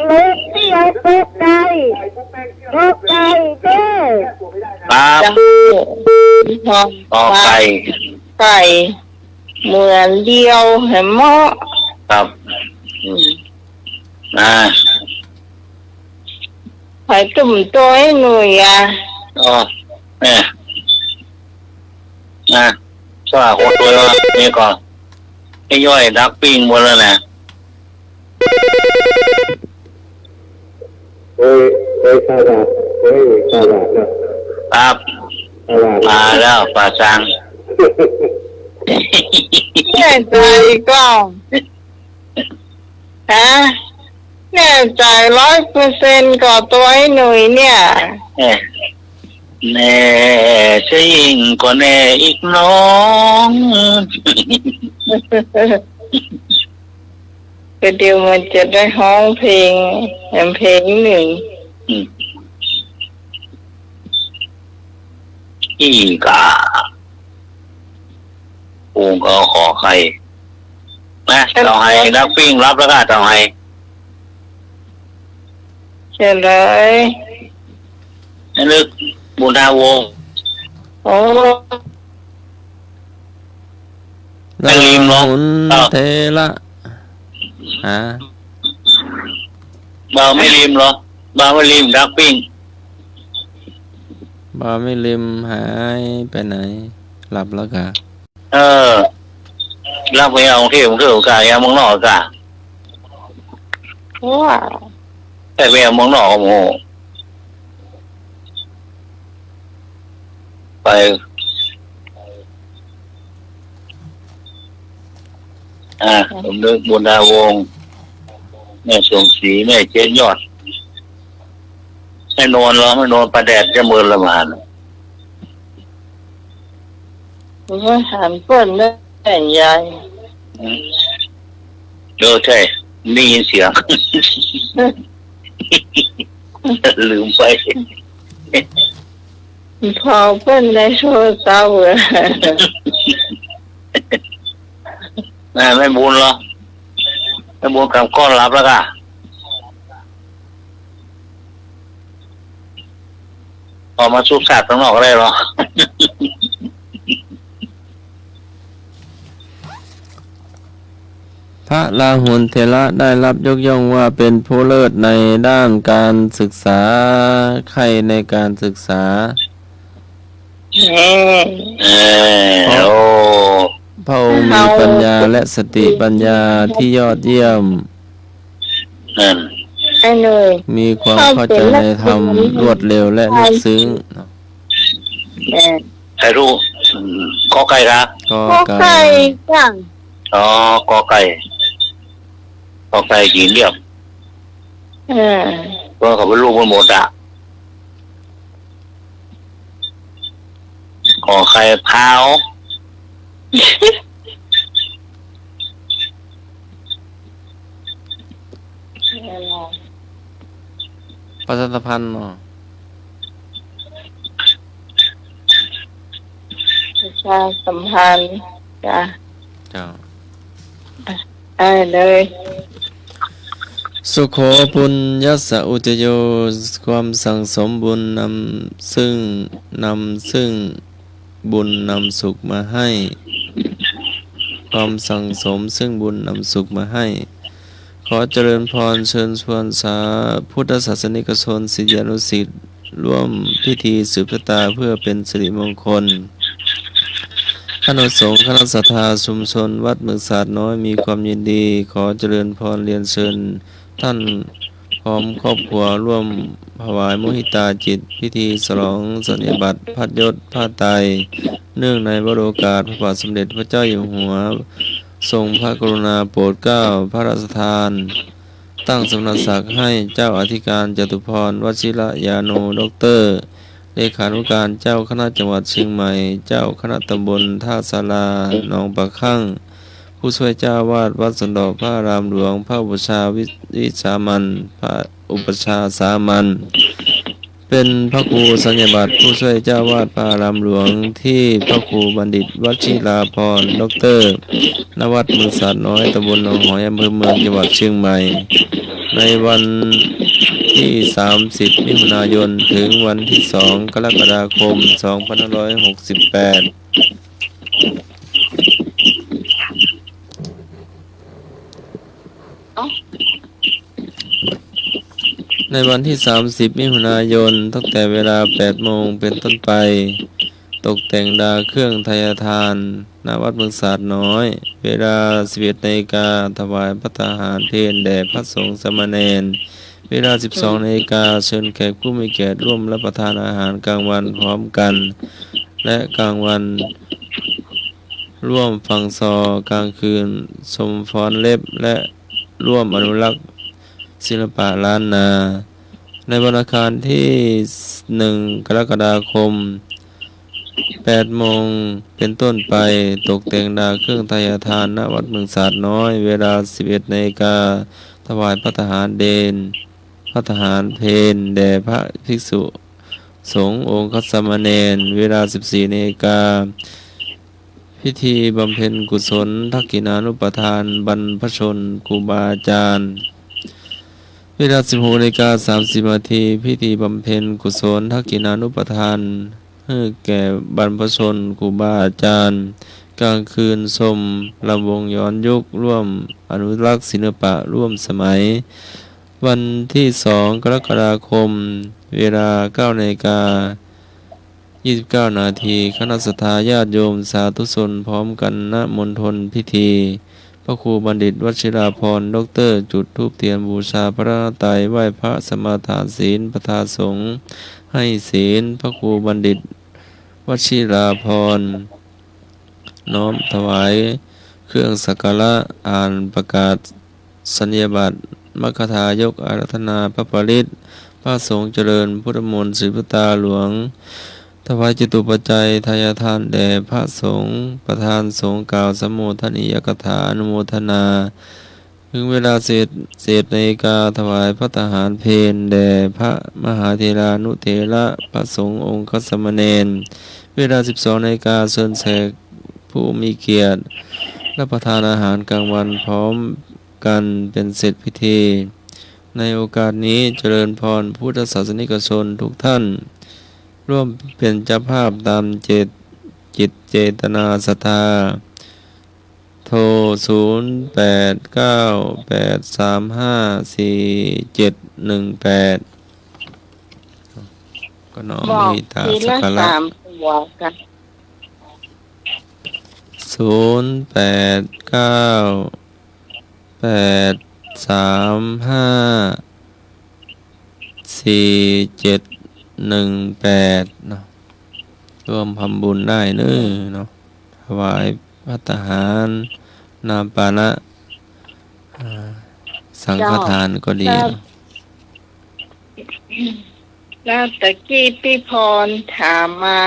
Speaker 6: ลูกเดียวกอไก่กอไก่เด้อ
Speaker 4: ครับ
Speaker 3: จัง
Speaker 4: ขอไข่
Speaker 3: ไก่เหมือนเดียวเห็นมั้ย
Speaker 4: ครับนะ
Speaker 3: ไข่ตุ่มตัวให้หน่วยอ่ะ
Speaker 4: อ๋อเนี่ยนะสว่าโคตรตัวนี่ก่อนให้ย่อยดักปิ้งหมดแล้วนะ
Speaker 7: โอ้ยสวัสดิ์สวัสดิ์นะครับ สวัสดิ์
Speaker 4: มาแล้วป่าซัง
Speaker 3: แน่ใจก็ฮะแน่ใจ100%ก่อตัวให้หน่วยเนี่ย
Speaker 4: แน่จะยิ่งกว่าแน่อีกน้อง
Speaker 3: ก็เดี๋ยวมันจะได้ร้องเพลงเพลงหนึ่ง
Speaker 4: อีกาปูงก็ขอใครนะต้องให้นักปิ้งรับแล้วก็ต้องให้
Speaker 3: เฉลย
Speaker 4: ให้นึกบุญทาวงศ์
Speaker 3: โอ้
Speaker 4: ไม่ลืมหรอก
Speaker 1: ราหุลเถระฮะ
Speaker 4: เบาไม่ริมเหรอเบาไม่ริมนักปิ้ง
Speaker 1: บ่าไม่ลืมหายไปไหน หลับแล้วกะ
Speaker 4: รับไปเอาที่ผมเที่ยวกาอย่างเมืองนอกกะ
Speaker 3: ว้าว
Speaker 4: แต่ไปเอาเมืองนอกโอ้โหไปผมนึกบุญดาวงศ์แม่สวงศรีแม่เจนยอดให้นอนแล้วไม่นอนประแดดจะเมินละมาน
Speaker 3: ว่าหันเปิ้นได้แต่ใหญ่
Speaker 4: ใช่ได้ยินเสียง ลืมไป
Speaker 3: พอเปิ้นได้โชว์เศร้าเลย
Speaker 4: ไม่บุญหรอไม่บุญกับก้อนรับแล้วก็ออกมาสู้สัตว์ข้างนอกก็ได้หรอ
Speaker 1: อ พระราหุลเถระได้รับยกย่องว่าเป็นผู้เลิศในด้านการศึกษาใครในการศึกษา
Speaker 4: โอ้
Speaker 1: พระองค์มีปัญญาและสติปัญญาที่ยอดเยี่ยม
Speaker 4: นั่น
Speaker 6: ไอ้หนุ่ย
Speaker 1: มีความเข้าใจในธรรมรวดเร็วและลึกซึ้ง
Speaker 4: ใครรู้กอไก่ละ
Speaker 1: ก็
Speaker 6: พ่อ
Speaker 1: ไก่
Speaker 6: ไก่จัง
Speaker 4: อ๋อกอไก่ยีนเรียบเพราะเขาเป็นลูกมันหมดอ่ะขอไข่พาว
Speaker 1: ประชาสัมพันธ์เนาะ
Speaker 6: ประชาสัมพันธ์จ้ะ
Speaker 1: เจ้า
Speaker 6: ได้เลย
Speaker 1: สุโขปุญญสอุจโยความสั่งสมบุญนำซึ่งบุญนำสุขมาให้ ความสั่งสมซึ่งบุญนำสุขมาให้ ขอเจริญพรเชิญชวนสาพุทธศาสนิกชนศิษยานุศิษย์ร่วมพิธีสืบชะตาเพื่อเป็นสิริมงคลคณะสงฆ์คณะศรัทธาชุมชนวัดหมึกสาดน้อยมีความยินดี ขอเจริญพรเรียนเชิญท่านพร้อมครอบครัวร่วมถวายมุหิตาจิตพิธีฉลองสัญญบัตรพัดยศผ้าไตรเนื่องในวโรกาสพระบาทสมเด็จพระเจ้าอยู่หัวทรงพระกรุณาโปรดเกล้าพระราชทาน ตั้งสมณศักดิ์ให้เจ้าอธิการจตุพรวชิรยาโนด็อกเตอร์เลขานุการเจ้าคณะจังหวัดเชียงใหม่ เจ้าคณะตำบลท่าศาลาหนองปะคั่งผู้ช่วยเจ้าวาดวัดสันดอกพระอารามหลวงพระอุปชฌาย์วิสามัญพระอุปชฌาย์สามัญเป็นพระครูสัญญบัตรผู้ช่วยเจ้าวาดพระอารามหลวงที่พระครูบัณฑิตวชิราพรด็อกเตอร์ณวัดเมืองสาดน้อยตำบลหนองหอยอำเภอเมืองจังหวัดเชียงใหม่ในวันที่30มิถุนายนถึงวันที่2กรกฎาคม2568ในวันที่30มิถุนายนตั้งแต่เวลา8 โมงเป็นต้นไปตกแต่งดาเครื่องทายทานณวัดเมืองสาดน้อยเวลา 11 นาฬิกาถวายภัตตาหารเพลแด่พระสงฆ์สามเณรเวลา 12 นาฬิกาเชิญแขกผู้มีเกียรติร่วมรับประทานอาหารกลางวันพร้อมกันและกลางวันร่วมฟังซอกลางคืนชมฟ้อนเล็บและร่วมอนุรักษ์ศิลปะล้านนาในวันอังคารที่1 กรกฎาคม8 โมงเป็นต้นไปตกแต่งดาเครื่องทายทานณวัดเมืองสาดน้อยเวลา 11 นาฬิกาถวายภัตตาหารภัตตาหารเพลแด่พระภิกษุสงฆ์องค์คัสสามเณรเวลา 14 นาฬิกาพิธีบำเพ็ญกุศลทักขิณานุปทานบรรพชนครูบาอาจารย์เวลา 16 นาฬิกา 30 นาทีพิธีบำเพ็ญกุศลทักขิณานุปทานให้แก่บรรพชนครูบาอาจารย์กลางคืนชมลำวงย้อนยุคร่วมอนุรักษ์ศิลปะร่วมสมัยวันที่2 กรกฎาคมเวลา 9 นาฬิกา 29 นาทีคณะศรัทธาญาติโยมสาธุชนพร้อมกันณมณฑลพิธีพระครูบัณฑิตวชิราพรด็อกเตอร์จุดธูปเทียนบูชาพระรัตนตรัยไหว้พระสมาทานศีลประทานสงฆ์ให้ศีลพระครูบัณฑิตวชิราพรน้อมถวายเครื่องสักการะอ่านประกาศสัญญาบัตรมัคคทายกอาราธนาพระปริตรพระสงฆ์เจริญพุทธมนต์ศรีพุทธาหลวงถวายจตุปัจจัยทายทานแด่พระสงฆ์ประธานสงฆ์กล่าวสมโภชนียกถาอนุโมทนาถึงเวลาเศษนาฬิกาถวายภัตตาหารเพลแด่พระมหาเถรานุเถระพระสงฆ์องค์คัสสามเณรเวลา 12 นาฬิกาเชิญแขกผู้มีเกียรติรับประทานอาหารกลางวันพร้อมกันเป็นเสร็จพิธีในโอกาสนี้เจริญพรพุทธศาสนิกชนทุกท่านร่วมเป็นเจ้าภาพตามจิตเจตนาศรัทธา โทร0898354718ก็น้อม
Speaker 3: บอ
Speaker 1: มุ
Speaker 3: ก
Speaker 1: ทิตา
Speaker 3: ที
Speaker 1: สั
Speaker 3: ละ
Speaker 1: กการะ
Speaker 3: 3 ตัวกัน
Speaker 1: 0898354718เนาะร่วมทำบุญได้เนอะเนาะถวายภัตตาหารน้ำปานะสังฆทานก็ดี
Speaker 3: แล้ว
Speaker 1: เนาะ
Speaker 3: แล้วตะกี้พี่พรถามมา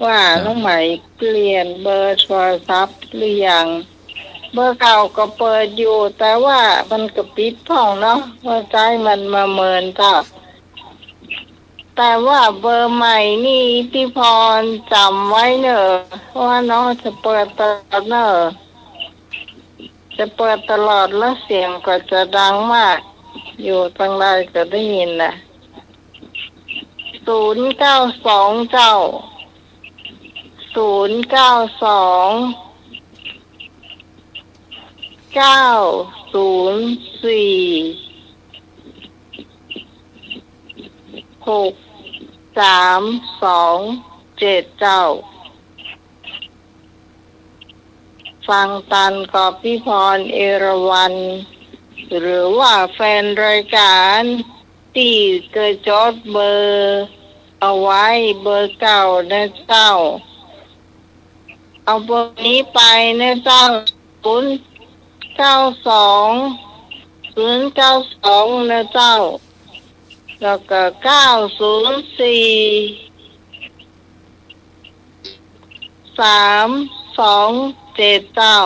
Speaker 3: ว่าน้องใหม่เปลี่ยนเบอร์โทรศัพท์หรือยังเบอร์เก่าก็เปิดอยู่แต่ว่ามันก็ปิดพ่องเนาะว่าใจมันมาเมินจ้ะแต่ว่าเบอร์ใหม่นี่พี่พรจำไว้เนอะว่าน้องจะเปิดตลอดเนอะจะเปิดตลอดแล้วเสียงก็จะดังมากอยู่ตั้งไรก็ได้ยินนะ092เจ้า09290462327เจ้าฟังตันกับพี่พรเอราวัณหรือว่าแฟนรายการที่เคยจดเบอร์เอาไว้เบอร์เก่านะเจ้าเอาเบอร์นี้ไปนะเจ้า092นะเจ้าแล้วก็904-327เจ้า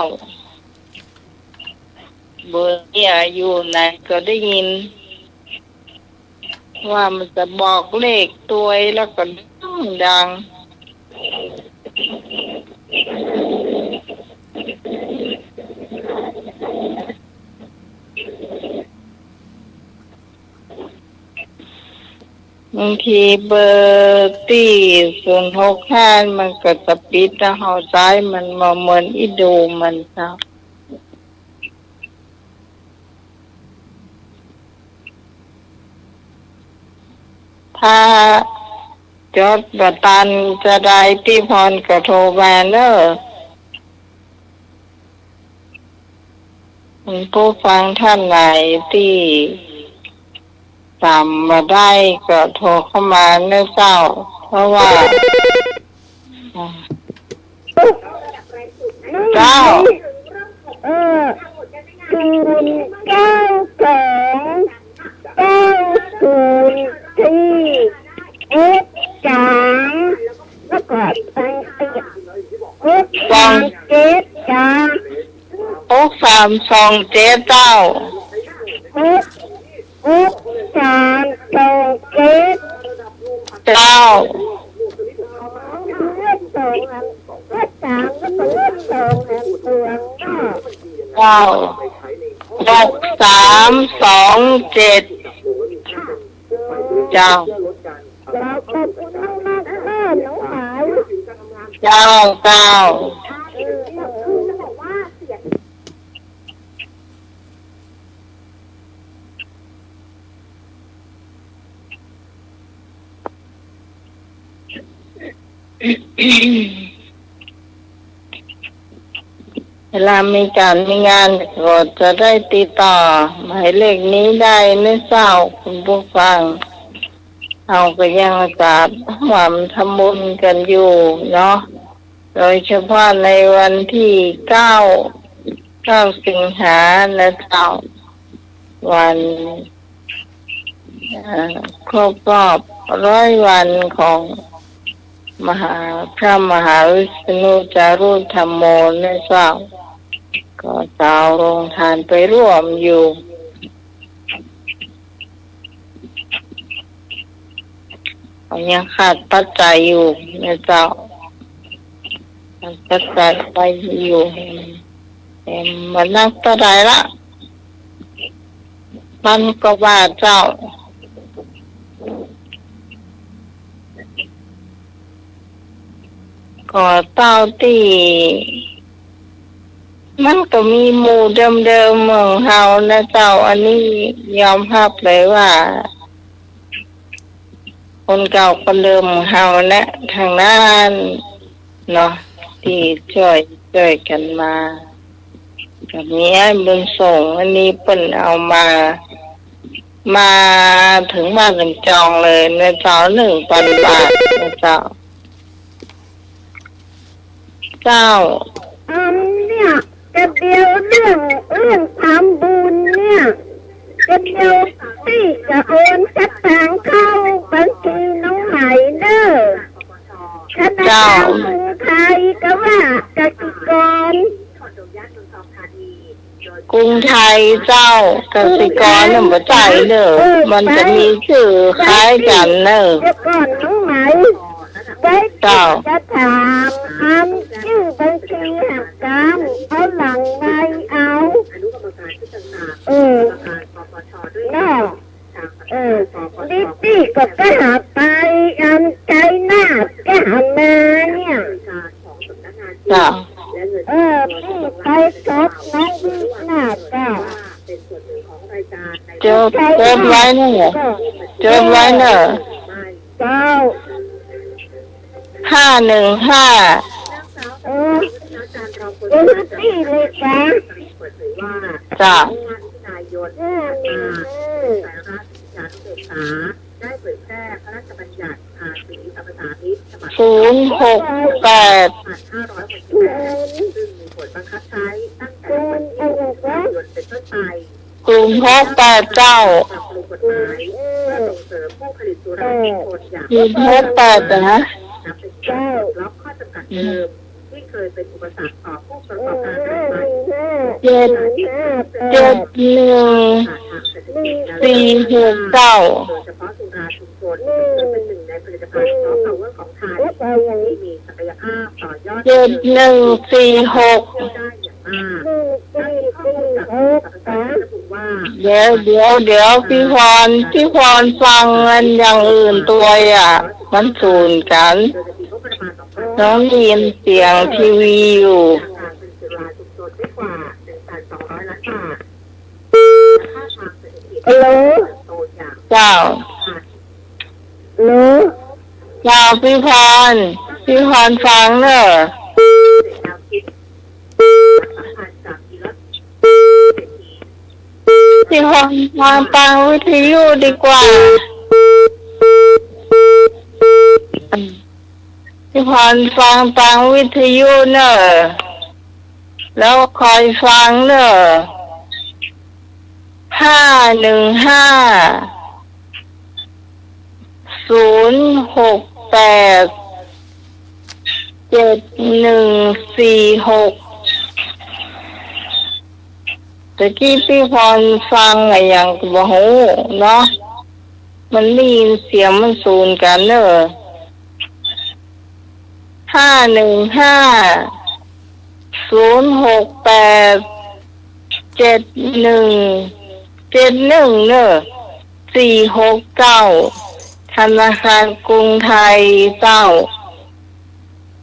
Speaker 3: เบอร์นี้อยู่ไหนก็ได้ยินว่ามันจะบอกเลขตัวแล้วก็ดังบางทีเบอร์ที่065มันก็จะปิดแล้วเขาใจมันมาเหมือนอีดูมันเจ้าถ้าจดบัตันจะได้พี่พรก็โทรมาเนอะผู้ฟังท่านไหนที่จำมาได้ก็โทรเข้ามาเนอะเจ้าเพราะว่าเจ้า
Speaker 6: 92904X3แล้วก็637จ้า
Speaker 3: 6327เจ้า
Speaker 6: 66327
Speaker 3: เจ้าเจ้า6327เจ้าเจ้าเวลามีงานก็จะได้ติดต่อหมายเลขนี้ได้นะเจ้าคุณผู้ฟังเอาก็ยังจัดหวังทำบุญกันอยู่เนาะโดยเฉพาะในวันที่9 สิงหานะเจ้าวันครบรอบ100 วันของพระมหาวิษณุจารุธรรมโมนะเจ้าก็เจ้าโรงทานไปร่วมอยู่ยังขาดปัจจัยอยู่นะเจ้าปัจจัยไปอยู่มันนักเท่าไหร่ละ1,000 กว่าบาทเจ้าก็เต้าที่ มันก็มีหมู่เดิมๆเมืองเฮานะเจ้าอันนี้ยอมรับเลยว่า คนเก่าคนเดิมของเฮานะทางนั้นเนาะที่ช่วยกันมากับนี้ไอ้บุญส่งอันนี้เปิ้นเอามาถึงบ้านกันจองเลยนะเจ้า1,000 บาทนะเจ้า
Speaker 6: เนี่ยจะเดียวเรื่องทำบุญเนี่ยจะเดียวที่จะโอนสตางค์เข้าบัญชีน้องใหม่เด้อธนาคารกรุงไทยก็ว่ากสิกร
Speaker 3: กรุงไทยเจ้ากสิกรน่ะบ่จ่ายเด้อมันจะมีชื่อคล้ายกันเด้อ
Speaker 6: เดี๋ยวก่อนน้องใหม่ไว้จะถามชื่อบัญชีหักกันเอาหลังไงเอาน่าดิก็หาไปใจหน้าก็หามาเนี่ยพี่ไปสอบน้องวิหน้าก็
Speaker 3: จดไว้เนอะเจ้า515
Speaker 6: พี่เลย
Speaker 3: จ้ะ068กรุงเทพ8เจ้ากรุงเทพ8นะเดี๋ยวพี่พรฟังมันอย่างอื่นตัวมันสูญกันน้องได้ยินเสียงทีวีอยู่
Speaker 6: ฮัลโหล
Speaker 3: เจ้าพี่พรฟังเนอะพี่พรมาฟังวิทยุดีกว่าพี่พรฟังทางวิทยุเนอะแล้วคอยฟังเนอะ515-068-7146ตะกี้พี่พรฟังอย่างบ่ฮู้เนาะมันได้ยินเสียงมันสูญกันเนอะ515-068-7171เนอะ469ธนาคารกรุงไทยเจ้า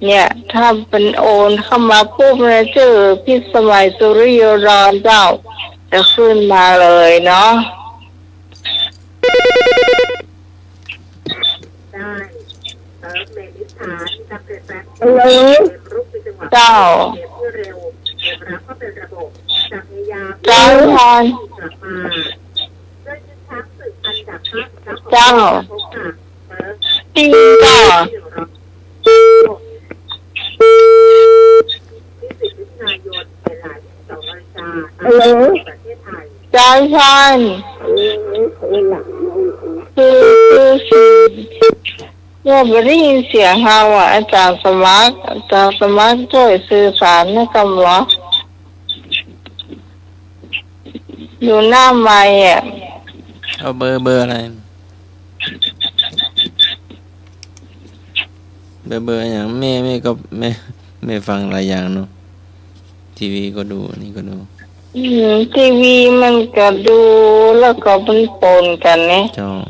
Speaker 3: เนี่ยถ้าเป็นโอนเข้ามาปุ๊บเนี่ยชื่อพิสมัยสุริโยรอนเจ้าจะขึ้นมาเลยเนาะเจ้าพรเจ้าจริงเจ้าเจ้าพรเนี่ยไม่ได้ยินเสียงเฮาอาจารย์สมัครช่วยสื่อสารให้กำลังอยู่หน้าไมค์
Speaker 1: เอาเบอร์อะไรเบอร์อย่างแม่ก็แม่ฟังหลายอย่างเนาะทีวีก็ดูนี่ก็ดู
Speaker 3: ทีวีมันก็ดูแล้วก็มันปนกันเนี่ย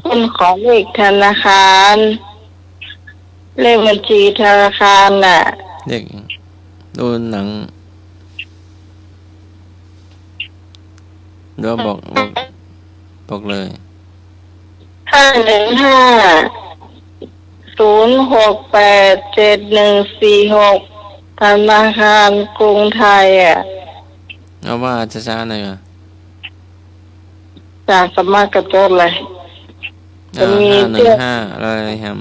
Speaker 3: มันของเลขธนาคารเลขบัญชีธนาคารน่ะ
Speaker 1: เด็กดูหนัง เดี๋ยวบอกเลย
Speaker 3: 515-068-7146ธนาคารกรุงไทยอ่ะ
Speaker 1: เอาว่าช้าๆหน่อยอ่ะ
Speaker 3: จากสมัครกระจดเลยจะมี
Speaker 1: 515อะไรครับ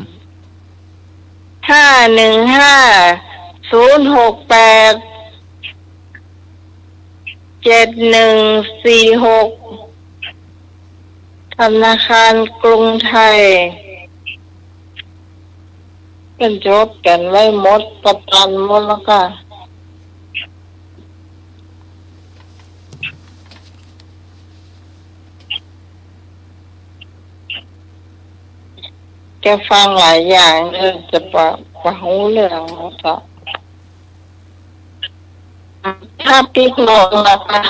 Speaker 3: 515-068-7146ธนาคารกรุงไทยกันจดกันไว้หมดประกันหมดแล้วก็แกฟังหลายอย่างจะปะหูเรื่องแล้วถ้าปิ๊กลงนะคะ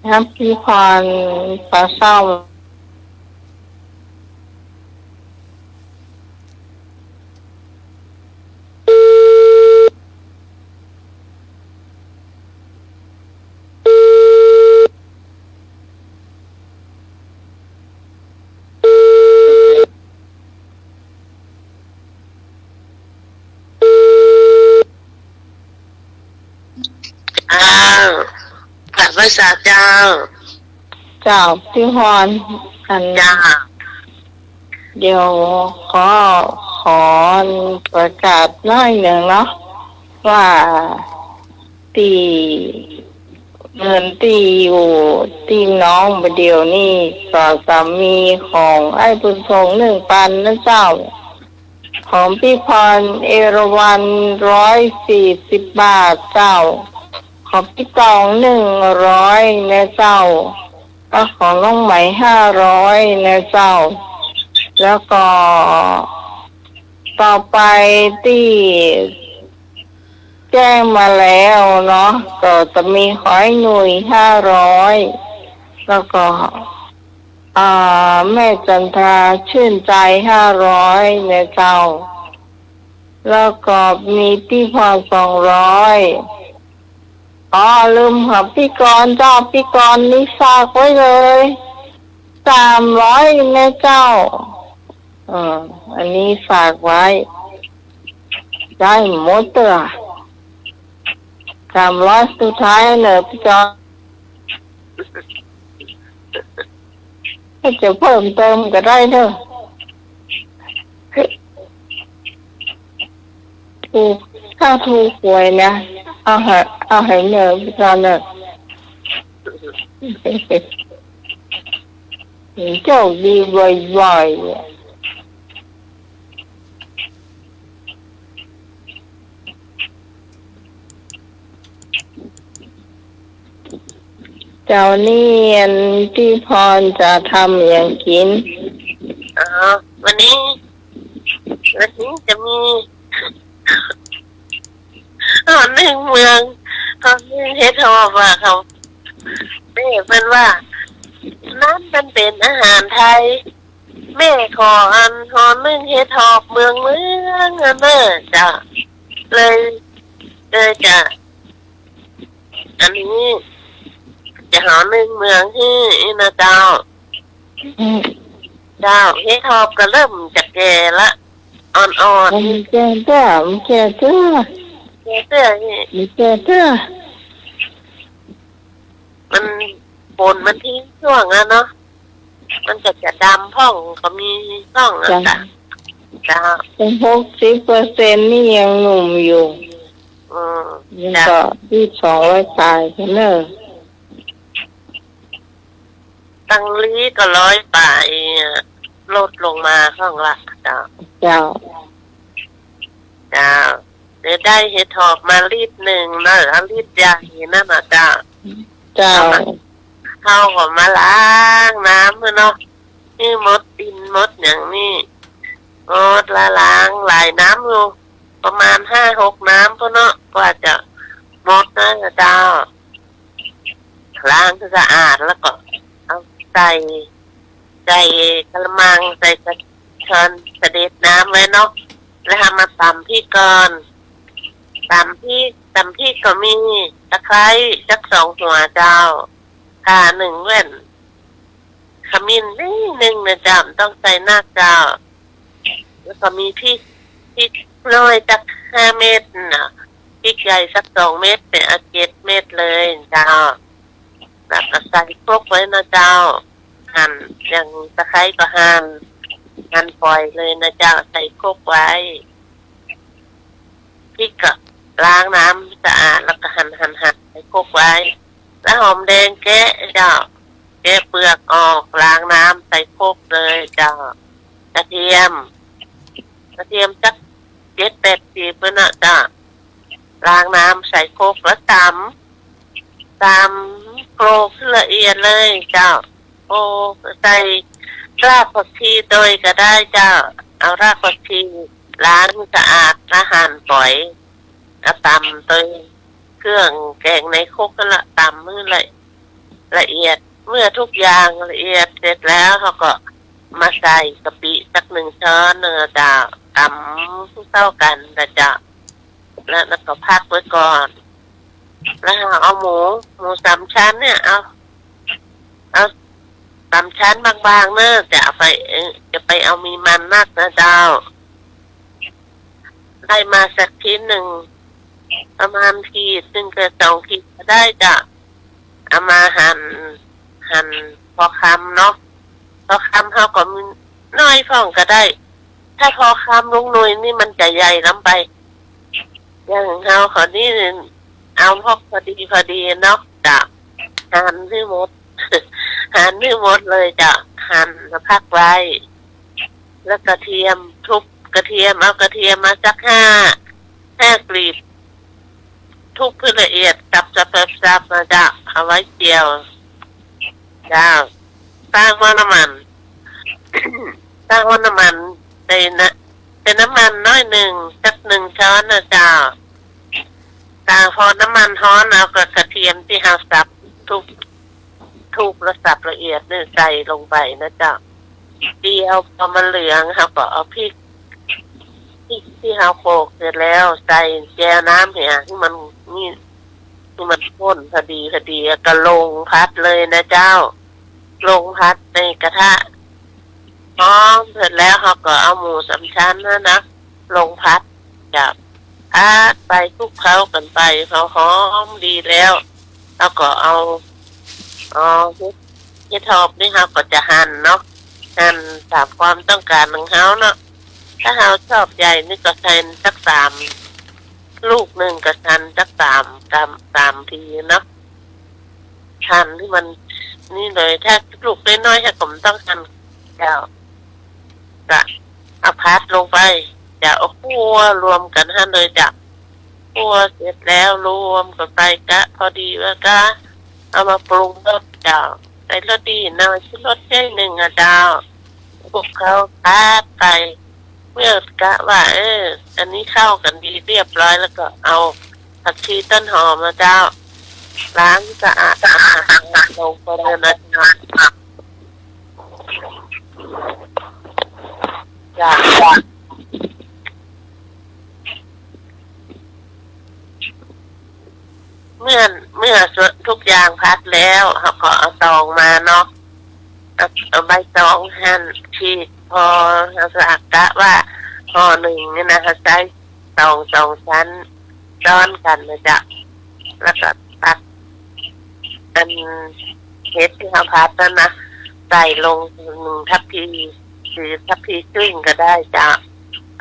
Speaker 3: ถ้าพี่พรปลาเศร้า
Speaker 2: ผัดไว้สาเจ้า
Speaker 3: เจ้าพี่พรอัน
Speaker 2: จ้า
Speaker 3: เดี๋ยวขอประกาศหน่อยหนึ่งเนาะว่าตีเงินตีอยู่ตีน้องประเดี๋ยวนี่ก็สามีของไอ้บุญทรง1,000นะเจ้าของพี่พรเอราวัณ140 บาทเจ้าของพี่ตอง100นะเจ้าก็ของน้องไหม500นะเจ้าแล้วก็ต่อไปที่แจ้งมาแล้วเนาะก็จะมีหอยหนุ่ย500แล้วก็แม่จันทราชื่นใจ500เนี่ยเจ้าแล้วก็มีพี่พร200ลืมค่ะพี่กรณ์เจ้าพี่กรณ์นี่ฝากไว้เลย300เนี่ยเจ้าอันนี้ฝากไว้ได้หมดตัว300สุดท้ายเลยพี่จอนถ้าจะเพิ่มเติมก็ได้เถอะถ้าถูกหวยนะเอาให้เนอะพี่จอนเนอะโชคดีบ่อยๆเจ้านี่พี่พรจะทำอย่างกิน
Speaker 2: วันนี้จะมีหนึ่งเมืองเขาเฮ็ดทอว่าเขาแม่เป็นว่านั่นมันเป็นอาหารไทยแม่ขอหนึ่งเฮ็ดทอบเมืองเนอะจ้ะเลยจะอันนี้จะหาหนึ่งเมืองที่นะเจ้าเฮ็ดทอบก็เริ่มจากแก่ละอ่อน
Speaker 3: ๆแก่เตื้อ
Speaker 2: มันปนมันทิ้งช่วงเนาะมันจะดำพ่องก็มีช่องจ้ะ
Speaker 3: เป็น60%นี่ยังหนุ่มอยู่ยังก็ที่200ตายกันเนอะ
Speaker 2: ตังลีก็100ป่ายลดลงมาข้างละเจ้าเดี๋ยวได้เห็ดถอบมารีด1นะรีดใหญ่นั่นนะเจ้าเข้าก็มาล้างน้ำเนาะนี่มดดินมดอย่างนี้มดล้างหลายน้ำอยู่ประมาณ5-6 น้ำเนาะกว่าจะหมดนะเจ้าล้างสะอาดแล้วก็เอาใส่
Speaker 3: ใส่กระมังใส่กระชอนเสด็จน้ำไว้เนาะแล้วทำมาตำพริกก่อนตำพริกก็มีตะไคร้สัก2 หัวเจ้าข่า1 แว่นขมิ้นนิดนึงนะเจ้าต้องใส่หน้าเจ้าแล้วก็มีพริกโรยสัก5 เม็ดนะพริกใหญ่สัก2 เม็ดเป็น7 เม็ดเลยเจ้าแล้วก็ใส่พวกไว้นะเจ้าหั่นอย่างตะไคร้ก็หั่นปล่อยเลยนะเจ้าใส่พวกไว้พริกก็ล้างน้ำสะอาดแล้วก็หั่นใส่พวกไว้แล้วหอมแดงแกะเจ้าแกะเปลือกออกล้างน้ำใส่พวกเลยเจ้ากระเทียมสัก7-8 ปีเพื่อนนะเจ้าล้างน้ำใส่โคกแล้วตำโคลกละเอียดเลยเจ้าโอ้ใส่รากผักชีโดยก็ได้เจ้าเอารากผักชีล้างสะอาดแล้วหั่นปล่อยแล้วตำโดยเครื่องแกงในโคกก็ตำมือละเอียดเมื่อทุกอย่างละเอียดเสร็จแล้วเขาก็มาใส่กะปิสัก1 ช้อนเจ้าตำเข้ากันนะเจ้าแล้วก็พักไว้ก่อนแล้วเอาหมู3 ชั้นเนี่ยเอา3 ชั้นบางๆเนอะจะไปเอามีมันมากนะเจ้าได้มาสักชิ้นหนึ่งประมาณขีด1 กับ 2 ขีดก็ได้จ้ะเอามาหั่นพอคำเนาะพอคำเขาก็น้อยฟ่องก็ได้ถ้าพอคำลุงหนุ่ยนี่มันจะใหญ่ล้ำไปอย่างเขาขอนี่เอาพอดีเนาะจ้ะหั่นให้หมด หั่นให้หมดเลยจ้ะหั่นแล้วพักไว้แล้วกระเทียมทุบกระเทียมเอากระเทียมมาสัก5 กลีบทุบให้ละเอียดสับมาจ้ะเอาไว้เจียวจ้าตั้งว่าน้ำมัน ในน้ำมันน้อยหนึ่งสัก1 ช้อนนะจ้าพอน้ำมันร้อนเอากระเทียมที่เราสับทุบแล้วสับละเอียดเนี่ยใส่ลงไปนะจ้าเจียวพอมันเหลืองเราก็เอาพริกที่เราโขลกเสร็จแล้วใส่แจวน้ำเนี่ยที่มันข้นพอดีก็ลงพัดเลยนะเจ้าลงพัดในกระทะพร้อมเสร็จแล้วเขาก็เอาหมู3 ชั้นนะลงพัดจับพัดไปคลุกเคล้ากันไปเขาหอมดีแล้วแล้วก็เอาเห็ดหอมนี่เขาก็จะหั่นเนาะหั่นตามความต้องการของเขาเนาะถ้าเขาชอบใหญ่นี่ก็ใส่สัก3 ลูกหนึ่งก็หั่นสัก3 ทีเนาะหั่นที่มันนี่เลยถ้าลูกน้อยๆผมต้องหั่นเจ้าจะเอาพัดลงไปจะเอาคั่วรวมกันหั่นเลยจ้ะคั่วเสร็จแล้วรวมกันไปกะพอดีว่าก็เอามาปรุงรสเจ้าใส่รสดีหน่อยชิ้นรสแค่1เจ้าพวกเขาพัดไปเมื่อกะว่าอันนี้เข้ากันดีเรียบร้อยแล้วก็เอาผักชีต้นหอมนะเจ้าล้างสะอาดลงไปเลยนะจ้าเมื่อทุกอย่างพัดแล้วเขาก็เอาตองมาเนาะเอาใบตองหั่นฉีกพอเราสักกะว่าพอ1เนี่ยนะคะใช้ตอง2 ชั้นซ้อนกันนะจ๊ะแล้วก็ตักอันเห็ดที่เขาพัดนั่นนะใส่ลง1 ทัพพีหรือทัพพีครึ่งก็ได้จ้ะ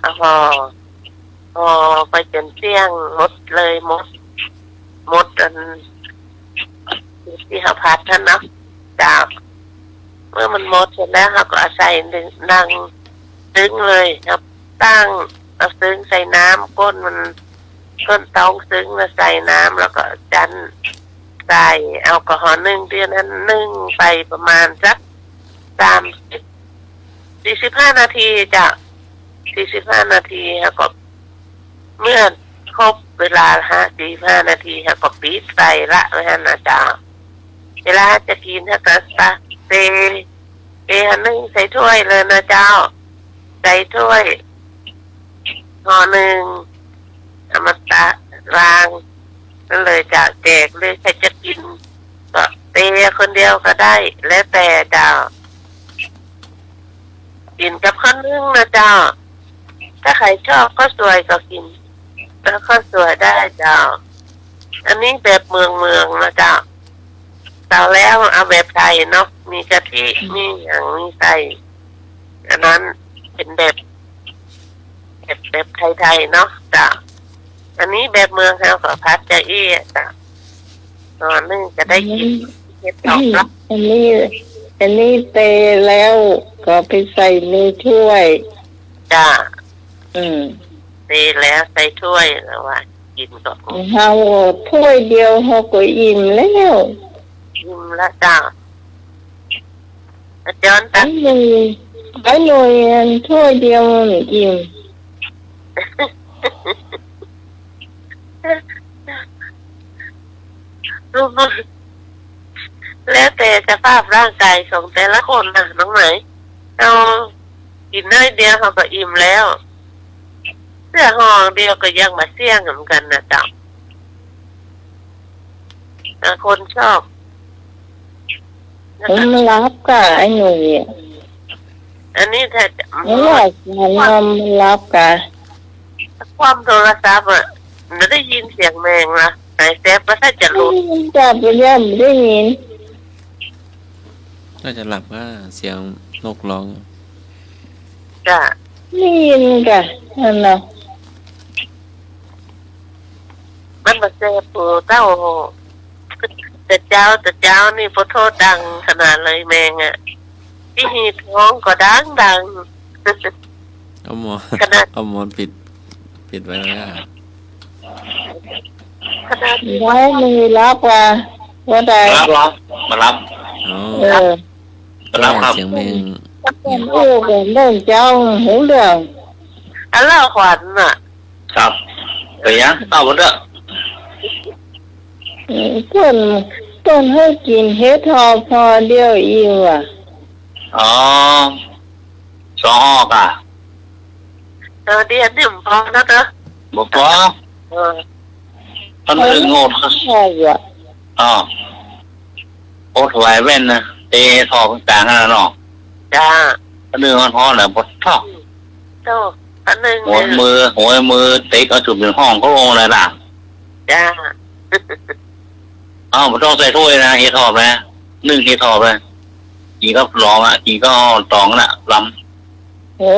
Speaker 3: เอาห่อไปจนเตี้ยงมดเลยมดอันที่เขาพัดนั่นนะจ้ะเมื่อมันหมดเสร็จแล้วเขาก็เอาใส่นั่งซึ้งเลยครับตั้งเอาซึ้งใส่น้ำก้นตองซึ้งแล้วใส่น้ำแล้วก็จันใส่แอลกอฮอล์1 เดือนนั้นนึ่งไปประมาณสัก45 นาทีจ้ะ45 นาทีแล้วก็เมื่อครบเวลา45 นาทีแล้วก็ปิดไฟละไว้นะจ๊ะเวลาจะกินถ้าก็เต อันนึงใส่ถ้วยเลยนะเจ้าใส่ถ้วยห่อหนึ่งเอามาตะรางก็เลยจะแจกเลยใครจะกินก็เตะคนเดียวก็ได้แล้วแต่เจ้ากินกับข้าวนึ่งนะเจ้าถ้าใครชอบข้าวสวยก็กินแล้วข้าวสวยได้เจ้าอันนี้แบบเมืองนะเจ้าเตาแล้วเอาแบบไทยเนาะมีกะทิมีอย่างมีใส่อันนั้นเป็นแบบไทยๆเนาะจ้ะอันนี้แบบเมืองเฮาก็พัดจะอี้จ้ะตอนนึงจะได้กินเห็ดดอกรัก
Speaker 6: อันนี้เตแล้วก็ไปใส่ในถ้วย
Speaker 3: จ้ะ
Speaker 6: อืม
Speaker 3: เทแล้วใส่ถ้วยแล้วว่ากินก็
Speaker 6: เฮาถ้วยเดียวเฮาก็อิ่มแล้ว
Speaker 3: อิ่มแล้วจ้ะอาจารย์
Speaker 6: อั
Speaker 3: ตั
Speaker 6: น
Speaker 3: ก
Speaker 6: หนึ่งอันหน่วยอันถ้วยเดียวมันอิ่ม
Speaker 3: แล้วแต่สภาพร่างกายของแต่ละคนนะน้องไหมเอากินน้อยเดียวเขาก็อิ่มแล้วเสื้อห่อเดียวก็ยังมาเสี่ยงเหมือนกันนะจ๊ะแต่คนชอบ
Speaker 6: ผมรับกับไอ้หน่วยอ่ะ
Speaker 3: อันนี้ถ้าจะ
Speaker 6: ไม่ว่าการนำรับกับ
Speaker 3: ความโทรศัพท์อ่ะไม่ได้ยินเสียงแมงนะไหนแซฟว่าถ้าจะหลุด
Speaker 6: จับไปย่ำได้ยิน
Speaker 1: ถ้าจะหลับก็เสียงนกร้อง
Speaker 3: จ้ะ
Speaker 6: ได้ยินกับนั่นเนาะ
Speaker 3: มันมาแซฟปูเต้าโหแต่เจ้านี่พอโทษดังขนาดเลยแมงอ่ะที่หีท้องก็ดัง
Speaker 1: เอาหมอน
Speaker 3: ขนาด
Speaker 1: เอาหมอนปิดไว้แล้ว
Speaker 3: ขนาด
Speaker 6: ได้ไม่รับว่าได้
Speaker 4: รับมารับ
Speaker 1: อ๋อ
Speaker 6: เออ
Speaker 4: มารับครับ
Speaker 1: เสียงแมง
Speaker 6: ลูกเรื่องเจ้าหูเรื่อง
Speaker 3: อันเล่าขวัญอ่ะ
Speaker 4: ครับไปยังเอาหมดเด้อ
Speaker 6: เพิ่นให้กินเฮ็ดทอพอเดียวอิ่มว่ะ
Speaker 4: อ๋อสองออกอ่ะ
Speaker 3: เดี๋ยวนี่มันพอแล้วเนอะ
Speaker 4: บอกพอ
Speaker 3: เออ
Speaker 4: ท่านหนึ่งโง่
Speaker 6: ใช่ว่ะ
Speaker 4: อ๋อโอ้ถวายแว่นนะเตะทอต่างๆนั่นน่ะเนาะ
Speaker 3: จ้า
Speaker 4: ท่านหนึ่งมันพอน่ะบดท่อ
Speaker 3: โตอันหนึ่ง
Speaker 4: หัวมือเตะเอาจุดเป็นห้องเขาลงเลยล่ะ
Speaker 3: จ้า
Speaker 4: อ้าวมันต้องใส่ถ้วยนะเฮทอบนะนึ่งเฮทอบเลยกีก็ร้องอ่ะกีก็ตองน่ะล
Speaker 6: โอ้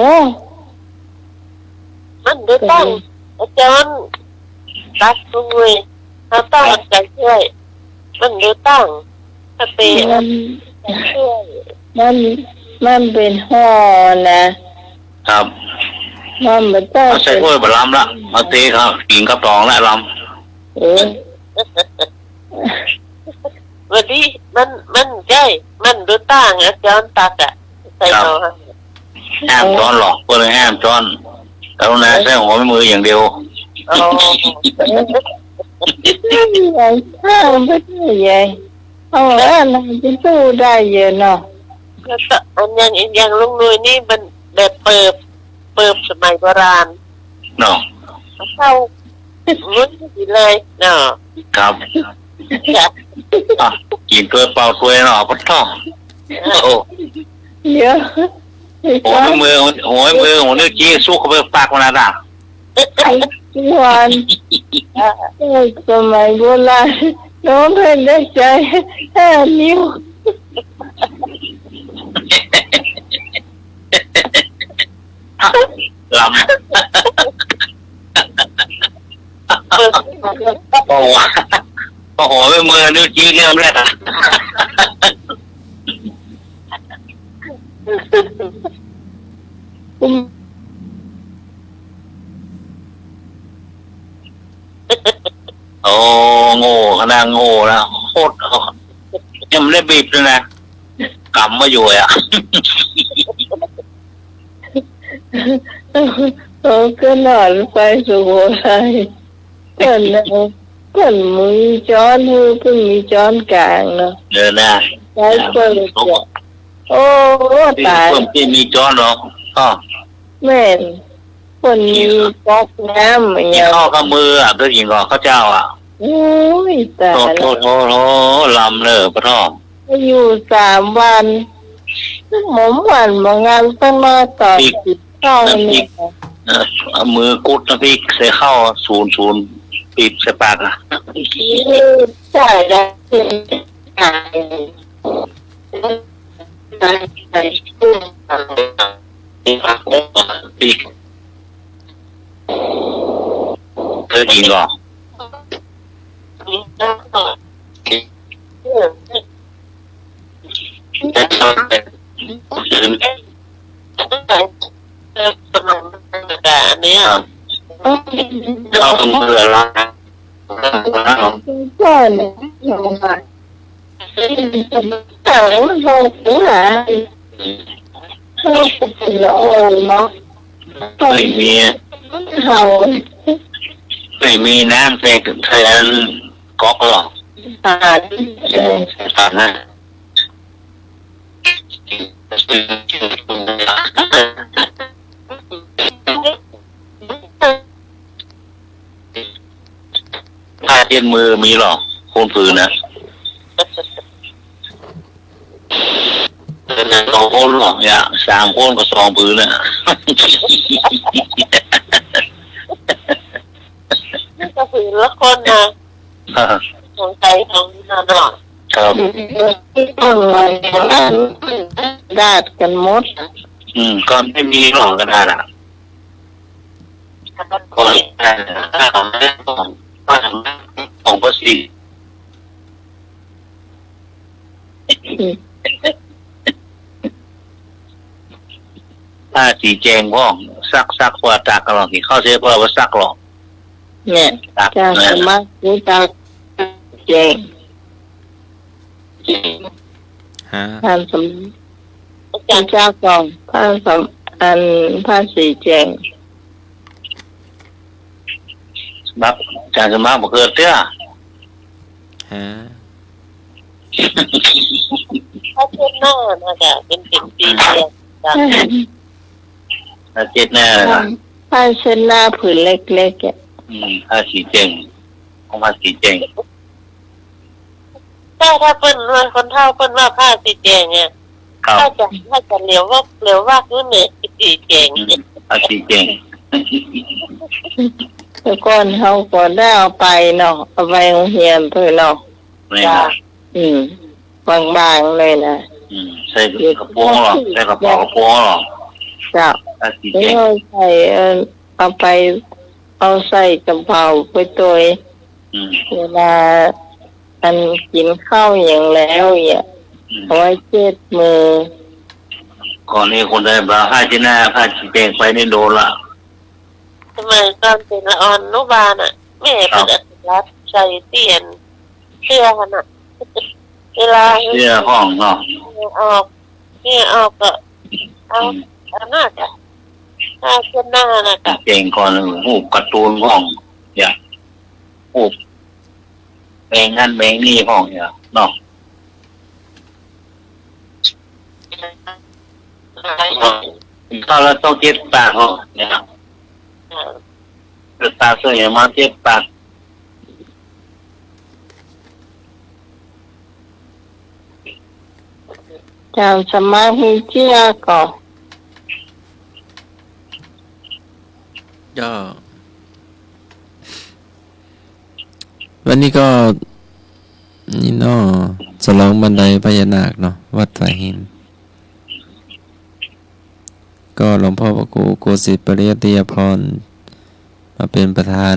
Speaker 3: มันดูตั้งอาจารย์ตักคุยเขาต้องใจช่วยมันดูตั้งสติ ช่วย
Speaker 6: มันเป็นห่อนะครับ มันไม่ต้อง
Speaker 4: เอาใส่ถ้วยบะลำละเอาเตะครับกินกับตองและล
Speaker 6: เออ
Speaker 3: วันนี้มันใช่มันดูตั้งอาจารย์ตักอ่ะใส่เรา
Speaker 4: ำห้ามจ้อนหรอกเพื่อนห้ามจ้อนแต่ว่านะใช้หัวไม่มืออย่างเดียว
Speaker 3: อ๋อ
Speaker 6: ใหญ่ข้าวไม่ได้ใหญ่เอาอะไรจะสู้ได้เยอะเนาะ
Speaker 3: แล้วก็อันอย่างลุงนุ้ยนี่มันแบบเปิบสมัยโบราณ
Speaker 4: เนาะ
Speaker 3: เข้าลุ้นดีเลยเนาะ
Speaker 4: ครับ
Speaker 3: จ้ะ
Speaker 4: อ่ะกินตัวเปล่าตัวเนาะพัดท่อโอ้
Speaker 6: เดี๋ยว
Speaker 4: หัวไม่มือหัวนิ้วจี้สู้เข้าไปปากมันน่ะ
Speaker 6: ทุกวันสมัยโบราณน้องเพิ่นได้ใจ5 นิ้ว
Speaker 4: ลำโอ้โหหัวไม่มือนิ้วจี้เรื่องแรกอ่ะ โอ้โง่ขนาดโง่นะโคตรยังไม่ได้บีบเลยนะกำมาอยู่อ่ะ
Speaker 6: โอ้ก็นอนไปสุโขทัยเพิ่นมีจอนหูเพิ่นมีจอนกลางเนาะ
Speaker 4: เดินนะ
Speaker 6: ใช้เปิด
Speaker 4: ทุก
Speaker 3: โอ้ตาย
Speaker 4: เพิ่มที่มีจอนหรอกอ๋อ
Speaker 3: แม่นคนมีก๊อกน้ำอย่าง
Speaker 4: มี
Speaker 3: เงี้ย
Speaker 4: ข้าวกับมืออ่ะตัวหญิงก็ข้าวเจ้าอ่ะ
Speaker 3: โอ้ยตา
Speaker 4: โท
Speaker 3: ย
Speaker 4: ษโทษโทษโทษลำเลยปะท้อ
Speaker 3: อยู่3 วันหมอมหวานมางานต้องมาต่อติดเข้าเนี่ย
Speaker 4: เอามือกุดน้ำพริกใส่ข้าวศูนย์ปีบใส่ปากอ่ะ
Speaker 3: ใช่ได้ตายตาย
Speaker 4: ปีกเธอหญิงเหรอเข้ากับมือละ
Speaker 3: ก่อนอย่างไรแต่ว่าเราผู้หาเราเป็นละออนเนาะ
Speaker 4: ไม่มี
Speaker 3: เขา
Speaker 4: ไม่มีน้ำใส่แทนก๊อกหรอก
Speaker 3: ตาย
Speaker 4: ใส่ปากนะผ้าเช็ดมือมีหรอโคนฝืนนะ2 คนหรอกเนี่ย3 คนก็2 ผืนนะ
Speaker 3: ก็คือละคนนะของใจของนาหน่อย
Speaker 4: ครับ
Speaker 3: ต้องมาดาดกันหมด
Speaker 4: ก็ไม่มีหรอกก็ได้ละก็ได้ถ้าของแม่ของภาษีถ้าสีแจงพ่องซักว่าตากกันหรอกที่เข้าเสียเพราะว่าซักหรอก
Speaker 3: เนี่ย
Speaker 4: ตาก
Speaker 3: จะสมัครรู้จักเจง
Speaker 1: ฮะ
Speaker 3: ท่านสมรู้จักกองท่านสมท่านสีแจง
Speaker 4: บักจานสมาบอกเกิดเตี้ย
Speaker 1: ฮะ
Speaker 3: ถ้าเช่นหน้านะจ๊ะเป็นปีเดียวจ้ะ
Speaker 4: ถ้าเจ็ดแน่เลยนะ
Speaker 3: ถ้าเช่นหน้าผืนเล็กๆอ่ะ
Speaker 4: ถ้าสีแจงของภาษีแจง
Speaker 3: ถ้าเป็นคนเฒ่าเป็นว่าผ้าสีแจงเนี่ย
Speaker 4: ครับ
Speaker 3: ถ้าจะเหลียวว่าคือเนี่ยสีแจง
Speaker 4: ภาษีแจง
Speaker 3: แต่ก่อนเขาก็ได้เอาไปเนาะเอาไปโรงเรียนเพื่อเนาะ
Speaker 4: ไม่นะ
Speaker 3: บางๆเลยนะ
Speaker 4: ใส่กระโปรงหรอกใส่กระเป๋ากระโปรงหรอก
Speaker 3: จ้ะ
Speaker 4: ภาษี
Speaker 3: ไม่
Speaker 4: แจง
Speaker 3: เอาใส่เอาไปเอาใส่กระเป๋าไปตัวเวลาอันกินข้าวอย่างแล้วเนี่ยเอาไว้เช็ดมือ
Speaker 4: ก่อนนี้คนได้บาผ้าจีน่าผ้าสีแจงไปนี่โดนละ
Speaker 3: สมัยตอนเป็นละออนนุบาลอ่ะแม่เป็นอัตลักษณ์ใส่เตียนเสื้อขนาดเวลา
Speaker 4: เสื้อห้องเนาะ
Speaker 3: ออกก็เอาหน้าจ้ะถ้าเช่นหน้านะจ้ะ
Speaker 4: แจงก่อนหูการ์ตูนห้องอย่าหูแบงนั่นแบงนี่ห้องอย่าเนาะตอนเราต้องเจ็ดปากห้องเนี่ยตาเสื้ออย่างมาเจ็ดปาก
Speaker 3: จำสมาธิเชื่อก่อน
Speaker 1: ก็วันนี้ก็นี่เนาะฉลองบันไดพญานาคเนาะวัดฝายหิน ก็หลวงพ่อพระครูโกสิตปริยัติยพรมาเป็นประธาน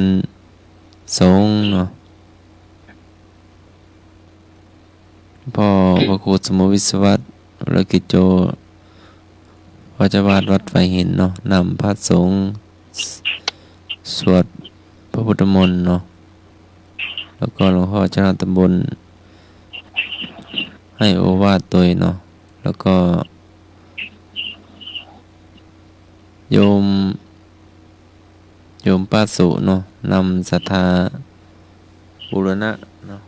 Speaker 1: สงฆ์เนาะพ่อพระครูสมุวิศวัตรวรกิจโจพระเจ้าวาดวัดฝายหินเนาะนำพระสงฆ์สวดพระพุทธมนต์เนาะแล้วก็หลวงพ่อเจ้าคณะตำบลให้โอวาทตัวเนาะแล้วก็โยมป้าสุเนาะนำศรัทธาบูรณะเนาะ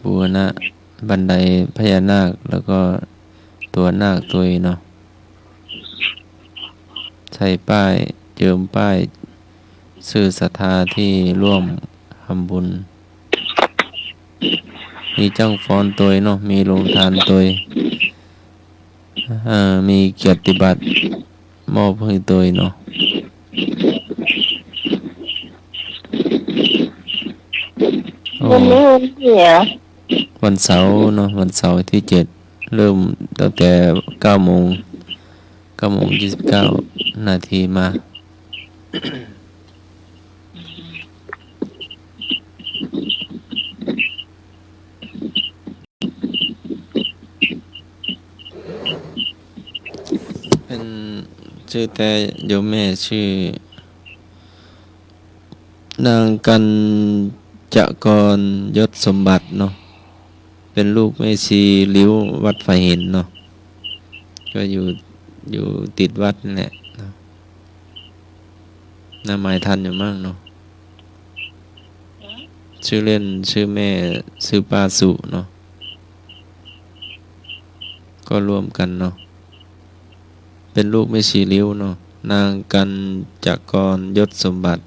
Speaker 1: บูรณะ บันไดพญานาคแล้วก็ตัวนาคตัวเนาะใส่ป้ายเจิมป้ายชื่อศรัทธาที่ร่วมทำบุญมีจ้างฟ้อนตัวเนาะมีโรงทานตัวมีเกียรติบัตรมอบให้ตัวเนาะ
Speaker 3: วันนี้วันเสีย
Speaker 1: วันเสาร์เนาะวันเสาร์ที่7เริ่มตั้งแต่9 โมง29 นาทีมาเป็นชื่อแต่โยมแม่ชื่อนางกันจกรยศสมบัติเนาะเป็นลูกแม่ชีลิ้ววัดไฟเห็นเนาะก็อยู่ติดวัดนี่แหละเนาะหน้าไม้ทันอยู่มากเนาะชื่อเล่นชื่อแม่ชื่อป้าสุเนาะก็ร่วมกันเนาะเป็นลูกแม่ชีลิ้วเนาะนางกันจกรยศสมบัติ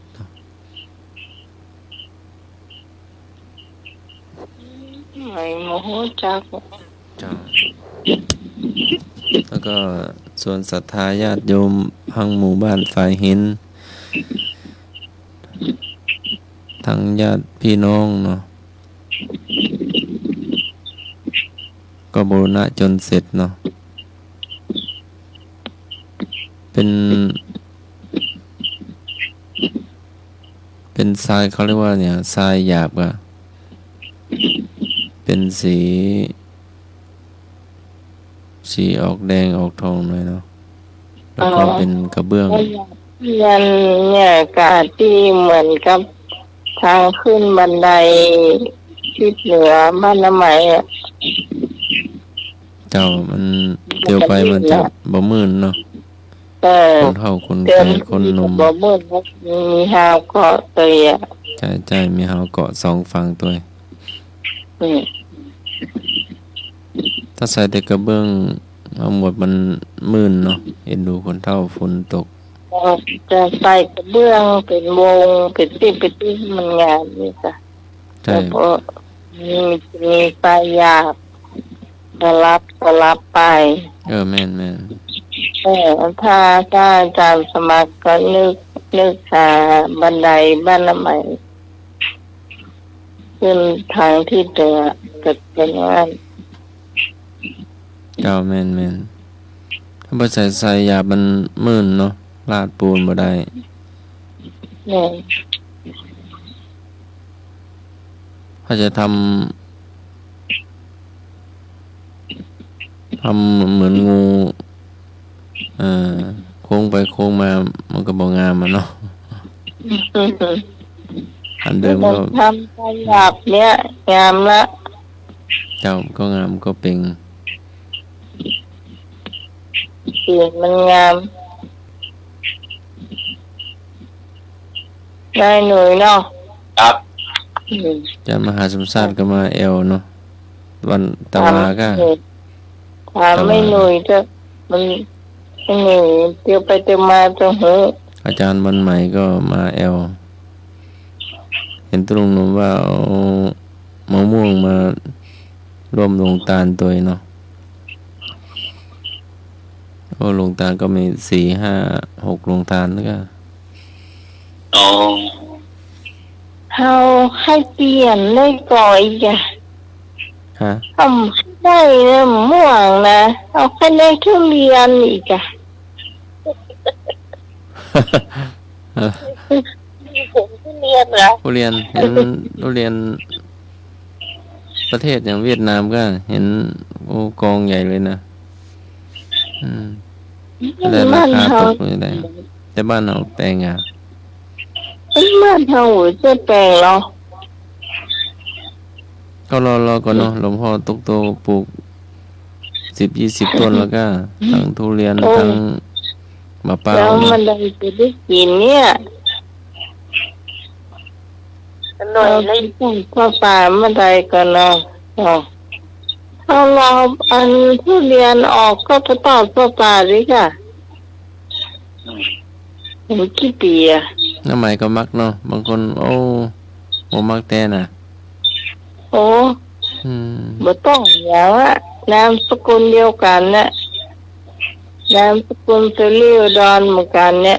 Speaker 3: ไม่โมโหจัก
Speaker 1: จ้าแล้วก็ส่วนศรัทธาญาติโยมพังหมู่บ้านฝ่ายหินทั้งญาติพี่น้องเนาะก็บูรณะจนเสร็จเนาะเป็นทรายเขาเรียกว่าเนี่ยทรายหยาบอะเป็นสีออกแดงออกทองหน่อยเนาะแล้วก็เป็นกระเบื้อง
Speaker 3: ยันเนี่ยกาที่เหมือนกับทางขึ้นบันไดทิศเหนือบ้านละไหมอ่ะ
Speaker 1: เจ้ามันเดี๋ยวไปมันจะบ่มื่นเนาะคนเฒ่าคนแก่คนหนุ่ม
Speaker 3: บ่มืดมีหาวเกาะเตยอ่ะ
Speaker 1: ใช่มีเฮาเกาะ2ฝั่งตัวถ้าใส่แต่กระเบื้องเอาหมดมันมื่นเนาะเห็นดูคนเฒ่าฝนตก
Speaker 3: จะใส่กระเบื้องเป็นวงเป็นที่มันงามนี่จ้ะ
Speaker 1: ใช่
Speaker 3: เพราะมีปลายหยาบก็รับไป
Speaker 1: แม่น
Speaker 3: ถ้าอาจารย์สมัครก็นึกหาบันไดบ้านละไหมขึ้นทางที่เหนือก็เป็นงาน
Speaker 1: เจ้าแม่นถ้าบ่ใส่หยาบมันมื่นเนาะลาดปูนบ่ได้ถ้าจะทำเหมือนงูโค้งไปโค้งมามันก็บ่งามอ่ะเนาะอันเดิมก็
Speaker 3: ทำไปหยาบเนี้ยงามละ
Speaker 1: เจ้าก็งามก็เป็น
Speaker 3: เสียงมันงามได้หน่อยเนาะ
Speaker 2: ครับ
Speaker 1: จะมหาสมศาสตร์ก็มาแอลเนาะวันตะวาก็
Speaker 3: ถามไม่หน่อยจะมันไม่หน่อยเดี๋ยวไปเดี๋ยวมาจะหู
Speaker 1: อาจารย์วันใหม่ก็มาแอลเห็นตรงนู้นว่าเอามะม่วงมาร่วมลงตาลตัวเนาะลงตาลก็มี4, 5, 6ลงตาลแล้วก็
Speaker 3: เขาให้เปลี่ยนเลยก่อยจ้ะทำได้นะม่วงนะเอาแค่ได้ทุเรียนอีกจ้ะผมทุเรียนเหรอ
Speaker 1: ทุเรียนเห็นทุเรียนประเทศอย่างเวียดนามก็เห็นกองใหญ่เลยนะแต่ราคาตกไม่ได้แต่บ้านเราแปลงอ่ะ
Speaker 3: บ้านเราจะแปลงเหรอ
Speaker 1: ก็รอก่อนเนาะหลวงพ่อตกโตปลูก10-20 ต้นแล้วก็ทั้งทุเรียนทั้งมะพร้าว
Speaker 3: แล้วมันได้จะได้กินเนี่ยอร่อยเลยก็ป่ามาได้กันเนาะ เอารออันผู้เรียนออกก็ไปตอบประป่าดิค่ะเห็นกี่ปีอะ
Speaker 1: น้ำใหม่ก็มักเนาะบางคนโอ้โหมักแต่น่ะ
Speaker 3: โอ้
Speaker 1: อืม
Speaker 3: บ่ต้องอย่างละนามสกุลเดียวกันเนี่ยนามสกุลเซรีอุดรเหมือนกันเนี่ย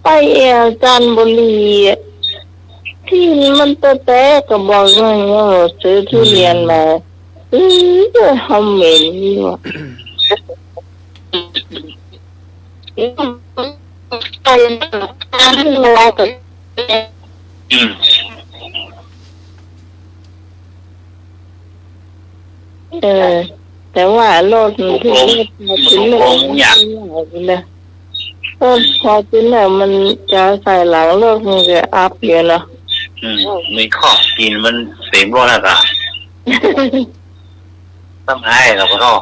Speaker 3: ไปจันทบุรีที่มันเตะก็บอกว่าซื้อทุเรียนมาทำเหม็นนี่วะไปทานอะไรก็แต่ว่ารถมันถึงถึงเลยพอถึงแล้วมันจะใส่หลังรถมันจะอัพเยอะเนาะ
Speaker 4: มีข้อกินมันเสียงร้อนอากาศต้องให้เราก็ต้อง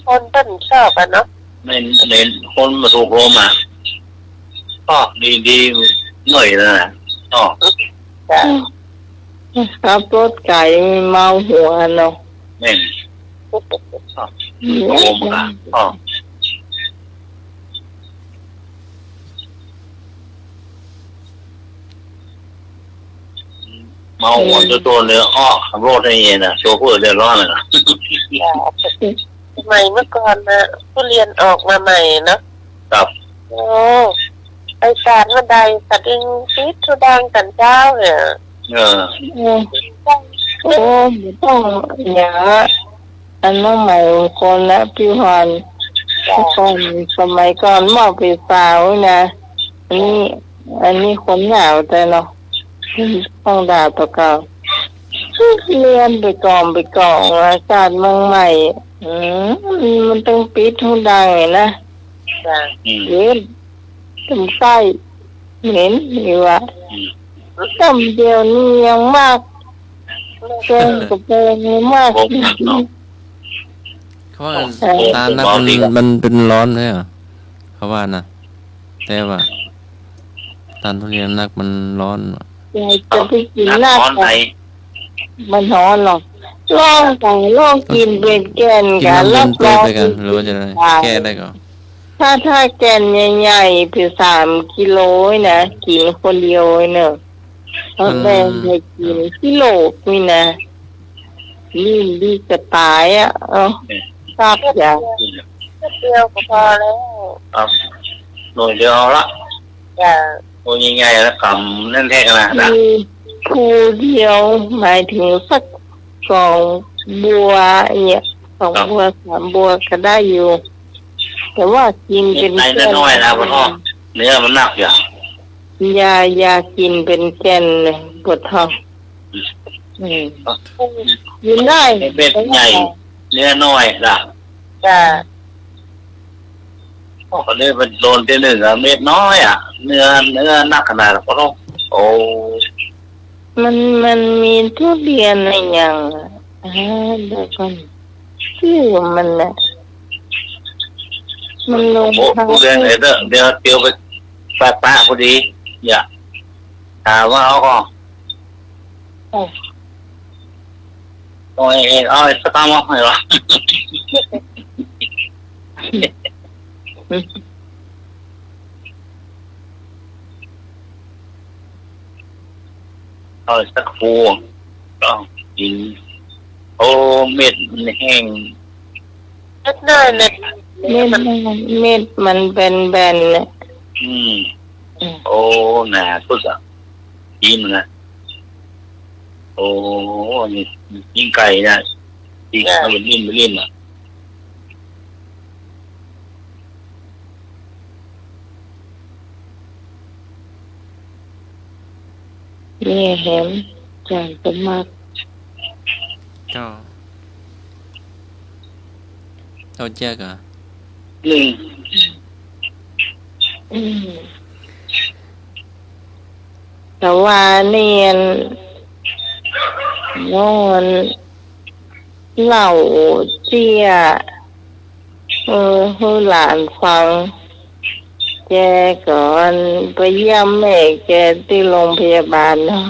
Speaker 3: คนต้นชอบอ่ะเนาะ
Speaker 4: เน้นคนมาถูกลมอ่ะก็ดีหน่อยนะอ๋อ
Speaker 3: ครับรถไก่เมาหัวเนาะ
Speaker 4: เน้นลมอ่ะอ๋อเมาหัวตัวเลยอ้อขับรถได้ยังนะโชเฟอร์เดือดร้อนเลยนะ
Speaker 3: ใหม่เมื่อก่อนนะผู้เรียนออกมาใหม่เนาะ
Speaker 4: ครับ
Speaker 3: โอ้ไอสารวันใดสัตว์อิงฟิตทุดังกันเจ้าเนี่ยโอ้ไม่ต้องอย่างอันน้องใหม่คนละพี่ฮอนก่อนสมัยก่อนมอบไปสาวนะอันนี้คนเหงาแต่เนาะต้องด่าตัวเก่าเรียนไปก่อนอากาศเมืองใหม่มันต้องปิดทุดังนะเย็นจำไส้เหม็นนี่วะจำเดียวนี่ยังมากเกินกับเกินมาก
Speaker 1: เขาว่าตาลนักมันเป็นร้อนเลยเหรอเขาว่านะแต่ว่าตาลทุเรียนนักมันร้อน
Speaker 3: ยายจะไปกินหน้า
Speaker 4: ร้อนไหน
Speaker 3: มันร้อนหรอกลองกินเป็นแกน
Speaker 1: กิน
Speaker 3: กัน
Speaker 1: น้ำเย็
Speaker 3: รั
Speaker 1: น
Speaker 3: บ
Speaker 1: เป
Speaker 3: รอง
Speaker 1: ไปกันหรือว่าจะแก้ได้ก็
Speaker 3: ถ้าแกนใหญ่ๆคือ3 กิโลนะกินคนเดียวเนอะเอาแบ่งให้กินกิโลนี่นะลิ้นดีจะตายอ่ะทราบอย่างเดียวก็พอแล้ว
Speaker 4: ครับหน่วยเดียวละ
Speaker 3: อย่า
Speaker 4: หน่วยใหญ่ๆแล้วกำนั่นแท้กันนะ
Speaker 3: ภูเดียวหมายถึงสัก2 บัวเนี่ย2 บัว3 บัวก็ได้อยู่แต่ว่ากินเป็น
Speaker 4: ในน้อยนะพ่อท้องเนื้อมันหนักอย่าง
Speaker 3: ยากินเป็นแกนเลยปวดท้องกินได้
Speaker 4: เม็ดใหญ่เนื้อน้อยล่ะ
Speaker 3: จ้า
Speaker 4: เขาเรียกเป็นโดนที่หนึ่งอะเม็ดน้อยอ่ะเนื้อหนักขนาดพ่อท้องโอ้
Speaker 3: มันมีทุเรียนอะไรอย่างเดี๋ยวก่อนชื่อมันน่ะมันลง
Speaker 4: โหทุเรียนเดี๋ยวเตียวไปปะพอดีอย่าถามว่าเขาก็โอ้ยเอาสตาร์มอให้หรอเอาสักพวงก็กินโอ้เม็ดมันแห้ง
Speaker 3: เม็ดน้อยเนี่ยเม็ดมันเป็นแบนเนี่ย
Speaker 4: โอ้หนาสุดอ่ะกินนะโอ้นี่ยิงไก่นะยิงเอาไปเล่นอ่ะ
Speaker 3: นี่เห็นจานเป็นมาก
Speaker 1: เจ้าแจ๊กอ่ะ
Speaker 3: แต่ว่าเนี่ยนอนเหล่าเจียให้หลานฟังแกก่อนไปเยี่ยมแม่แกที่โรงพยาบาลเนาะ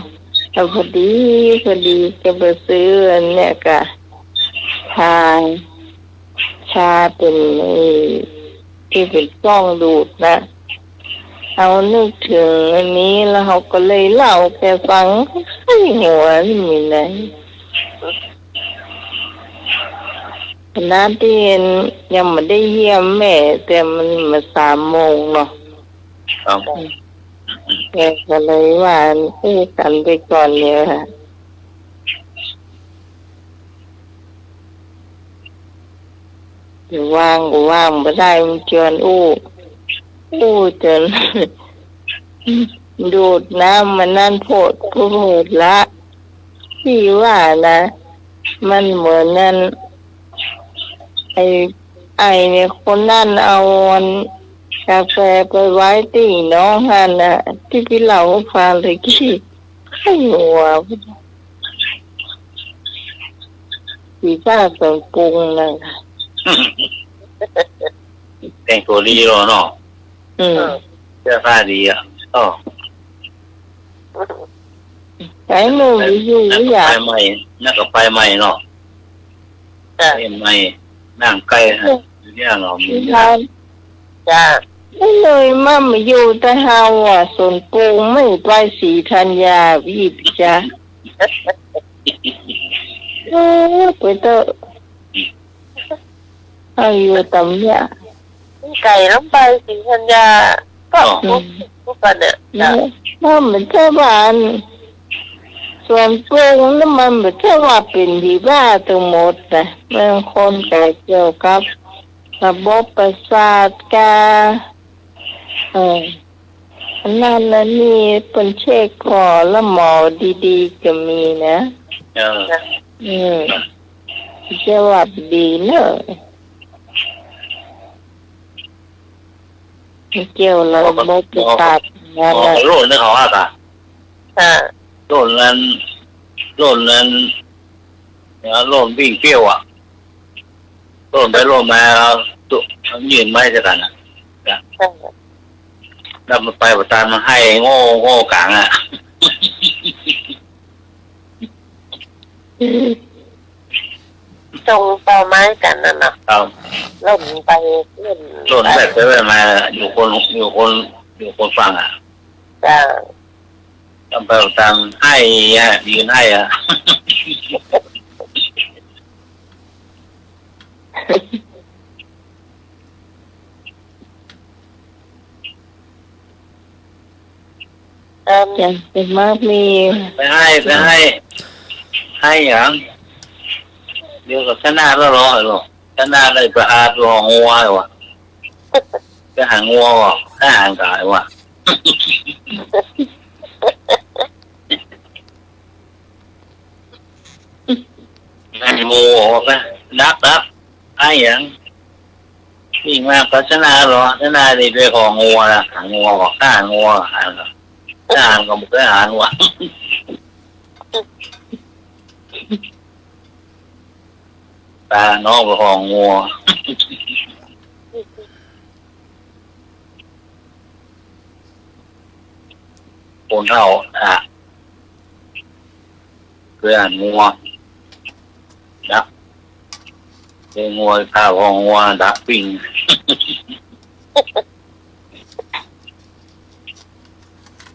Speaker 3: แล้วพอดีแกไปซื้ออันเนี่ยกะ ชาเป็นที่เป็นกล้องดูดนะเขานึกถึงอันนี้แล้วเขาก็เลยเล่าแกฟังให้หัวนี่มีไหนขณะที่ยังไม่ได้เยี่ยมแม่แต่มันมา3 โมงเนาะ
Speaker 4: ครับ
Speaker 3: แกก็เลยว่าพูดกันไปก่อนเนี่ยค่ะว่างก็ว่างไม่ได้มันเกินอู้จน ดูดน้ำมันนั่นโพดละที่ว่านะมันเหมือนนั่นไอเนี่ยคนนั่นเอากาแฟไปไว้ที่น้องฮันน่ะที่พี่เล่าให้ฟังเลยกี้ให้หัวสีฟ้าสมปรุงนั่นค่ะ
Speaker 4: แต่งตัวดีหรอเนาะเสื้อผ้าดีอ่ะอ๋อ
Speaker 3: ไอ้หนูอยู่อยาก
Speaker 4: ไปใหม่นักก็ไปใหม่เนาะไปใหม่นั่งใกล้ฮะเนี่ยเรามี
Speaker 3: จ้าไม่เลยมั่มอยู่แต่เฮาส่วนปรุงไม่ไปสีธัญญาพี่จ้าไปเถอะเอาอยู่ตำเนี่ยไก่น้ำไปสีธัญญาก็พวกกันเนี่ยมันเหมือนเจ้าบ้านส่วนปรุงนั้นมันเหมือนเจ้าว่าเป็นดีบ้าทั้งหมดนะมันคนแต่เกี่ยวกับระบบประสาทกานั่นแล้วนี่เป็นเช็คคอแล้วหมอดีๆก็มีนะจะว่าดีเนอะเกี่ยวระบบประสาทนั่นแหละ
Speaker 4: โลดนึกเขาว่าตาโลดนั้นโลดวิ่งเปรี้ยวอ่ะโลดไปโลดมาตัวยืนไม่จะกันนะแล้วมันไปประจานมาให้โง่กลางอ่ะ
Speaker 3: ตรงต่อไม้กันนั่นนะครับล่นไปเล่น
Speaker 4: โลดแบบไปมาอยู่คนฟังอ่ะทำไปประจานให้ยืนให้อ่ะ
Speaker 3: จะเป็นมากมี
Speaker 4: ไปให้อย่างเดี๋ยวกับชนะแล้วรอเหรอชนะเลยไปอาดรองัววะไปหางัววะถ้าหางกายวะนั่นโม่ก็นับไอ้อย่างที่มาก็ชนะหรอชนะเลยไปของงัวนะหางัววะถ้าหางัวหางถ้าหางก็บุกไปหาวะตาน้องไปของงัวคนเท่าเพื่อนงัวดักเป็นงัวข้าวของงัวดักปิ้ง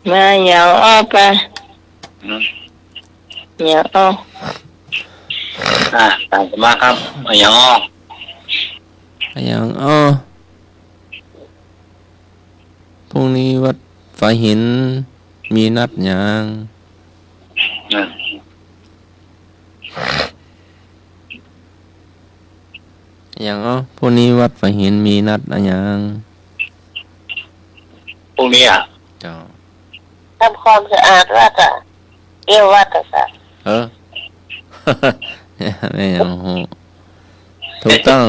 Speaker 3: มาอย่าอ้อไปอย่าอ้อ
Speaker 4: ตามสมาครับอย่างอ้อ
Speaker 1: พรุ่งนี้วัดฝายหินมีนัดหยังพรุ่งนี้วัดฝายหินมีนัดหยัง
Speaker 4: พรุ่งนี้
Speaker 1: จ้า
Speaker 3: ทำความสะอาดวัดเกี่ยววัด
Speaker 1: ไม่เอาถูกต้อง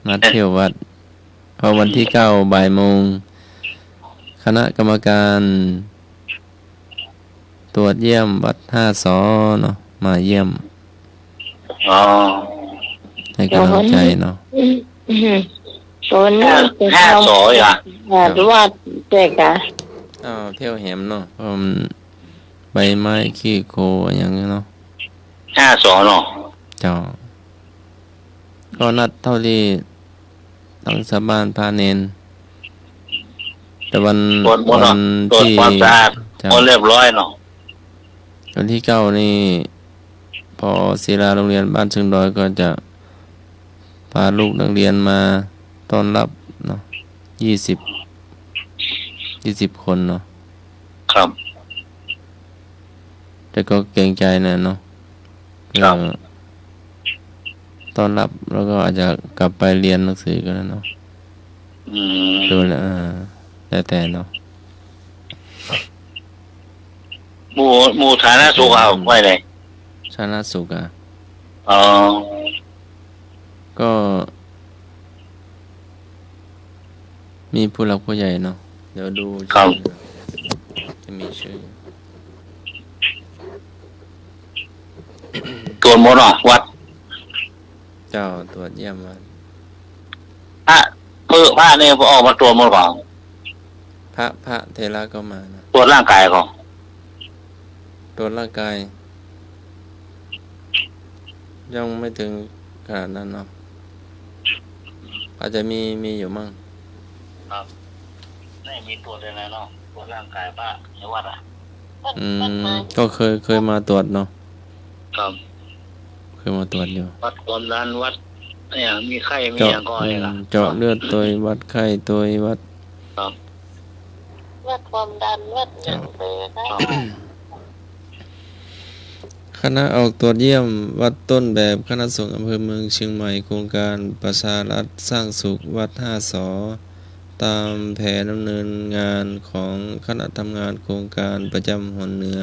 Speaker 1: นัดเที่ยววัดพอวันที่9 บ่ายโมงคณะกรรมการตรวจเยี่ยมวัด5 สเนาะมาเยี่ยมให้กำลังใจเนาะ
Speaker 3: ตัวนี้เป็น
Speaker 4: 5 สอ่ะ
Speaker 3: วัดเจ๊กะ
Speaker 1: เที่ยวแหมเนาะใบไม้ขี้โคอย่างเงี้ยเนาะ
Speaker 4: 5 สเนาะ
Speaker 1: จ้า ก็นัดเท่าที่ต้องสาบานพาเนนแต่วัน
Speaker 4: ตรวจหมดเนาะตรวจ
Speaker 1: ที่
Speaker 4: ความสะอาด
Speaker 1: จะ
Speaker 4: หมดเรียบร้อยเนาะ
Speaker 1: วันที่9นี่พอศิลาโรงเรียนบ้านเชิงดอยก็จะพาลูกนักเรียนมาต้อนรับเนาะ20 คนเนาะ
Speaker 4: ครับ
Speaker 1: แต่ก็เกรงใจนะเนาะ
Speaker 4: ครับ
Speaker 1: ต้อนรับแล้วก็อาจจะกลับไปเรียนหนังสือกันเนาะ
Speaker 4: อืม
Speaker 1: ดูแลแล้วแต่เนาะ
Speaker 4: หมู่ฐานะสุขเอาไว้เลย
Speaker 1: ชาติสุขอ่ะ
Speaker 4: อ๋อ
Speaker 1: ก็มีผู้หลักผู้ใหญ่เนาะเดี๋ยวดูชื่อจะมีชื่อ
Speaker 4: ตรวจหมดเนาะวัด
Speaker 1: เจ้าตรวจเยี่ยมวัด
Speaker 4: พระเนี่ยพอออกมาตรวจหมดก่อน
Speaker 1: พระเทระก็มานะ
Speaker 4: ตรวจร่างกายก่อน
Speaker 1: ตรวจร่างกาย ยังไม่ถึงขนาดนั้นเนาะอาจจะมีอยู่มั่ง
Speaker 4: ครับไม่มีตรวจเลยนะเนาะตรวจร่างกายพระในวัดอ่ะ
Speaker 1: ก็เคยมาตรวจเนาะ
Speaker 4: ครับ
Speaker 1: เคยมาตรวจอยู่
Speaker 4: วัดความดันวัดเนี่ยมีไข้มี
Speaker 1: เจาะ
Speaker 4: อย่างก็อะไรล่ะ
Speaker 1: เจาะเลือดตัววัดไข้ตัววัด
Speaker 4: ครับ
Speaker 3: วัดความดันวัดอย่างเบนะ
Speaker 4: ครับ
Speaker 1: คณะออกตรวจเยี่ยมวัดต้นแบบคณะสงฆ์อำเภอเมืองเชียงใหม่โครงการประชารัฐสร้างสุขวัด5 สอตามแผนดำเนินงานของคณะทำงานโครงการประจำหนเหนือ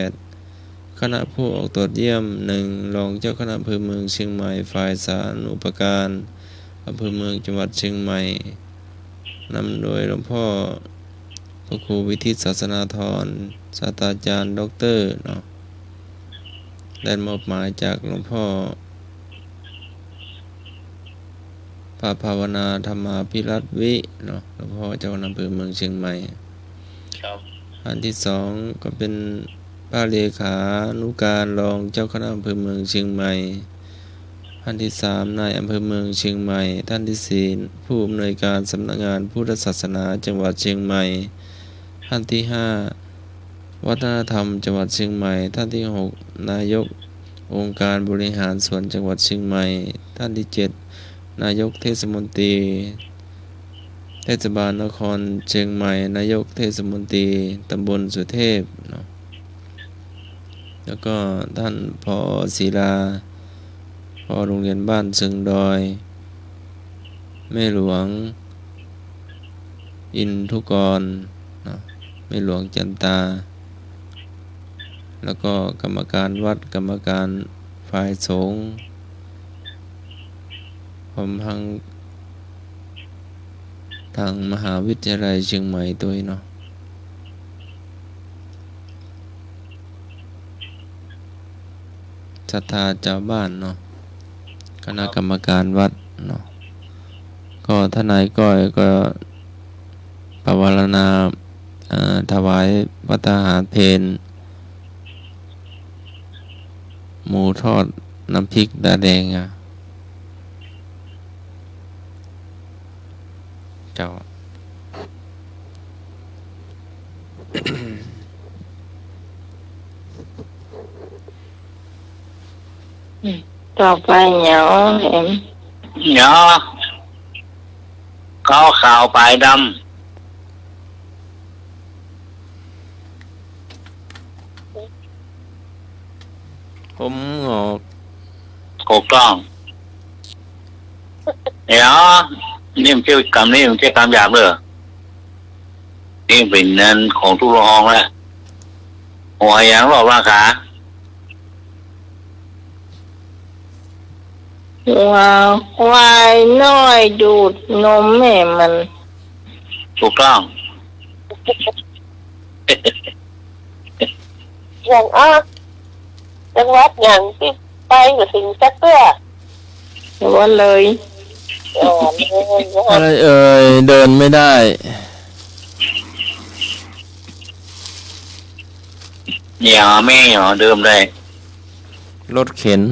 Speaker 1: 2568คณะผู้ออกตรวจเยี่ยม1รองเจ้าคณะอำเภอเมืองเชียงใหม่ฝ่ายสาธารณูปการอำเภอเมืองจังหวัดเชียงใหม่นำโดยหลวงพ่อพระครูวิทิตศาสนาธรศาสตราจารย์ด็อกเตอร์เนาะได้มอบหมายจากหลวงพ่อพระภาวนาธรรมาภิรัตน์วิเนาะหลวงพ่อเจ้าคณะอำเภอเมืองเชียงใหม่
Speaker 4: ครับ
Speaker 1: อันที่2ก็เป็นพระเลขานุการรองเจ้าคณะอำเภอเมืองเชียงใหม่อันที่3นายอำเภอเมืองเชียงใหม่ท่านที่4ผู้อำนวยการสำนักงานพุทธศาสนาจังหวัดเชียงใหม่ท่านที่5วัฒนธรรมจังหวัดเชียงใหม่ท่านที่6นายกองค์การบริหารส่วนจังหวัดเชียงใหม่ท่านที่7นายกเทศมนตรีเทศบาลนครเชียงใหม่นายกเทศมนตรีตำบลสุเทพเนาะแล้วก็ท่านผอ.ศิลาผอ.โรงเรียนบ้านเชิงดอยแม่หลวงอินทุกรเนาะแม่หลวงจันตาแล้วก็กรรมการวัดกรรมการฝ่ายสงฆ์ผมทางมหาวิทยาลัยเชียงใหม่ตัวเนาะศรัทธาเจ้าบ้านเนาะคณะกรรมการวัดเนาะก็ทนายก้อยก็ปวารณาถวายภัตตาหารเพลหมูทอดน้ำพริกดาแดงอ่ะเจ้า
Speaker 3: ต่อไปเหนียวเห็น
Speaker 4: เนาะขาวปลายด
Speaker 1: ผมงอก
Speaker 4: ำถูกต้องเนาะนี่มันเชื่อกรรมนี่มันเชื่อกรรมหยาบเลยนี่เป็นเงินของทุกโรงห้องแล้วหัวอย่างรอบร่างขา
Speaker 3: ว้าวควายน้อยดูดนมแม่มัน
Speaker 4: ถูกต้อง
Speaker 3: อย่างจังหวัดอย่างที่ไปกับสิงจักเตื้อวันเลย
Speaker 1: อะไรเอ่ยเดินไม่ได้
Speaker 4: อย่าไม่หรอเดิมเลย
Speaker 1: รถเข็น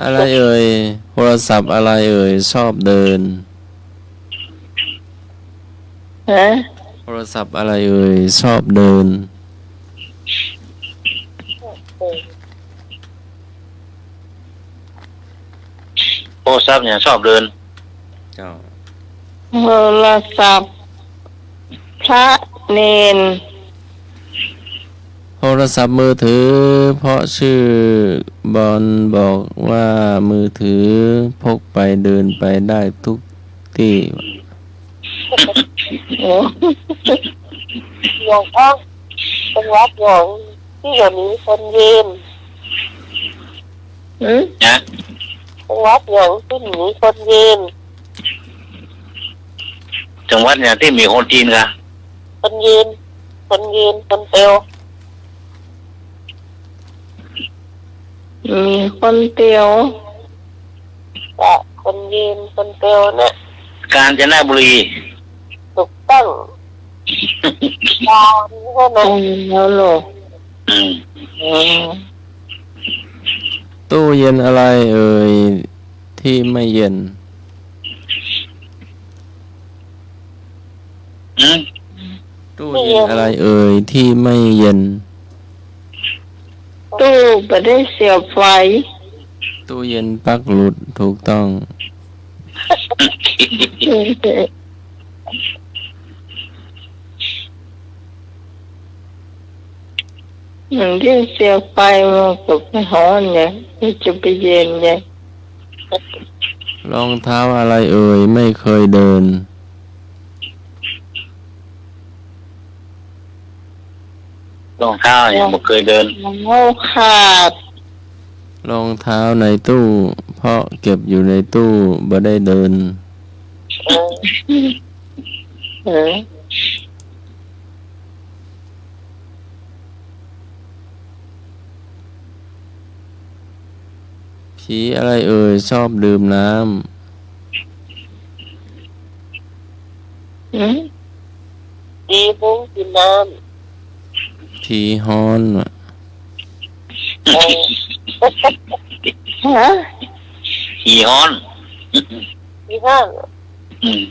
Speaker 1: อะไรเอ่ยโทรศัพท์อะไรเอ่ยชอบเดิน
Speaker 3: ฮะ
Speaker 1: โทรศัพท์อะไรเอ่ยชอบเดิน
Speaker 4: โทรศัพท์เนี่ยชอบเดิน
Speaker 1: เจ้า
Speaker 3: โทรศัพท์พระเนน
Speaker 1: โทรศัพท์มือถือเพราะชื่อบอลบอกว่ามือถือพกไปเดินไปได้ทุกที่
Speaker 3: โอ้หลวงพ่อเป็นวัดหลวงที่เดี๋ยวนี้คนยืน
Speaker 4: นะ
Speaker 3: เป็นวัดหลวงที่หนีคนยืน
Speaker 4: จังหวัดเนี่ยที่มีคนจีนกะ
Speaker 3: คนยืนคนเตียวมีคนเตียวแต่คนยืนคนเตียวเนี่ย
Speaker 4: กาญจนบุรี
Speaker 3: ถูกต้องดาวนี่ก็นะแล้วหรอ
Speaker 4: อืม
Speaker 1: ตู้เย็นอะไรเอ่ยที่ไม่เย็น
Speaker 4: อืม
Speaker 1: ตู้เย็นอะไรเอ่ยที่ไม่เย็น
Speaker 3: ตู้ไม่ได้เสียบไฟ
Speaker 1: ตู้เย็นปลั๊กหลุดถูกต้อง
Speaker 3: อย่างที่เสียบไฟมันก็ไม่ร้อนไงที่จะไปเย็นไง
Speaker 1: รองเท้าอะไรเอ่ยไม่เคยเดิน
Speaker 4: รองเท้าเนี่ยบ่เคยเดิน
Speaker 3: มันขาด
Speaker 1: รองเท้าในตู้เพราะเก็บอยู่ในตู้บ่ได้เดิน
Speaker 3: เออ
Speaker 1: ผีอะไรเอ่ยชอบดื่มน้
Speaker 3: ดีบุ้งกินน้
Speaker 1: ำผีฮ้อนว่ะ
Speaker 3: ำฮะ
Speaker 4: ขี่ฮ้อน
Speaker 3: มีห้าง
Speaker 4: อืม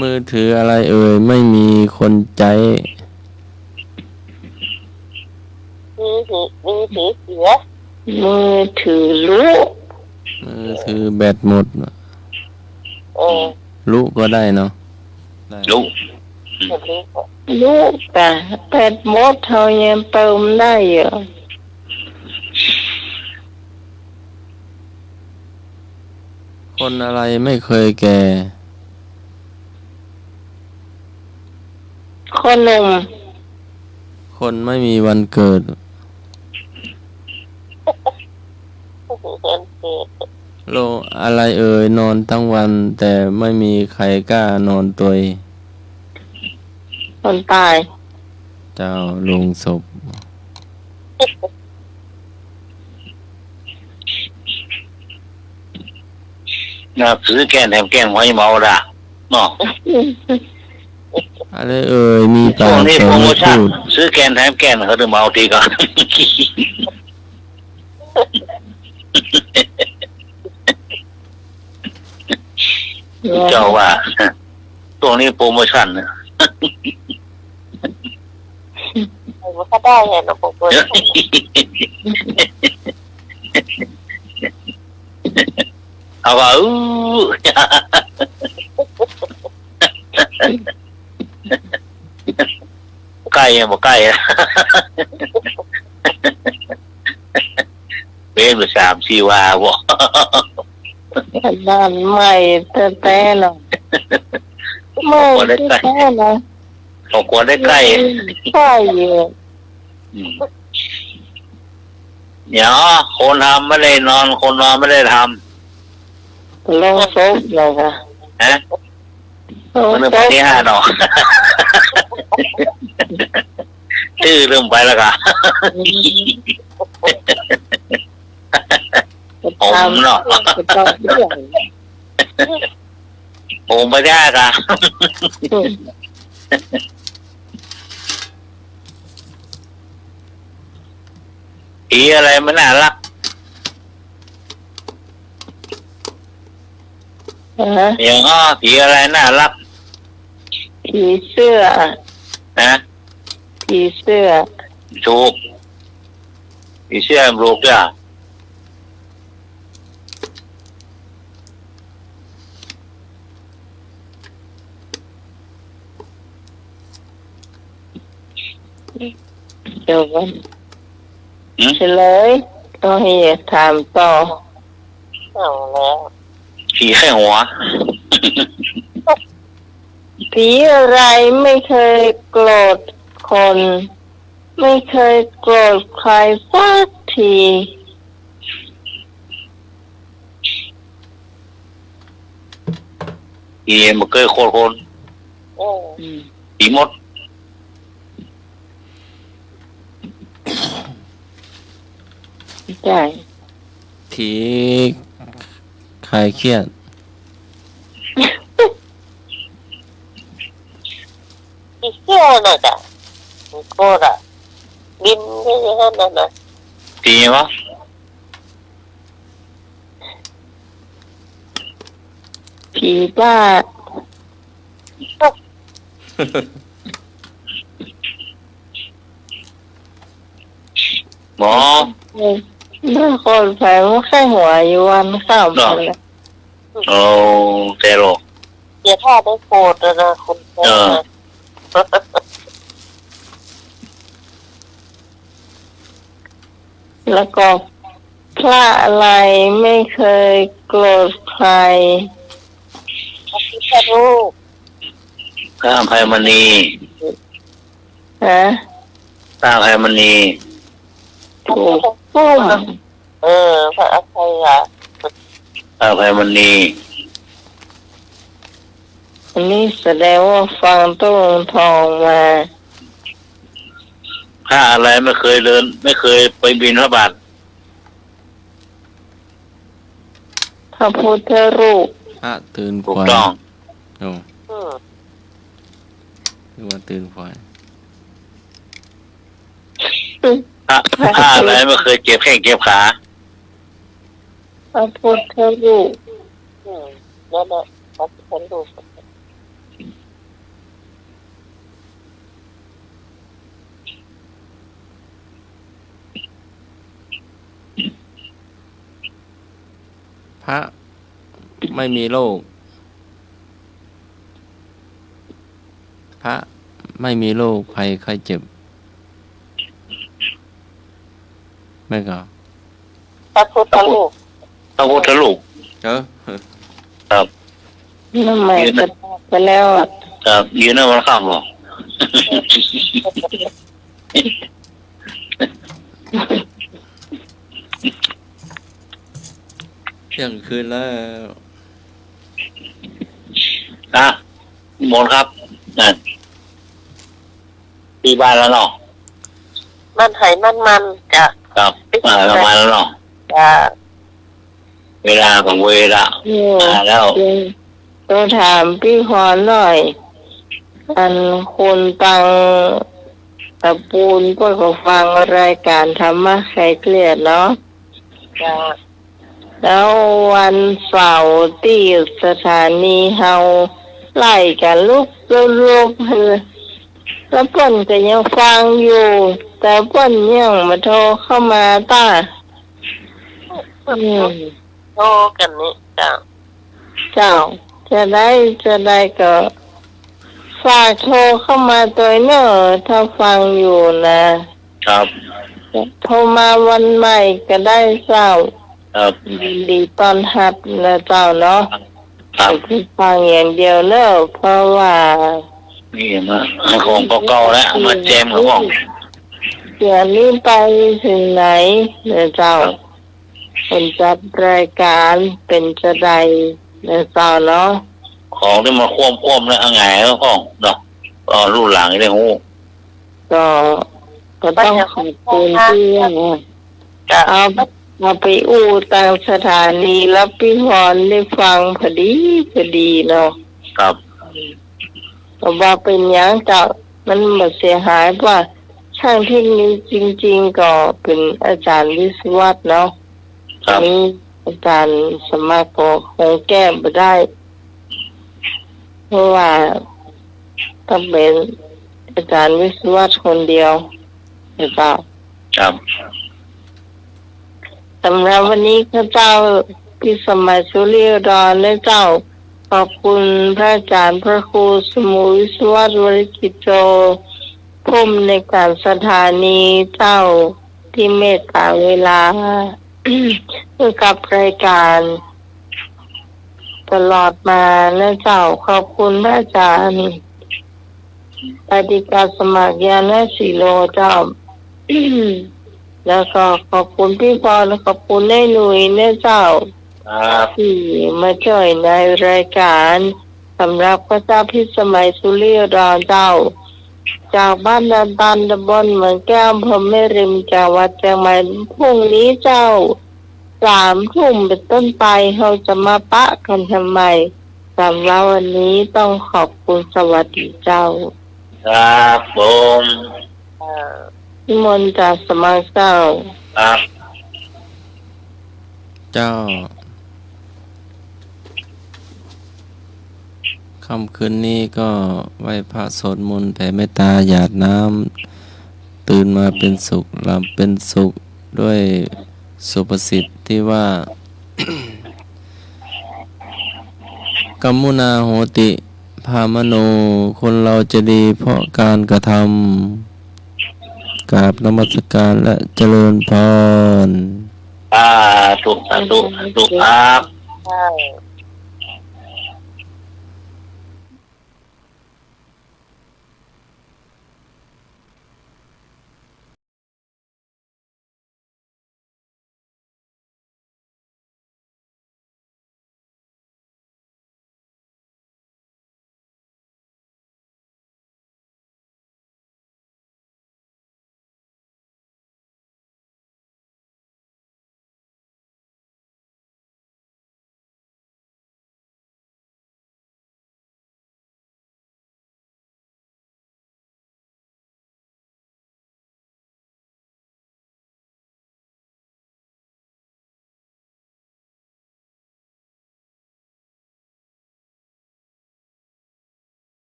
Speaker 1: มือถืออะไรเอ่ยไม่มีคนใจ
Speaker 3: มีสีเสือมือถือลูก
Speaker 1: มือถือแบตหมดว่ะ
Speaker 3: เออ
Speaker 1: ลุก็ได้เนาะได้
Speaker 4: ลูก
Speaker 3: ลูกแต่เป็ดมดเขายังเติมได้เยอะ
Speaker 1: คนอะไรไม่เคยแก่
Speaker 3: คนหนึ่ง
Speaker 1: คนไม่มีวันเกิด โลอะไรเอ่ยนอนทั้งวันแต่ไม่มีใครกล้านอนตัวย
Speaker 3: คนตาย
Speaker 1: เจ้าลงศพ
Speaker 4: นะซื้อแกนแถมแกนหอยเมาด่ะเนาะ
Speaker 1: อะไรเอ่ยมี
Speaker 4: ช่
Speaker 1: ปาว
Speaker 4: ง
Speaker 1: ก
Speaker 4: นี้
Speaker 1: แต่
Speaker 4: โปรโม
Speaker 1: ไม่
Speaker 4: ชั่น
Speaker 1: พูด
Speaker 4: ซื้อแกนแถมแกนเขาจะเมาทีก่อน เจ้าว่าช่วงนี้โปรโมชั่นนะ
Speaker 3: มันก็ได้ไงนะผมเปิด
Speaker 4: เอาว่าใกล้ยังบ่ใกล้อะเป็นไป3-4ว่าบ่
Speaker 3: ด้านใหม่แต่เนาะไม่ได้แค่นะ
Speaker 4: พอกลัวได้ใกล้
Speaker 3: ใช่เยอะ
Speaker 4: เดี๋ยวคนทำไม่ได้นอนคนนอนไม่ได้ท
Speaker 3: ลงศพเลยค่ะ
Speaker 4: ำนะ
Speaker 3: ลง
Speaker 4: มันเริ่ม
Speaker 3: ศ
Speaker 4: ไป
Speaker 3: พ
Speaker 4: ที่5ดอกชื่อเริ่มไปแล้วค่ะผมเนาะ ผมไปได้ค่ะ ผีอะไรมันน่ารัก
Speaker 3: ฮะ
Speaker 4: อย่างผีอะไรน่ารัก
Speaker 3: ผีเสื้อ
Speaker 4: นะ
Speaker 3: ผีเสื้อ
Speaker 4: ถูกผีเสื้อมลูกจ้ะ
Speaker 3: เดี๋ยวกัน
Speaker 4: หืม
Speaker 3: เฉลยต้องให้ถามต่อเอาแล้ว
Speaker 4: ผีไข้หัว
Speaker 3: ผีอะไรไม่เคยโกรธคน ไม่เคยโกรธใครสักที
Speaker 4: ผีมันเคยโคตรคนผีมด
Speaker 3: ใช่
Speaker 1: ผีคลายเครียด
Speaker 3: ผีเสื้อน่ะจ้ะโกรธอ่ะบินไม่ใช่แค่นั้นนะ
Speaker 4: ผีวะ
Speaker 3: ผีบ้า
Speaker 4: หมอ
Speaker 3: เมื่อคนแผลว่าแค่หัวอยู่วันข้ามไปแล้ว
Speaker 4: โอ้เตโร
Speaker 3: อย่าท่าได้โกรธนะคุณแม่แล้วก็พระอะไรไม่เคยโกรธใครพระพุทธรูป
Speaker 4: พระอภัยมณี
Speaker 3: ฮะ
Speaker 4: พระอภัยมณี
Speaker 3: ถูกต้องพระอภัยอ่ะ
Speaker 4: พระอภัยมณี
Speaker 3: อันนี้แสดงว่าฟังต้นทองมา
Speaker 4: พระอะไรไม่เคยเดิน ไม่เคยไปบิณฑบาต
Speaker 3: พระพุทธรูป
Speaker 1: พระตื่นค
Speaker 4: ถูก
Speaker 1: วาย
Speaker 4: ต้อง
Speaker 1: โอ้หรือว่าตื่นควาย
Speaker 4: พระอะไรไม่เคยเจ็บแข้งเจ็บขา
Speaker 3: พระพุทธรูปนั่นแหละพระพุทธรูป
Speaker 1: พระไม่มีโรคพระไม่มีโรคภัยไข้เจ็บไม่ก็
Speaker 3: พระพุทธรูป
Speaker 4: พระพุทธรูป
Speaker 1: ครับ
Speaker 3: ทำไมจะไปแล้วอ่ะ
Speaker 4: ครับยืนหน้ามันข้ามหรอ
Speaker 1: เที่ยงคืนแล้ว
Speaker 4: หมดครับนั่นที่บ้านแล้วเนาะ
Speaker 3: มันไหมันจะ
Speaker 4: ครับประมาณแล้วเนาะ
Speaker 3: จะ
Speaker 4: เวลาของเวลาแล้ว
Speaker 3: ตัวถามพี่พรหน่อย อันคุณตังตะปูนก็ฟังรายการธรรมะใครเครียดเนาะแล้ววันเสาร์ที่สถานีเฮาไล่กันลุกแล้วเปิ้นก็ยังฟังอยู่ แต่เปิ้นยังมาโทรเข้ามาต้าโทรกันนี่เจ้าจะได้ก็ฝากโทรเข้ามาตัวเนอะถ้าฟังอยู่นะครับโทรมาวันใหม่ก็ได้เจ้า
Speaker 4: ครับ
Speaker 3: ดีตอนหัดนะเจ้าเนาะ
Speaker 4: ครับ
Speaker 3: คือฟังอย่างเดียวเนอะเพราะว่า
Speaker 4: นี่มาของเก่าๆแล้วมาแจมกับของ
Speaker 3: เดี๋ยวนี้ไปถึงไหนนะเจ้าคนจัดรายการเป็นจะใดนะเจ้าเนาะ
Speaker 4: ของที่มาควมแล้วไงแล้วของเนาะรุ่นหลังนี่หู
Speaker 3: ก็ต้องขอบคุณที่เอาไปอู้ตามสถานีแล้วพี่พรได้ฟังพอดีเนาะ
Speaker 4: ครับ
Speaker 3: ก็ว่าเป็นอย่างเจ้ามันหมดเสียหายว่าช ทางเทคนิคจริงๆก็เป็นอาจารย์วิศวัตเนาะ
Speaker 4: ครับ
Speaker 3: นี่อาจารย์สมัครก็คงแก้ไม่ได้ เพราะว่าต้องเป็นอาจารย์วิศวัตคนเดียวหรือเปล่า
Speaker 4: ครับ
Speaker 3: สำหรับวันนี้ข้าเจ้าพี่สมัยสุริยดรและเจ้าขอบคุณพระอาจารย์พระครูสมุวิศวัตวริกิจโจผู้อำนวยการสถานีเจ้าที่เมตตาเวลา เพื่อกับรายการตลอดมาและเจ้าขอบคุณพระอาจารย์ปฏิกาสมัครยาณสีโลเจ้า แล้วก็ขอบคุณพี่พรและขอบคุณแม่หนุ่ยแม่เจ้า
Speaker 4: ครับ
Speaker 3: ที่มาช่วยในรายการสำหรับพระเจ้าพิสมัยสุริยดรเจ้า จากบ้านดันตันตำบลเหมืองแก้วอำเภอแม่ริมจังหวัดเชียงใหม่พรุ่งนี้เจ้า3 ทุ่มเป็นต้นไปเราจะมาปะกันทำไมสำหรับวันนี้ต้องขอบคุณสวัสดีเจ้า
Speaker 4: ครับผม
Speaker 3: นิมนต์จากสมัครเจ้า
Speaker 4: ครับ
Speaker 1: เจ้าค่ำคืนนี้ก็ไหว้พระสวดมนต์แผ่เมตตาหยาดน้ำตื่นมาเป็นสุขหลับเป็นสุขด้วยสุภสิทธิ์ที่ว่า กัมมุนาโหติภามโนคนเราจะดีเพราะการกระทำกราบนมัสการและเจริญพร
Speaker 4: ถูกสาธุครับ
Speaker 3: ใช่